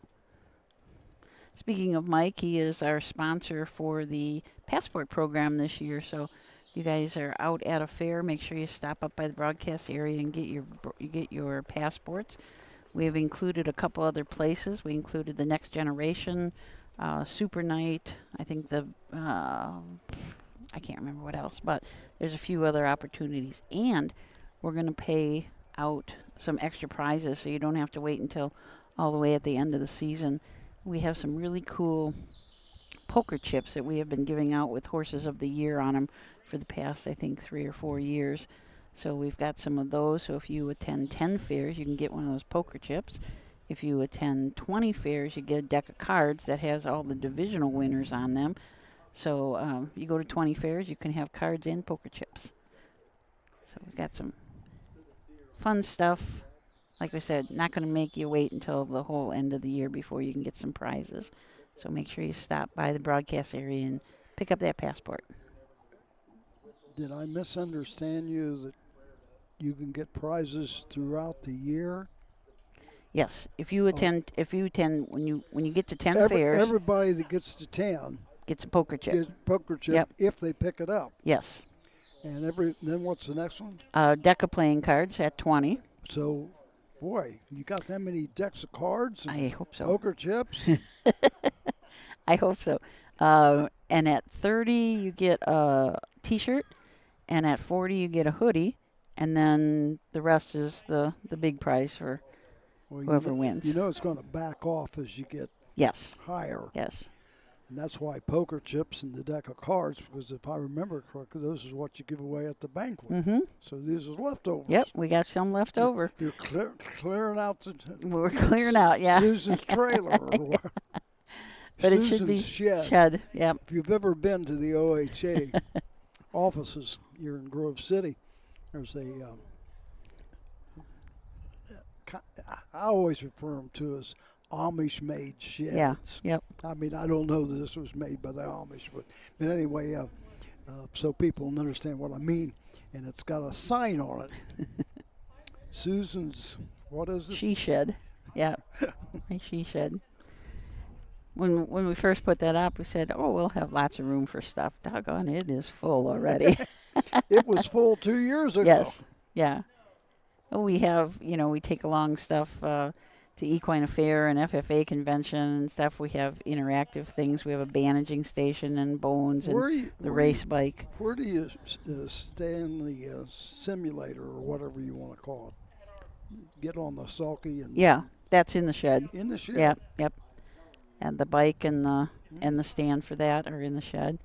B: speaking of Mike, he is our sponsor for the passport program this year. So, you guys are out at a fair, make sure you stop up by the broadcast area and get your passports. We have included a couple other places. We included the Next Generation, Super Night, I think I can't remember what else, but there's a few other opportunities. And we're going to pay out some extra prizes so you don't have to wait until all the way at the end of the season. We have some really cool poker chips that we have been giving out with Horses of the Year on them for the past, I think, 3 or 4 years. So we've got some of those. So if you attend 10 fairs, you can get one of those poker chips. If you attend 20 fairs, you get a deck of cards that has all the divisional winners on them. So you go to 20 fairs, you can have cards and poker chips. So we've got some fun stuff. Like I said, not going to make you wait until the whole end of the year before you can get some prizes. So make sure you stop by the broadcast area and pick up that passport.
A: Did I misunderstand you that you can get prizes throughout the year?
B: Yes, if you attend when you get to 10 fairs,
A: everybody that gets to 10
B: gets a poker chip.
A: Gets a poker chip.
B: Yep.
A: If they pick it up.
B: Yes.
A: And then what's the next one?
B: Deck of playing cards at 20.
A: So, boy, you got that many decks of cards?
B: I hope so.
A: Poker chips?
B: I hope so. And at 30, you get a T-shirt, and at 40, you get a hoodie, and then the rest is the big prize for whoever wins.
A: You know it's going to back off as you get higher.
B: Yes.
A: And that's why poker chips and the deck of cards, because if I remember correctly, those is what you give away at the banquet.
B: Mm-hmm.
A: So these are leftovers.
B: Yep, we got some left over.
A: You're clearing out.
B: We're clearing out, yeah.
A: Susan's trailer.
B: But
A: Susan's
B: it should be
A: shed.
B: Yep.
A: If you've ever been to the OHA offices here in Grove City, there's I always refer them to as Amish-made sheds.
B: Yeah. Yep.
A: I mean, I don't know that this was made by the Amish, but anyway, so people will understand what I mean. And it's got a sign on it. Susan's, what is it?
B: She shed. Yeah. She shed. When we first put that up, we said, "Oh, we'll have lots of room for stuff." Doggone, it is full already.
A: It was full 2 years ago.
B: Yes. Yeah. Well, we have, we take along stuff to Equine Affair and FFA convention and stuff. We have interactive things. We have a bandaging station and bones and the race bike.
A: Where do you stand the simulator or whatever you want to call it? Get on the sulky and.
B: Yeah, that's in the shed.
A: In the shed.
B: Yep. Yep. And the bike and the stand for that are in the shed.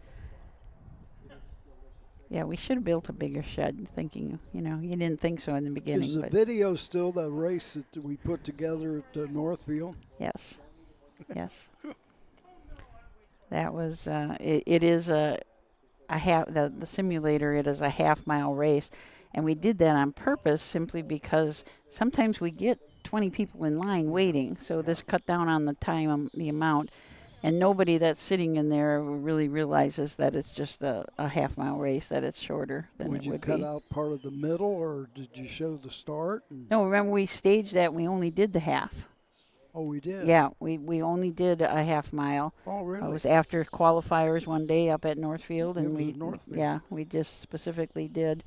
B: Yeah, we should have built a bigger shed, thinking, you didn't think so in the beginning.
A: Is the video still the race that we put together at Northfield?
B: Yes. Yes. That was, it is a half, the simulator, it is a half-mile race. And we did that on purpose simply because sometimes we get 20 people in line waiting. So this cut down on the time, the amount. And nobody that's sitting in there really realizes that it's just a half-mile race, that it's shorter than it would be.
A: Would you cut out part of the middle, or did you show the start?
B: No, remember we staged that. We only did the half.
A: Oh, we did?
B: Yeah, we only did a half mile.
A: Oh, really?
B: It was after qualifiers one day up at Northfield,
A: It
B: and
A: was at Northfield.
B: yeah, we just specifically did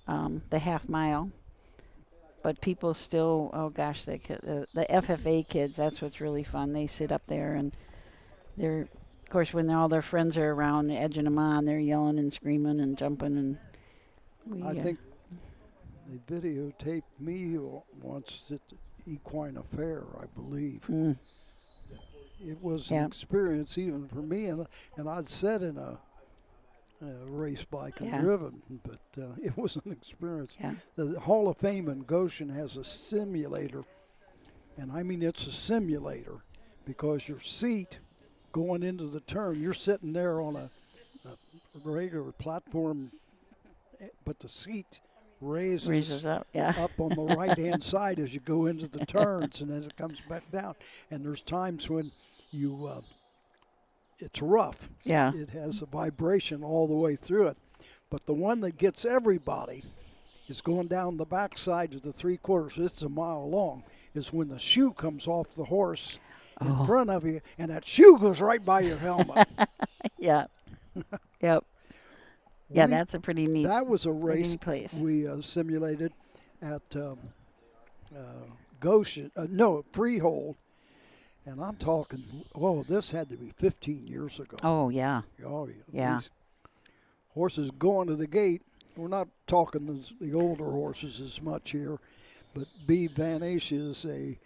B: the half mile. But people still, oh gosh, the FFA kids, that's what's really fun. They sit up there and they're, of course, when all their friends are around edging them on, they're yelling and screaming and jumping. And
A: I think they videotaped me once at the Equine Affair, I believe. It was an experience even for me, and I'd sat in a race bike and driven, but it was an experience. The Hall of Fame in Goshen has a simulator, and I mean it's a simulator because your seat going into the turn, you're sitting there on a regular platform, but the seat raises
B: up,
A: up on the right-hand side as you go into the turns, and then it comes back down. And there's times when you it's rough.
B: Yeah.
A: It has a vibration all the way through it. But the one that gets everybody is going down the backside of the 3/4. It's a mile long. Is when the shoe comes off the horse in front of you, and that shoe goes right by your helmet.
B: Yeah. Yep. Yeah, that's a pretty neat.
A: That was a race
B: place.
A: We simulated at Goshen. Freehold. And I'm talking, this had to be 15 years ago.
B: Oh, yeah.
A: Oh,
B: yeah.
A: These horses going to the gate. We're not talking the older horses as much here, but B. Vanish is a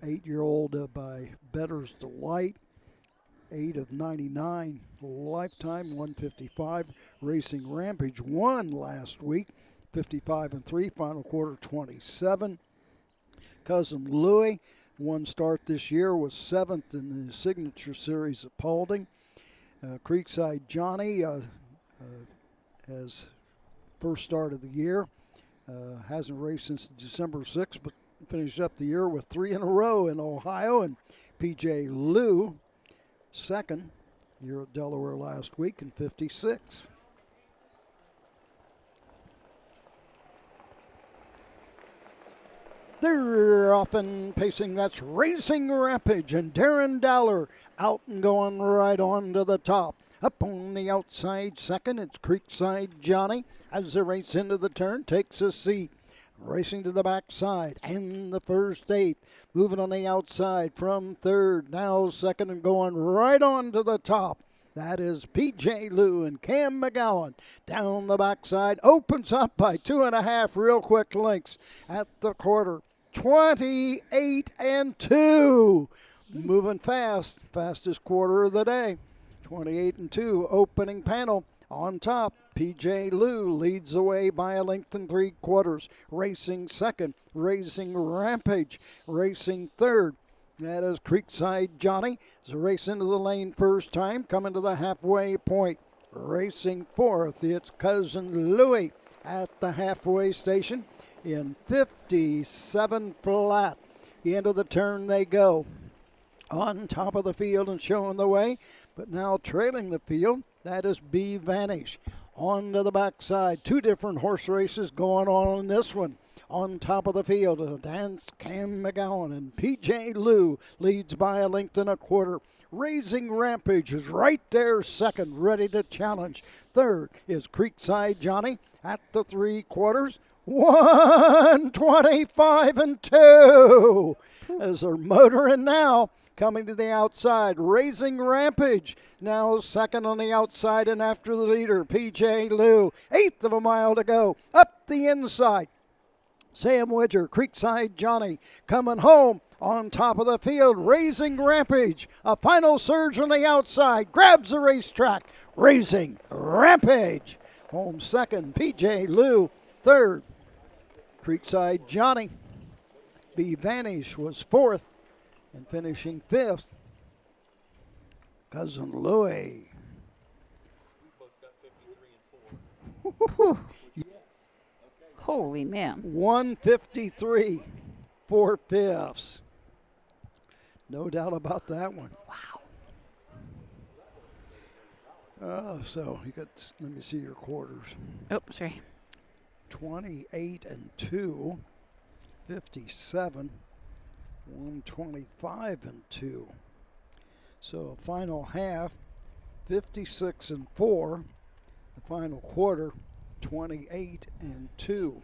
A: 8-year-old by Better's Delight, 8 of 99 lifetime, 155. Racing Rampage won last week, 55-3, final quarter 27. Cousin Louie. One start this year, was 7th in the Signature Series at Paulding. Creekside Johnny has first start of the year. Hasn't raced since December 6th, but finished up the year with 3 in a row in Ohio. And P.J. Lou, second, here at Delaware last week in 56. They're often pacing. That's Racing Rampage, and Darren Dowler out and going right on to the top. Up on the outside second, it's Creekside Johnny. As they race into the turn, takes a seat. Racing to the backside, and the first 8. Moving on the outside from third, now second, and going right on to the top. That is P.J. Lou and Cam McGowan. Down the backside, opens up by 2.5 real quick lengths at the quarter. 28-2. Moving fast. Fastest quarter of the day. 28-2. Opening panel. On top, P.J. Lou leads the way by a length and 3/4. Racing second. Racing Rampage. Racing third. That is Creekside Johnny. As a race into the lane first time. Coming to the halfway point. Racing fourth. It's Cousin Louie at the halfway station in 57 flat. The end of the turn they go. On top of the field and showing the way, but now trailing the field, that is B. Vanish. On to the backside, 2 different horse races going on in this one. On top of the field, Dance Cam McGowan, and P.J. Lou leads by a length and 1/4. Racing Rampage is right there second, ready to challenge. Third is Creekside Johnny at the 3/4. 125-2 as they're motoring now. Coming to the outside, Racing Rampage now second on the outside, and after the leader, P.J. Lou. 1/8 of a mile to go. Up the inside, Sam Widger, Creekside Johnny coming home. On top of the field, Racing Rampage. A final surge on the outside, grabs the racetrack. Racing Rampage. Home second, P.J. Lou. Third, Creekside Johnny. B. Vanish was fourth, and finishing 5th, Cousin Louie.
B: Holy man.
A: 153, 4/5. No doubt about that one.
B: Wow.
A: So you got, let me see your quarters.
B: Oh, sorry.
A: 28-2, 57, 125-2. So final half, 56-4. The final quarter, 28-2.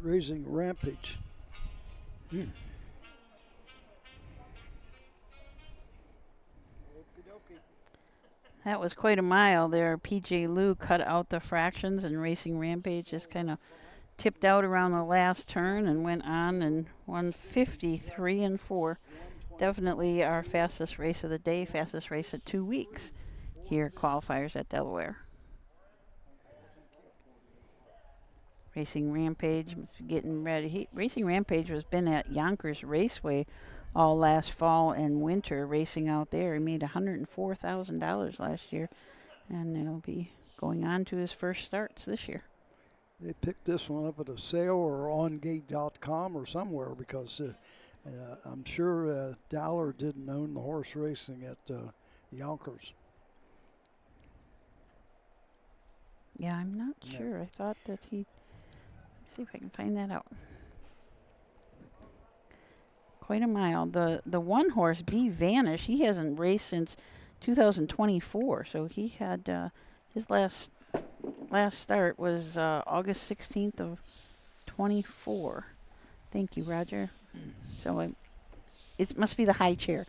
A: Raising Rampage.
B: That was quite a mile there. PJ Lou cut out the fractions, and Racing Rampage just kind of tipped out around the last turn and went on and won 53-4. Definitely our fastest race of the day, fastest race of 2 weeks here at Qualifiers at Delaware. Racing Rampage must be getting ready. Racing Rampage has been at Yonkers Raceway all last fall and winter racing out there. He made $104,000 last year, and he'll be going on to his first starts this year.
A: They picked this one up at a sale or ongate.com or somewhere, because I'm sure Dollar didn't own the horse racing at Yonkers.
B: Yeah, I'm not sure. I thought that he... Let's see if I can find that out. Quite a mile. The one horse, B Vanish, he hasn't raced since 2024. So he had his last start was August 16th of 24. Thank you, Roger. So it must be the high chair.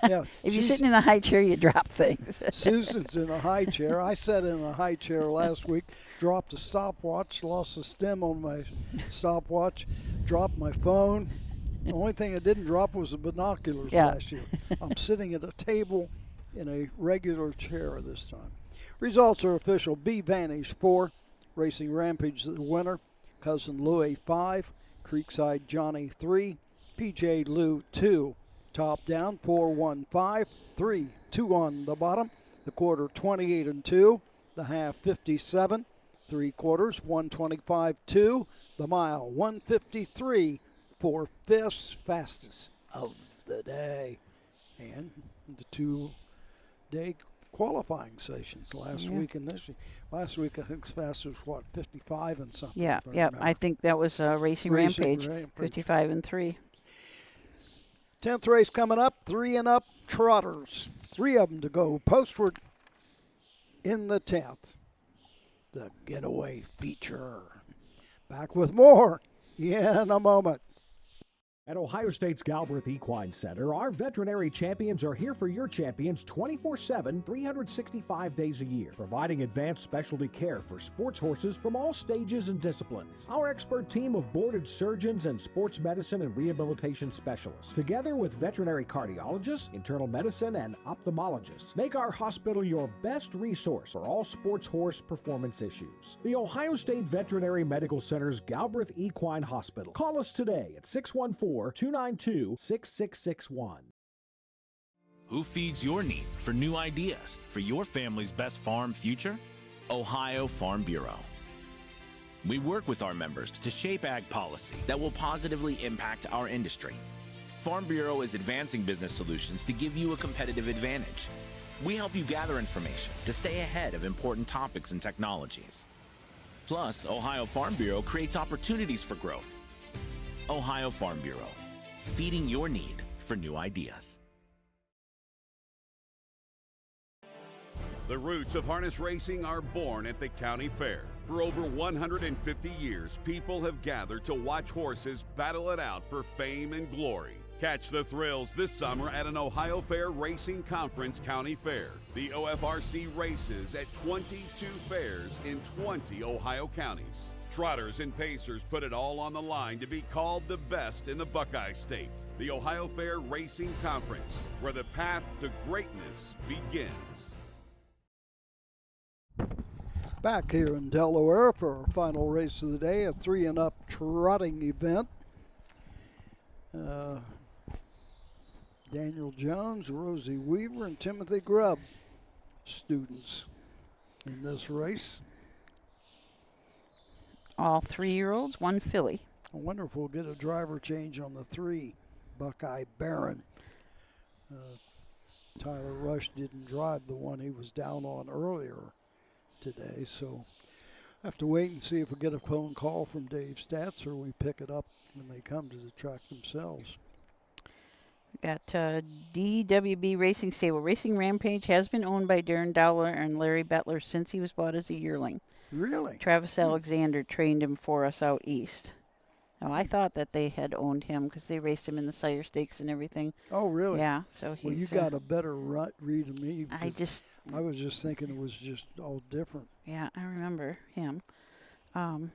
A: Yeah,
B: if you're sitting in a high chair, you drop things.
A: Susan's in a high chair. I sat in a high chair last week, dropped a stopwatch, lost the stem on my stopwatch, dropped my phone. The only thing I didn't drop was the binoculars last year. I'm sitting at a table in a regular chair this time. Results are official. B Vanish 4, Racing Rampage the winner, Cousin Louie 5, Creekside Johnny 3, PJ Lou 2. Top down, 4-1-5, 3-2 on the bottom. The quarter 28-2, the half 57, 3 quarters 125-2, the mile 153, 4 fifths, fastest of the day, and the 2-day qualifying sessions last week and this week. Last week I think fastest was 55 and something.
B: Yeah, I think that was Racing Rampage, 55-3.
A: 10th race coming up, 3 and up trotters. 3 of them to go postward in the 10th. The getaway feature. Back with more in a moment.
G: At Ohio State's Galbraith Equine Center, our veterinary champions are here for your champions 24/7, 365 days a year, providing advanced specialty care for sports horses from all stages and disciplines. Our expert team of boarded surgeons and sports medicine and rehabilitation specialists, together with veterinary cardiologists, internal medicine, and ophthalmologists, make our hospital your best resource for all sports horse performance issues. The Ohio State Veterinary Medical Center's Galbraith Equine Hospital. Call us today at 614-292-6661.
H: Who feeds your need for new ideas for your family's best farm future? Ohio Farm Bureau. We work with our members to shape ag policy that will positively impact our industry. Farm Bureau is advancing business solutions to give you a competitive advantage. We help you gather information to stay ahead of important topics and technologies. Plus, Ohio Farm Bureau creates opportunities for growth. Ohio Farm Bureau, feeding your need for new ideas.
C: The roots of harness racing are born at the county fair. For over 150 years, people have gathered to watch horses battle it out for fame and glory. Catch the thrills this summer at an Ohio Fair Racing Conference County Fair. The OFRC races at 22 fairs in 20 Ohio counties. Trotters and pacers put it all on the line to be called the best in the Buckeye State. The Ohio Fair Racing Conference, where the path to greatness begins.
A: Back here in Delaware for our final race of the day, a 3 and up trotting event. Daniel Jones, Rosie Weaver, and Timothy Grubb, students in this race.
B: All 3-year-olds, 1 filly.
A: I wonder if we'll get a driver change on the 3, Buckeye Baron. Tyler Rush didn't drive the one he was down on earlier today, so Have to wait and see if we get a phone call from Dave Stats or we pick it up when they come to the track themselves.
B: Got DWB Racing Stable. Racing Rampage has been owned by Darren Dowler and Larry Bettler since he was bought as a yearling.
A: Really?
B: Travis Alexander trained him for us out east. Now, I thought that they had owned him because they raced him in the Sire Stakes and everything.
A: Oh, really?
B: Yeah. So he's.
A: Well, you got a better read of me.
B: I
A: was just thinking it was just all different.
B: Yeah, I remember him. So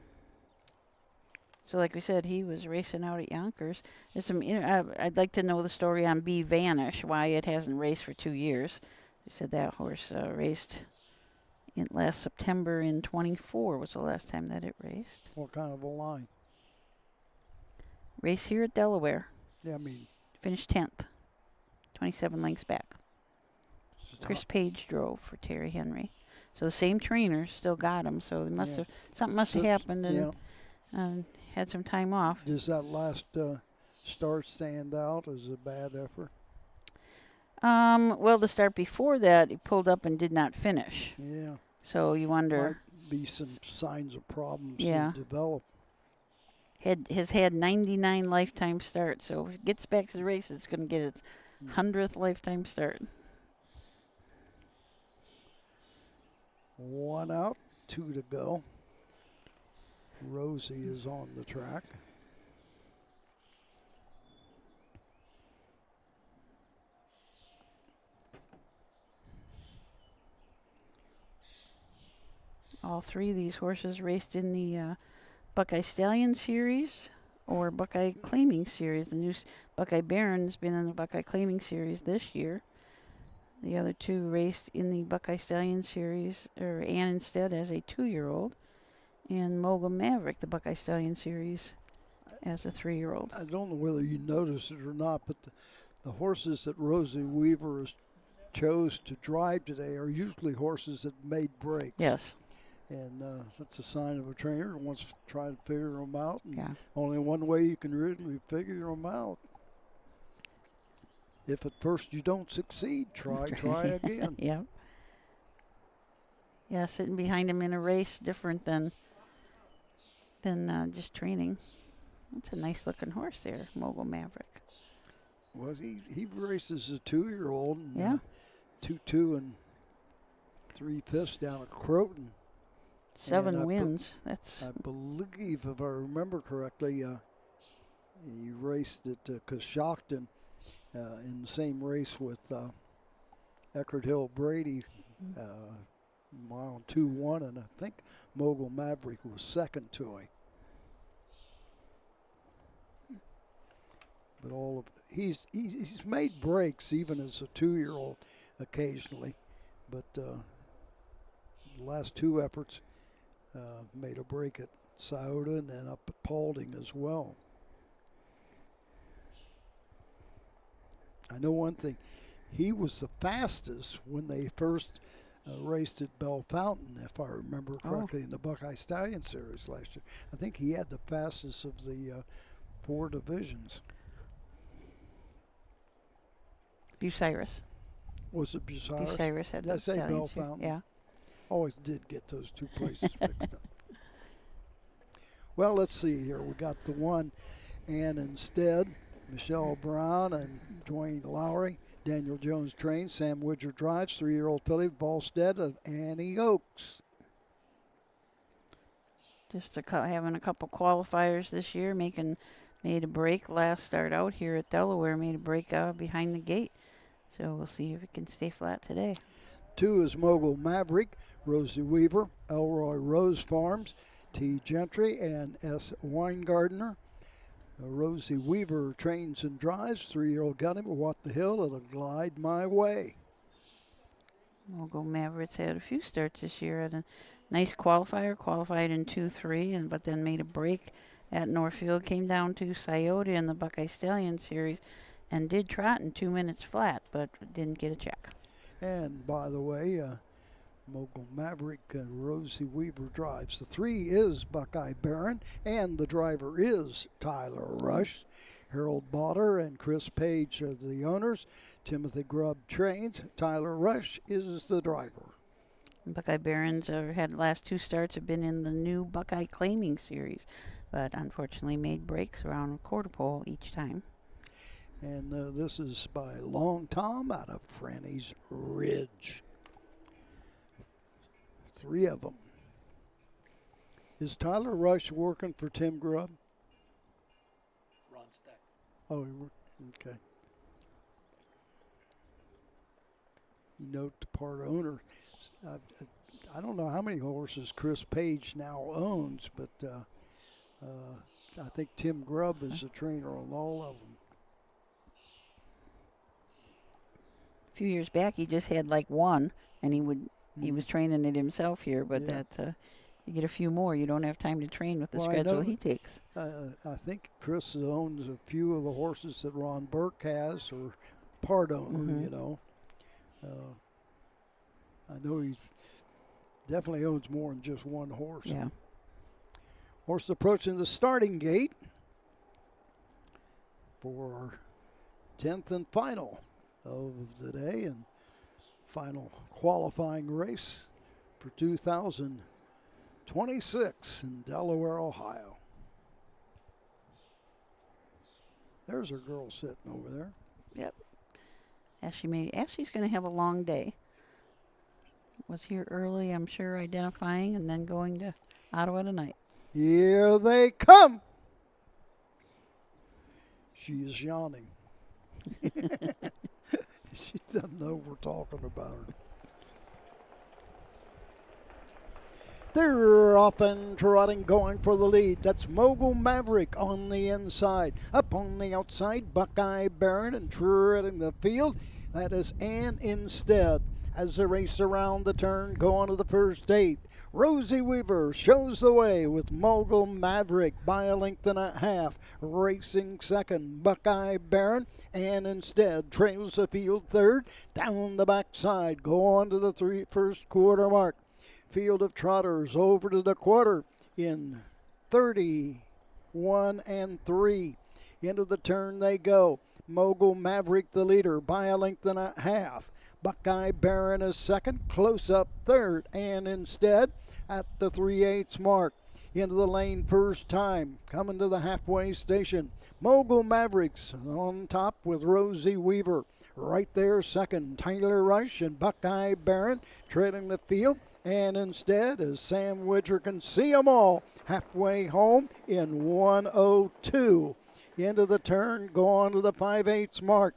B: like we said, he was racing out at Yonkers. There's some. I'd like to know the story on B Vanish, why it hasn't raced for 2 years. They said that horse raced in last September in 24 was the last time that it raced.
A: What kind of a line?
B: Race here at Delaware.
A: Yeah, I mean.
B: Finished 10th. 27 lengths back. Chris Page drove for Terry Henry. So the same trainer still got him. So they must have something must have happened and had some time off.
A: Does that last start stand out as a bad effort?
B: Well, the start before that, he pulled up and did not finish.
A: Yeah.
B: So you wonder.
A: Might be some signs of problems
B: Yeah.
A: to develop.
B: Has had 99 lifetime starts. So if it gets back to the race, it's going to get its 100th lifetime start.
A: 1 out, 2 to go. Rosie is on the track.
B: All three of these horses raced in the Buckeye Stallion Series or Buckeye Claiming Series. The new Buckeye Baron's been in the Buckeye Claiming Series this year. The other two raced in the Buckeye Stallion Series, or Ann instead as a 2-year-old, and Mogul Maverick, the Buckeye Stallion Series, as a 3-year-old.
A: I don't know whether you noticed it or not, but the horses that Rosie Weaver chose to drive today are usually horses that made breaks.
B: Yes.
A: And that's a sign of a trainer who wants to try to figure them out. And only one way you can really figure them out. If at first you don't succeed, try again.
B: Yeah. Yeah, sitting behind him in a race different than just training. That's a nice looking horse there, Mogul Maverick.
A: Well, he races a 2-year-old. And,
B: yeah.
A: 2-2 and 3/5 down at Croton.
B: 7 wins. That's.
A: I believe, if I remember correctly, he raced at Coshocton in the same race with Eckerd Hill Brady, mile 2-1, and I think Mogul Maverick was second to him. But he's made breaks even as a 2-year-old occasionally, but the last 2 efforts made a break at Scioto and then up at Paulding as well. I know one thing, he was the fastest when they first raced at Bell Fountain, if I remember correctly, in the Buckeye Stallion Series last year. I think he had the fastest of the 4 divisions.
B: Bucyrus.
A: Was it Bucyrus?
B: Bucyrus had
A: Did I
B: the
A: say Bell
B: Stallions,
A: Fountain?
B: yeah.
A: Always did get those 2 places mixed up. Well, let's see here. We got the one, and instead, Michelle Brown and Dwayne Lowry. Daniel Jones trains. Sam Widger drives. 3-year-old filly, Volstead of Annie Oaks.
B: Just having a couple qualifiers this year, made a break last start out here at Delaware, made a break behind the gate. So we'll see if it can stay flat today.
A: 2 is Mogul Maverick, Rosie Weaver, Elroy Rose Farms, T. Gentry, and S. Weingartner. Rosie Weaver trains and drives. 3-year-old got him at What the Hill. It'll glide my way.
B: Mogul Mavericks had a few starts this year. Had a nice qualifier, qualified in 2-3, but then made a break at Northfield. Came down to Scioto in the Buckeye Stallion Series and did trot in 2 minutes flat, but didn't get a check.
A: And by the way, Mogul Maverick and Rosie Weaver drives. The 3 is Buckeye Baron, and the driver is Tyler Rush. Harold Botter and Chris Page are the owners. Timothy Grubb trains. Tyler Rush is the driver.
B: Buckeye Barons had last 2 starts have been in the new Buckeye Claiming Series, but unfortunately made breaks around a quarter pole each time.
A: And this is by Long Tom out of Franny's Ridge. 3 of them. Is Tyler Rush working for Tim Grubb?
M: Ron Steck.
A: Oh, okay. You note the part owner. I don't know how many horses Chris Page now owns, but I think Tim Grubb is the trainer on all of them.
B: A few years back, he just had like 1, and he was training it himself here. But you get a few more, you don't have time to train with the schedule he takes.
A: I think Chris owns a few of the horses that Ron Burke has, or part owner. You know. I know he's definitely owns more than just 1 horse.
B: Yeah.
A: Horse approaching the starting gate for our 10th and final of the day and final qualifying race for 2026 in Delaware, Ohio. There's our girl sitting over there.
B: Yep. Ashley's going to have a long day. Was here early, I'm sure, identifying, and then going to Ottawa tonight.
A: Here they come. She is yawning. She doesn't know we're talking about her. They're off and trotting, going for the lead. That's Mogul Maverick on the inside. Up on the outside, Buckeye Baron, and treading the field. That is Ann Instead. As they race around the turn, going to the first 8. Rosie Weaver shows the way with Mogul Maverick by a length and a half. Racing second, Buckeye Baron, and Instead trails the field third. Down the backside, go on to the first quarter mark. Field of trotters over to the quarter in 31 and 3. Into the turn they go. Mogul Maverick the leader by a length and a half. Buckeye Baron is second, close up third, and Instead at the 3/8 mark. Into the lane first time, coming to the halfway station. Mogul Mavericks on top with Rosie Weaver. Right there second, Tyler Rush and Buckeye Baron trailing the field. And Instead, as Sam Widger can see them all, halfway home in 1:02. Into the turn, go on to the 5/8 mark.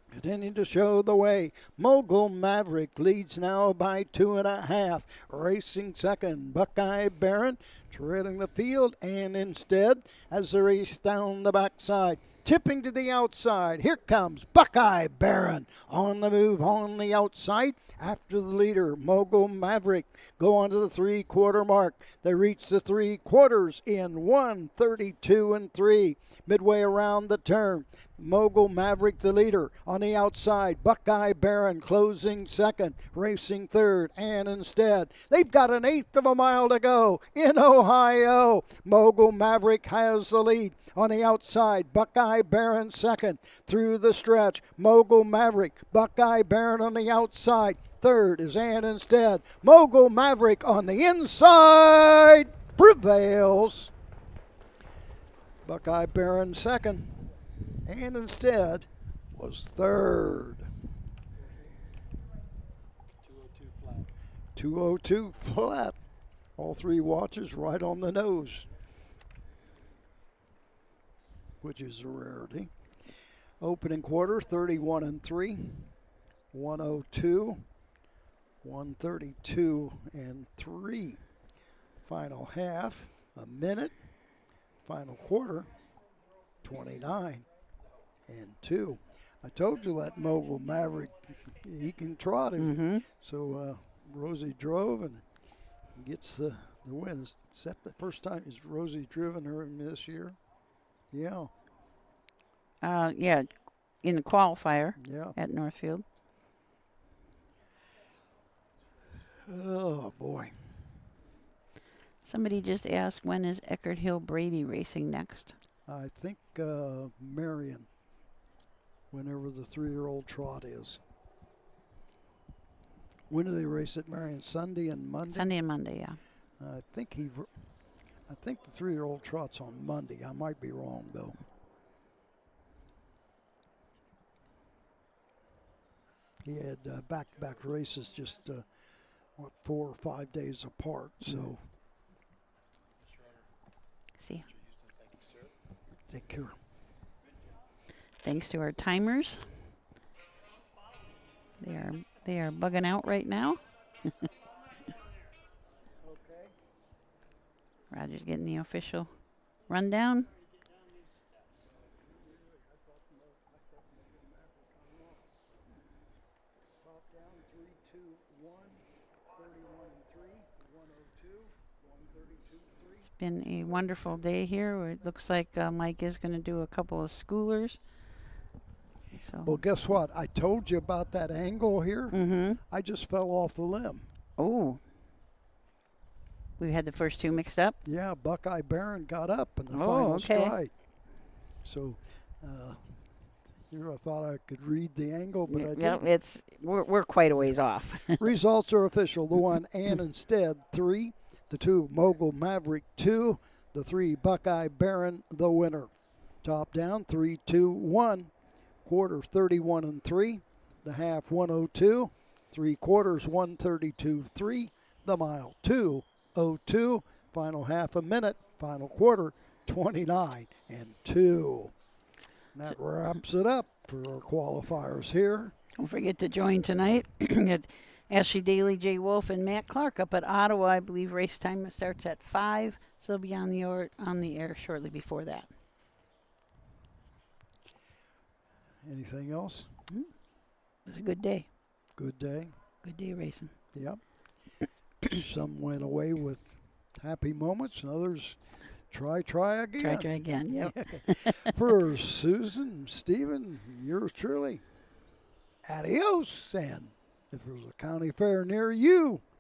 A: Continuing to show the way. Mogul Maverick leads now by 2.5. Racing second, Buckeye Baron trailing the field, and Instead as they race down the backside. Tipping to the outside. Here comes Buckeye Baron on the move on the outside. After the leader, Mogul Maverick, go on to the 3/4 mark. They reach the 3/4 in 1:32 and 3. Midway around the turn, Mogul Maverick the leader on the outside. Buckeye Baron closing second, racing third, and Instead. They've got an 1/8 of a mile to go in Ohio. Mogul Maverick has the lead on the outside. Buckeye Baron second through the stretch. Mogul Maverick, Buckeye Baron on the outside. Third is Ann Instead. Mogul Maverick on the inside prevails. Buckeye Baron second. Ann Instead was third.
M: 202 flat.
A: 202 flat. All 3 watches right on the nose, which is a rarity. Opening quarter, 31 and 3. 102. 132 and 3. Final half, a minute. Final quarter, 29 and 2. I told you that Mogul Maverick, he can trot him. So Rosie drove and gets the win. Is that the first time has Rosie driven her in this year? Yeah.
B: Yeah, in the qualifier
A: Yeah.
B: at Northfield.
A: Oh, boy.
B: Somebody just asked, when is Eckerd Hill Brady racing next?
A: I think Marion, whenever the 3-year-old trot is. When do they race at Marion? Sunday and Monday?
B: Sunday and Monday, yeah.
A: I think the 3-year-old trot's on Monday. I might be wrong, though. He had back-to-back races just, 4 or 5 days apart, so.
B: See.
A: Take care.
B: Thanks to our timers. They are bugging out right now. Roger's getting the official rundown. It's been a wonderful day here. It looks like Mike is going to do a couple of schoolers. So.
A: Well, guess what? I told you about that angle here.
B: Mm-hmm.
A: I just fell off the limb.
B: Oh. We had the first two mixed up?
A: Yeah, Buckeye Barron got up in the final stride. So, I thought I could read the angle, but I didn't.
B: We're quite a ways off.
A: Results are official. The 1, Ann Instead, 3. The 2, Mogul Maverick, 2. The 3, Buckeye Barron, the winner. Top down, 3, 2, 1. Quarter, 31-3. The half, 102. 3 quarters, 132-3. The mile, 2:02. Final half a minute. Final quarter, 29-2. And that wraps it up for our qualifiers here.
B: Don't forget to join tonight at Ashley Daly, Jay Wolf, and Matt Clark up at Ottawa. I believe race time starts at 5, so they'll be on the air shortly before that.
A: Anything else?
B: It was a good day.
A: Good day.
B: Good day racing.
A: Yep. Some went away with happy moments, and others try again.
B: Try again, yep.
A: For Susan, Stephen, yours truly, adios. And if there's a county fair near you,